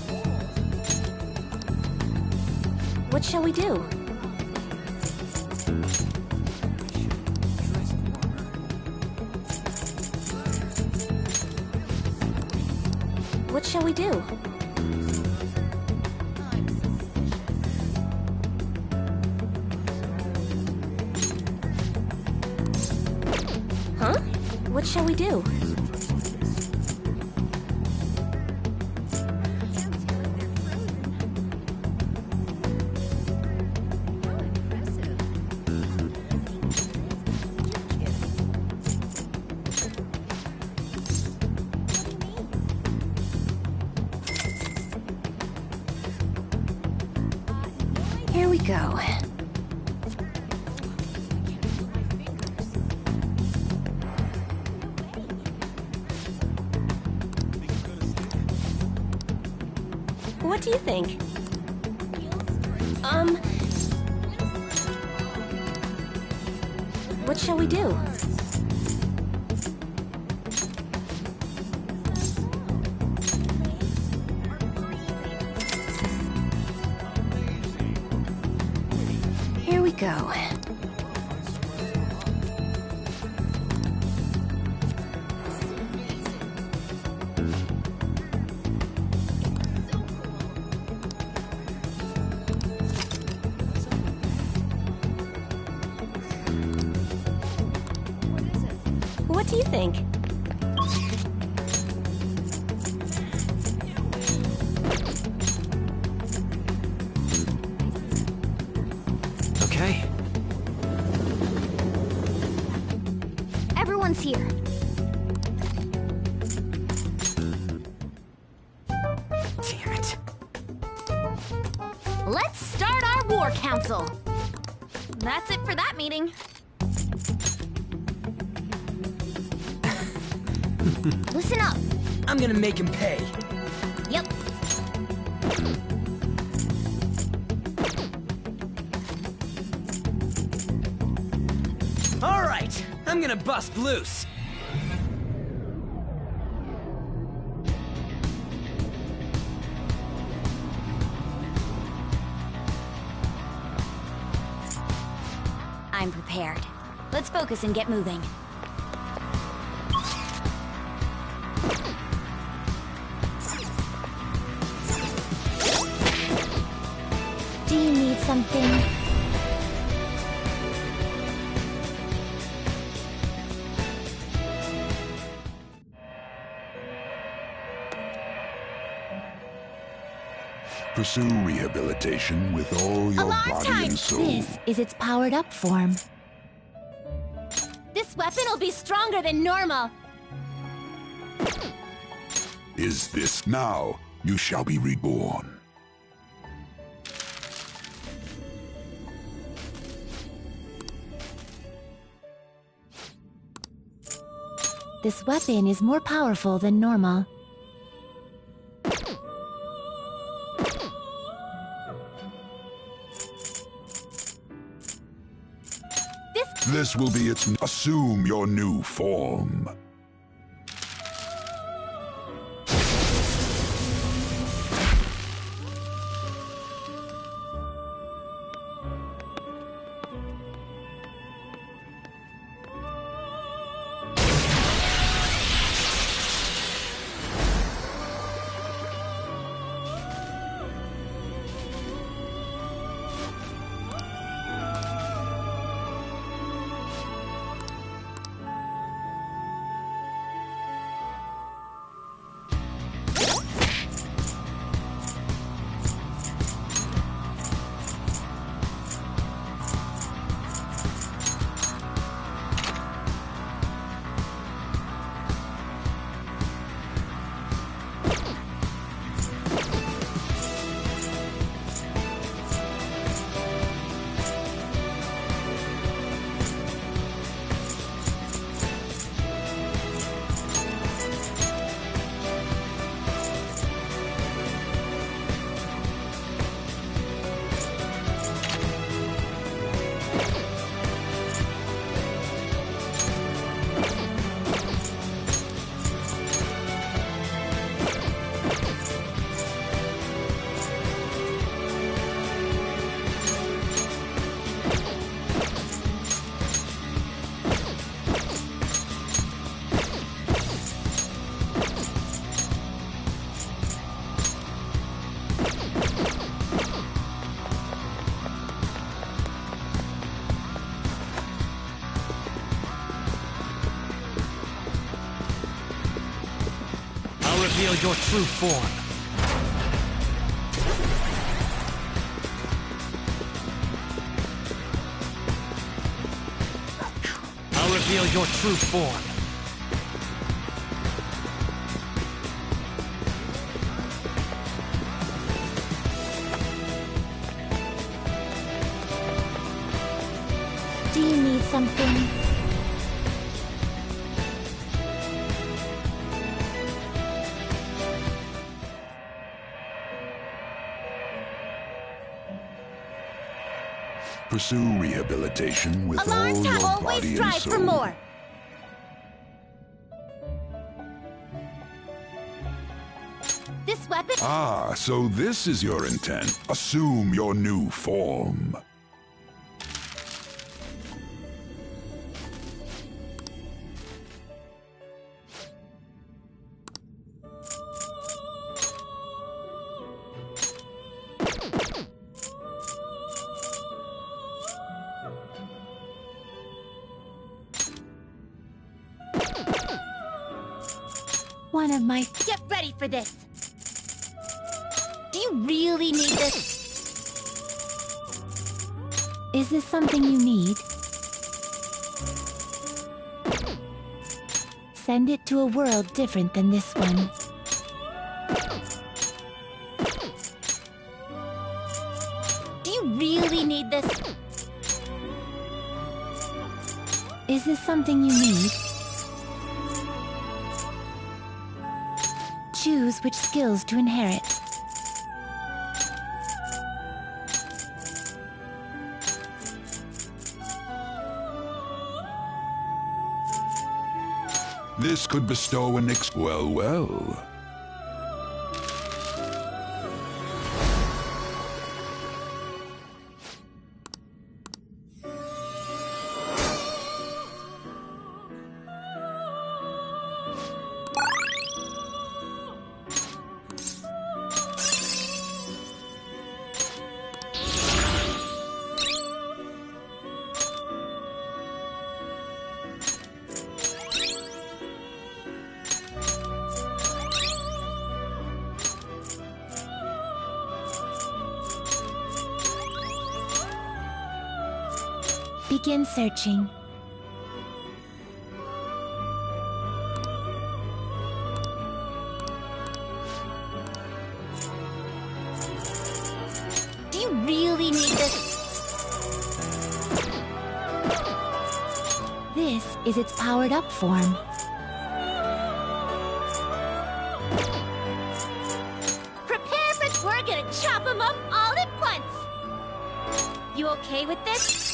What shall we do? What shall we do? Huh? What shall we do? Here we go. What do you think? What shall we do? Here we go. What do you think? Okay. Everyone's here. Damn it. Let's start our war council. That's it for that meeting. Listen up. I'm gonna make him pay. Yep. All right, I'm gonna bust loose. I'm prepared. Let's focus and get moving. Do you need something? Pursue rehabilitation with all your Alarm body time! and soul. This is its powered up form. This weapon will be stronger than normal. Is this now? You shall be reborn. This weapon is more powerful than normal. This will be its... Assume your new form. reveal your true form. I'll reveal your true form. Do you need something? Pursue rehabilitation with all Alarm your time. body Always and strive soul. for more. This weapon. Ah, so this is your intent. Assume your new form. One of my. Get ready for this. Do you really need this? Is this something you need? Send it to a world different than this one. Do you really need this? Is this something you need? Choose which skills to inherit. This could bestow an well. Begin searching. Do you really need this? This is its powered up form. Prepare for... We're gonna chop them up all at once! You okay with this?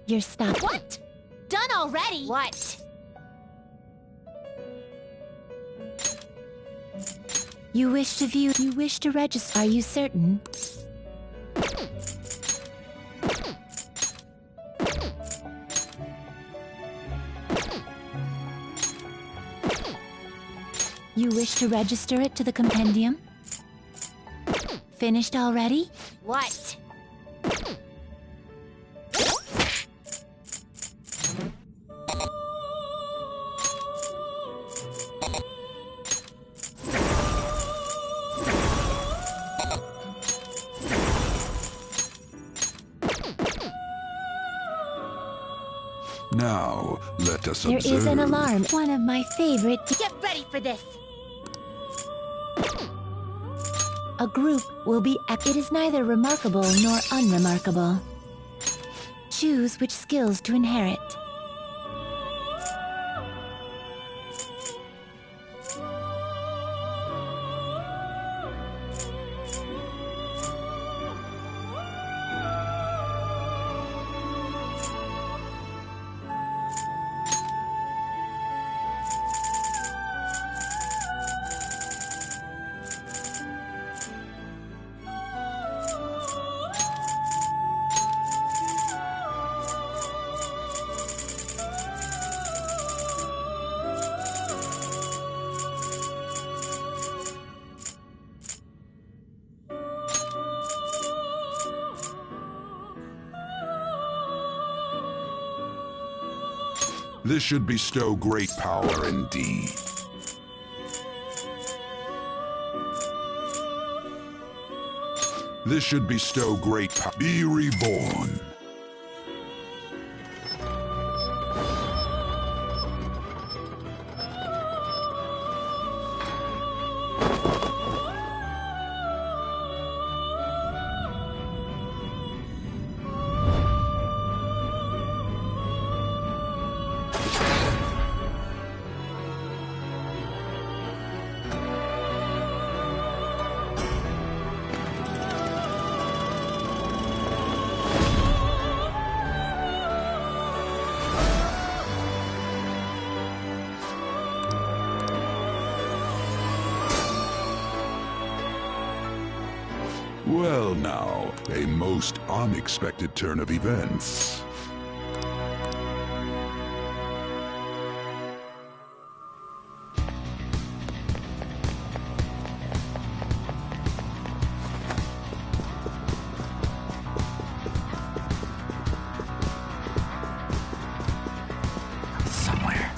You're stopped. What? Done already? What? You wish to view. You wish to register. Are you certain? You wish to register it to the compendium? Finished already? What? Now, let us There observe. is an alarm. One of my favorite. Get ready for this! A group will be. It is neither remarkable nor unremarkable. Choose which skills to inherit. This should bestow great power indeed. This should bestow great power. Be reborn. Well now, a most unexpected turn of events. Somewhere.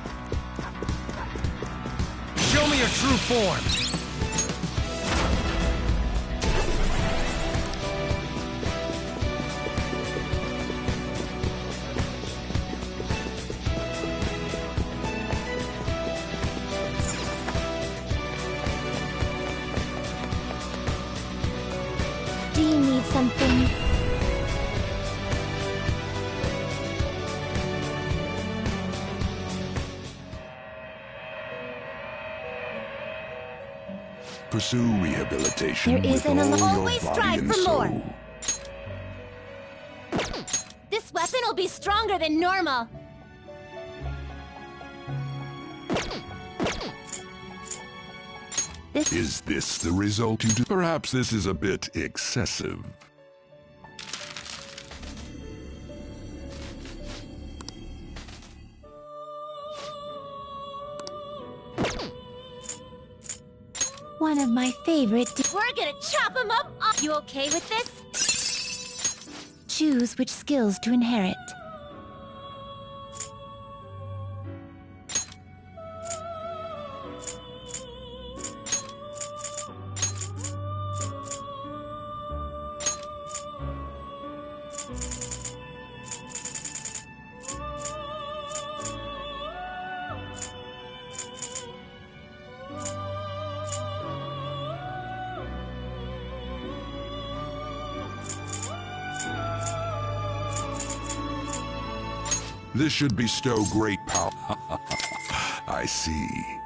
Show me your true form! Do you need something? Pursue rehabilitation There is with an all your always body strive and for soul. more. This weapon will be stronger than normal. Is this the result you do? Perhaps this is a bit excessive. One of my favorite. We're gonna chop him up. You okay with this? Choose which skills to inherit. This should bestow great power. I see.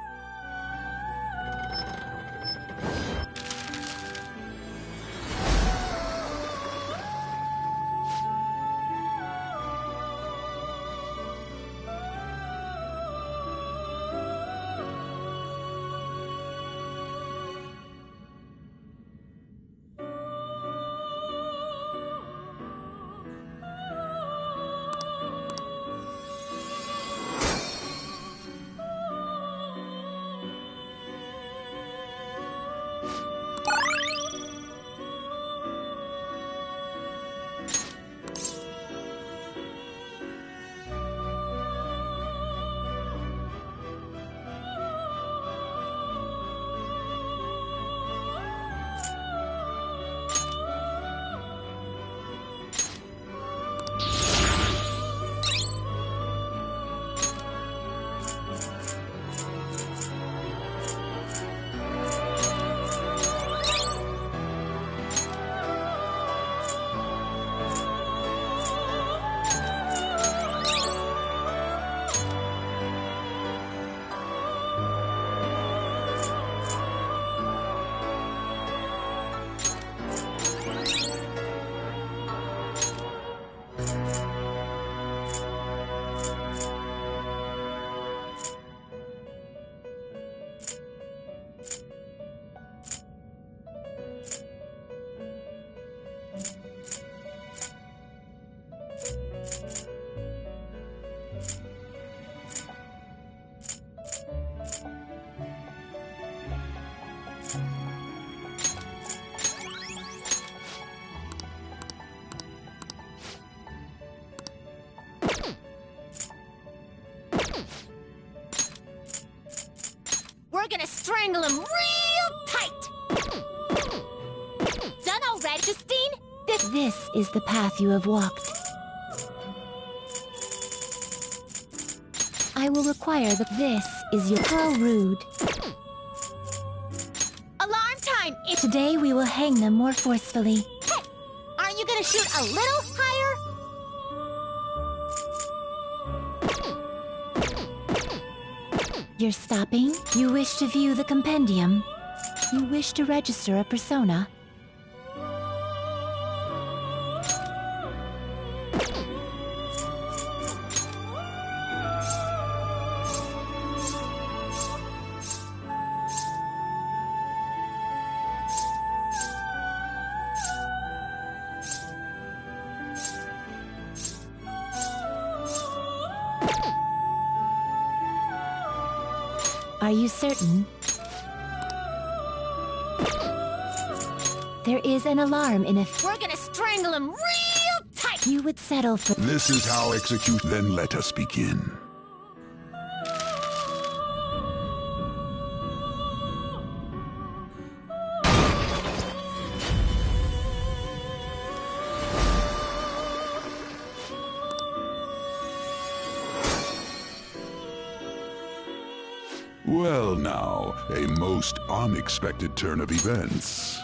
gonna strangle him real tight! Done already, Justine? This is the path you have walked. I will require that this is your... How rude. Alarm time! Today we will hang them more forcefully. Hey! Aren't you gonna shoot a little higher? You're stopping? You wish to view the compendium? You wish to register a persona? Are you certain? There is an alarm in effect. We're gonna strangle him real tight! You would settle for... This is how execute. Then let us begin. Well now, a most unexpected turn of events.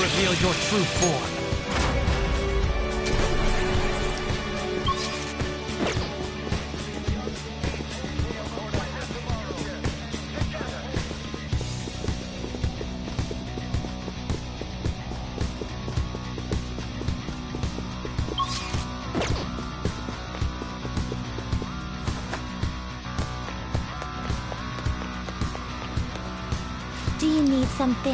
Reveal your true form. something?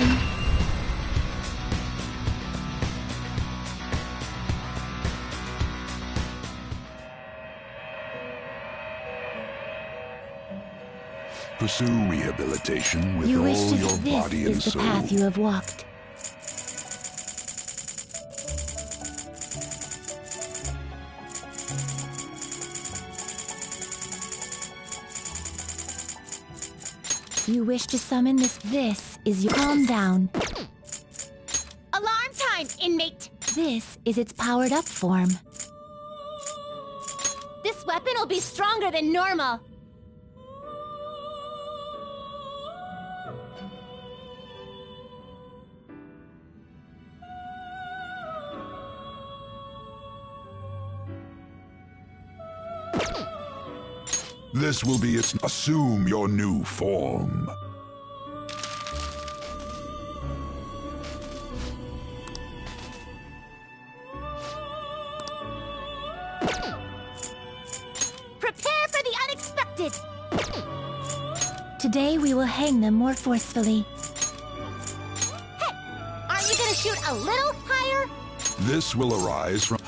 Pursue rehabilitation with You all wish to your this body and is the soul. path you have walked. You wish to summon this. This is your. Calm down. Alarm time, inmate! This is its powered up form. This weapon will be stronger than normal. This will be its. Assume your new form. Prepare for the unexpected! Today we will hang them more forcefully. Hey! Aren't you gonna shoot a little higher? This will arise from.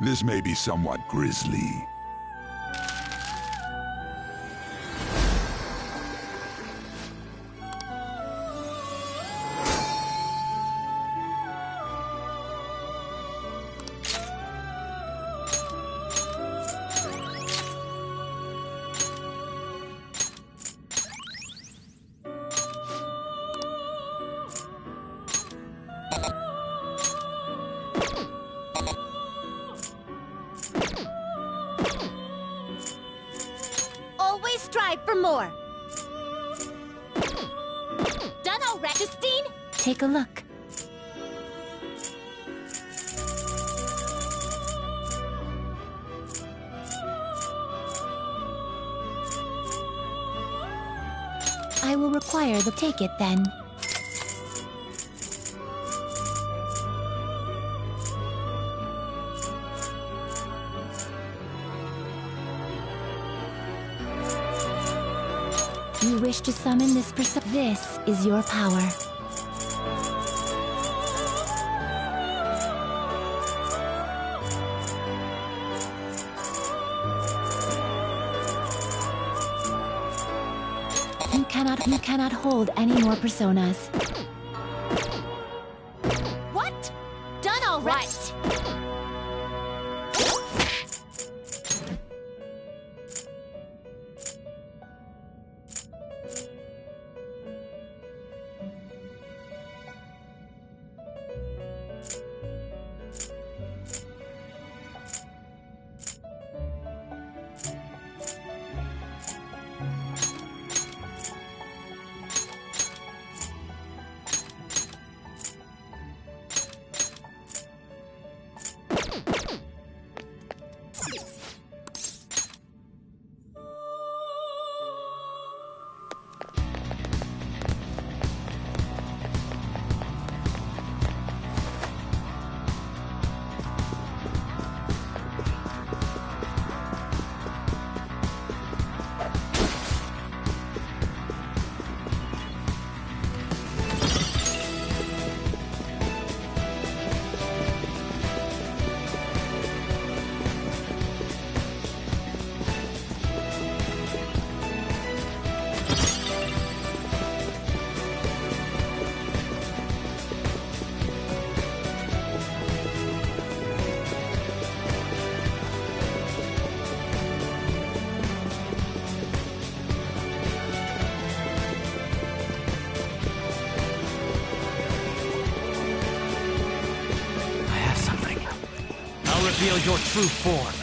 This may be somewhat grisly. Always strive for more. Done already, Justine? Take a look. I will require the take it then. You wish to summon this person. This is your power. You cannot hold any more personas. What? Done already? Reveal your true form.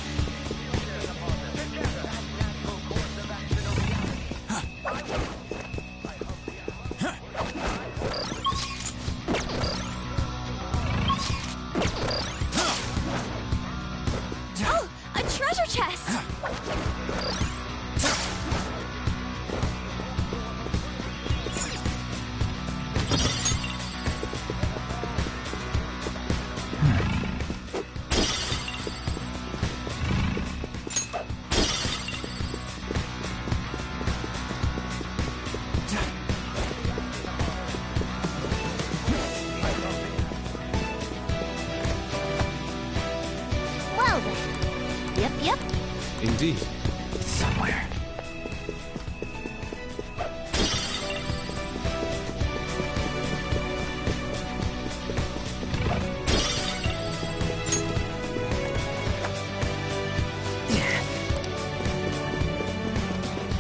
Oh, a treasure chest! Yep. Indeed. It's somewhere.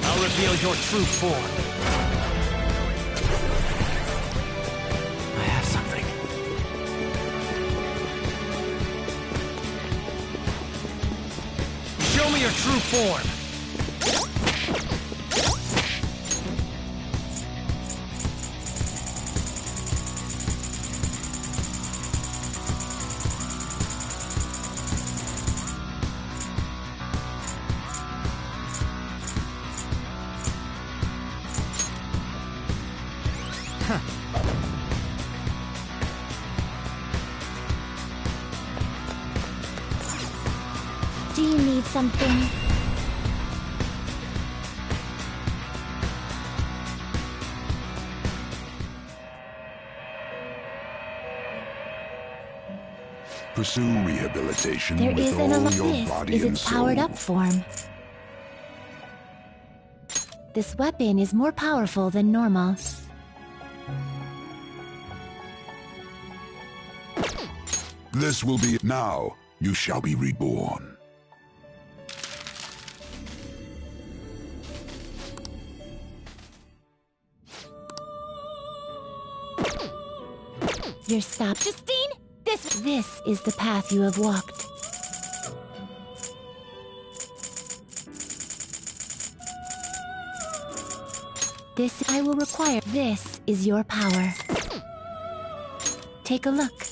I'll reveal your true form. I have something. Show me your true form. Do you need something? Pursue rehabilitation There with is all an your This body is and its soul. powered up form. This weapon is more powerful than normal. This will be now. You shall be reborn. You're stopped. Justine, This is the path you have walked. This I will require. This is your power. Take a look.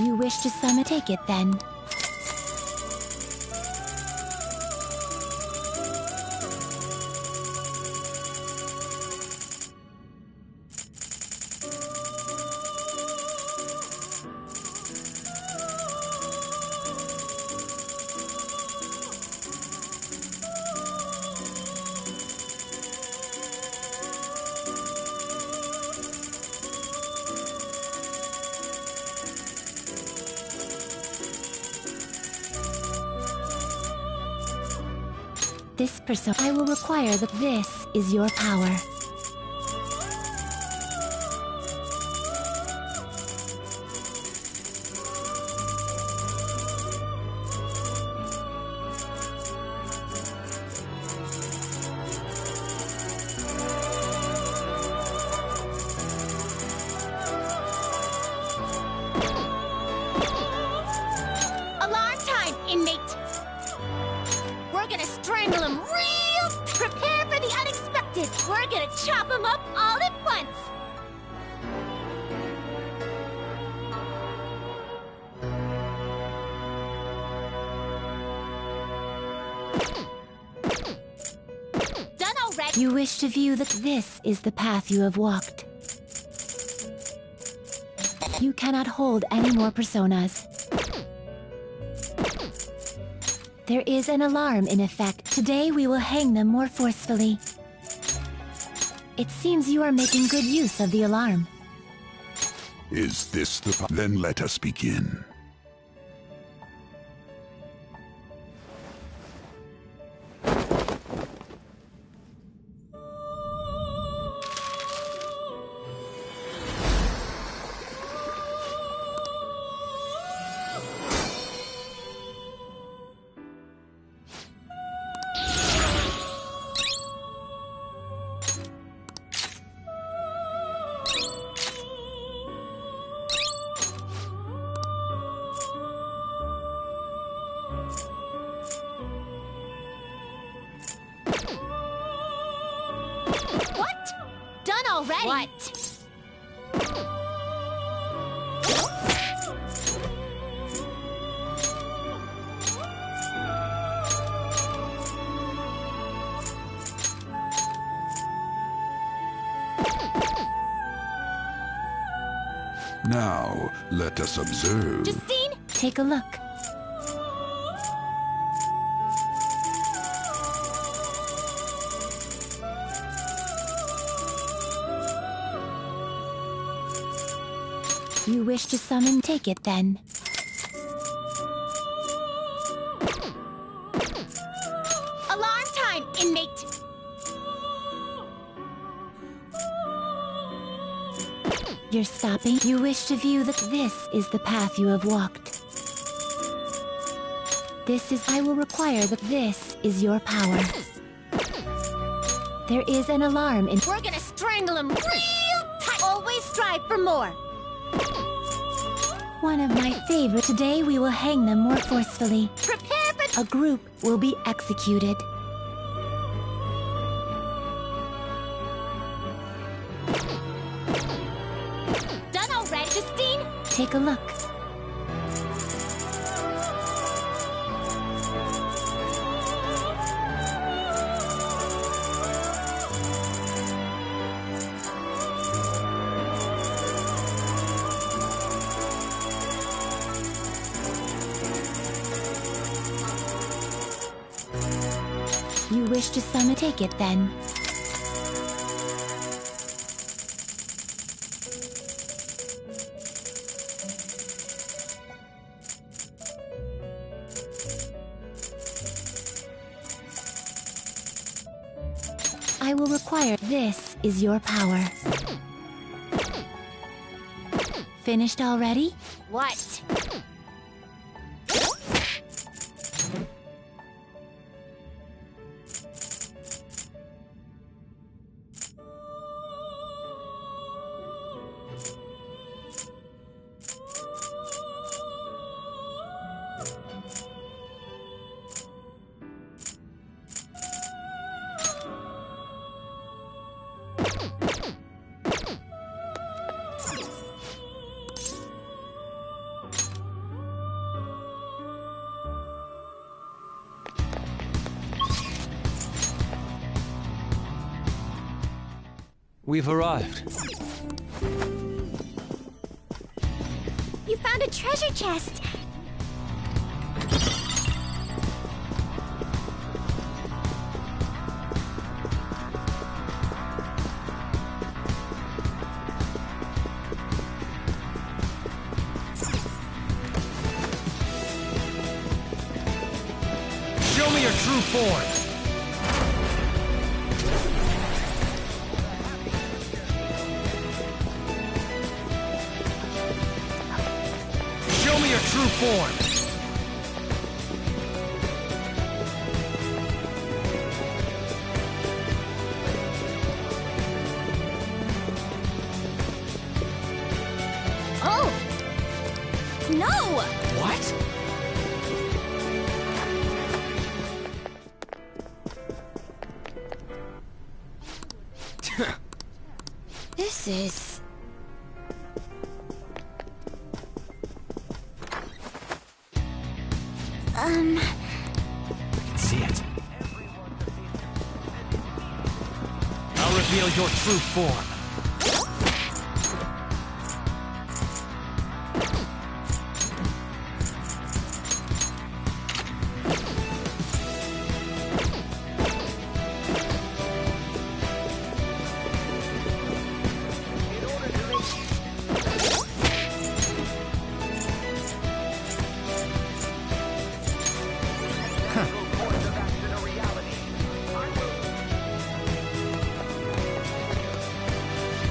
You wish to summon? Take it then. This person I will require that this is your power. alarm time, inmate. We're gonna strangle him real. Prepare for the unexpected. We're gonna chop him up all at once. Done already. You wish to view that this is the path you have walked. You cannot hold any more personas. There is an alarm in effect. Today we will hang them more forcefully. It seems you are making good use of the alarm. Is this the... Then let us begin. What? Done already? What? Now, let us observe. Justine, take a look. You wish to summon? Take it then. Alarm time, inmate! You're stopping? You wish to view this is the path you have walked. I will require this is your power. There is an alarm in— We're gonna strangle him real tight! Always strive for more! One of my favorite. Today we will hang them more forcefully. Prepare for— A group will be executed. Done already, Justine? Take a look. You wish to summon? Take it then. I will require this is your power. Finished already? What? We've arrived. You found a treasure chest! Show me your true form! True form. Oh! No! What? This is... I can see it. I'll reveal your true form.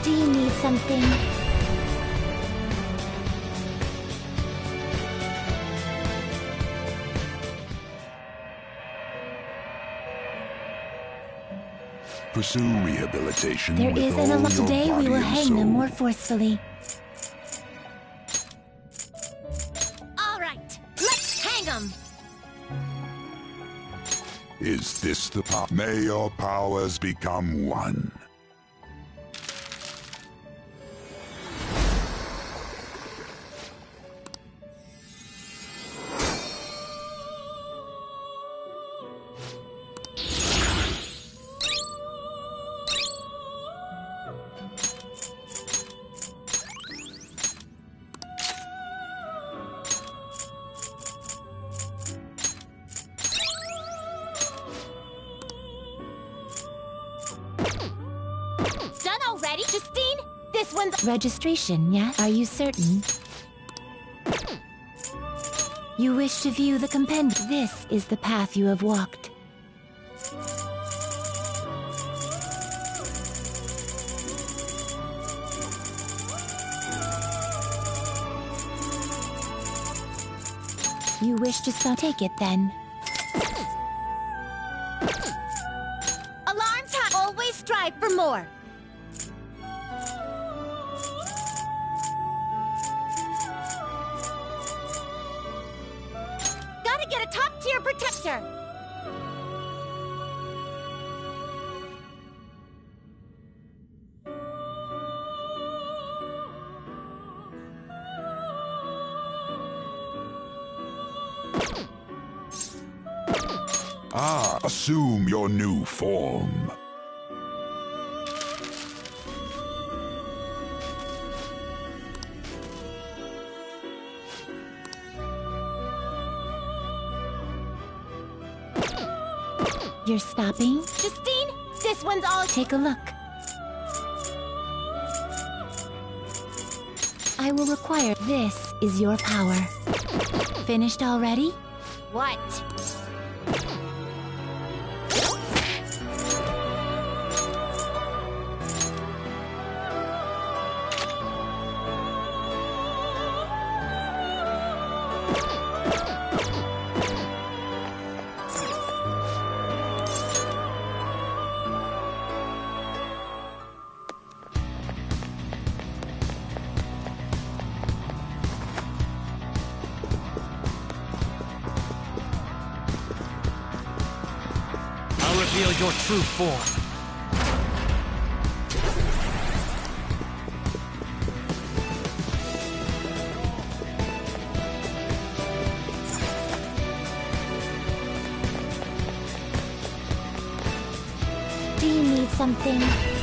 Do you need something? Pursue rehabilitation There with is all an alarm. your Today we body will and hang soul. them more forcefully. All right, let's hang him! Is this the power? May your powers become one. Done already? Justine? This one's... Registration, yes? Are you certain? You wish to view the compendium. This is the path you have walked. You wish to take it then. Alarm time! Always strive for more! Gotta get a top-tier protector! Assume your new form. You're stopping? Justine, this one's all... Take a look. I will require... This is your power. Finished already? What? Reveal your true form. Do you need something?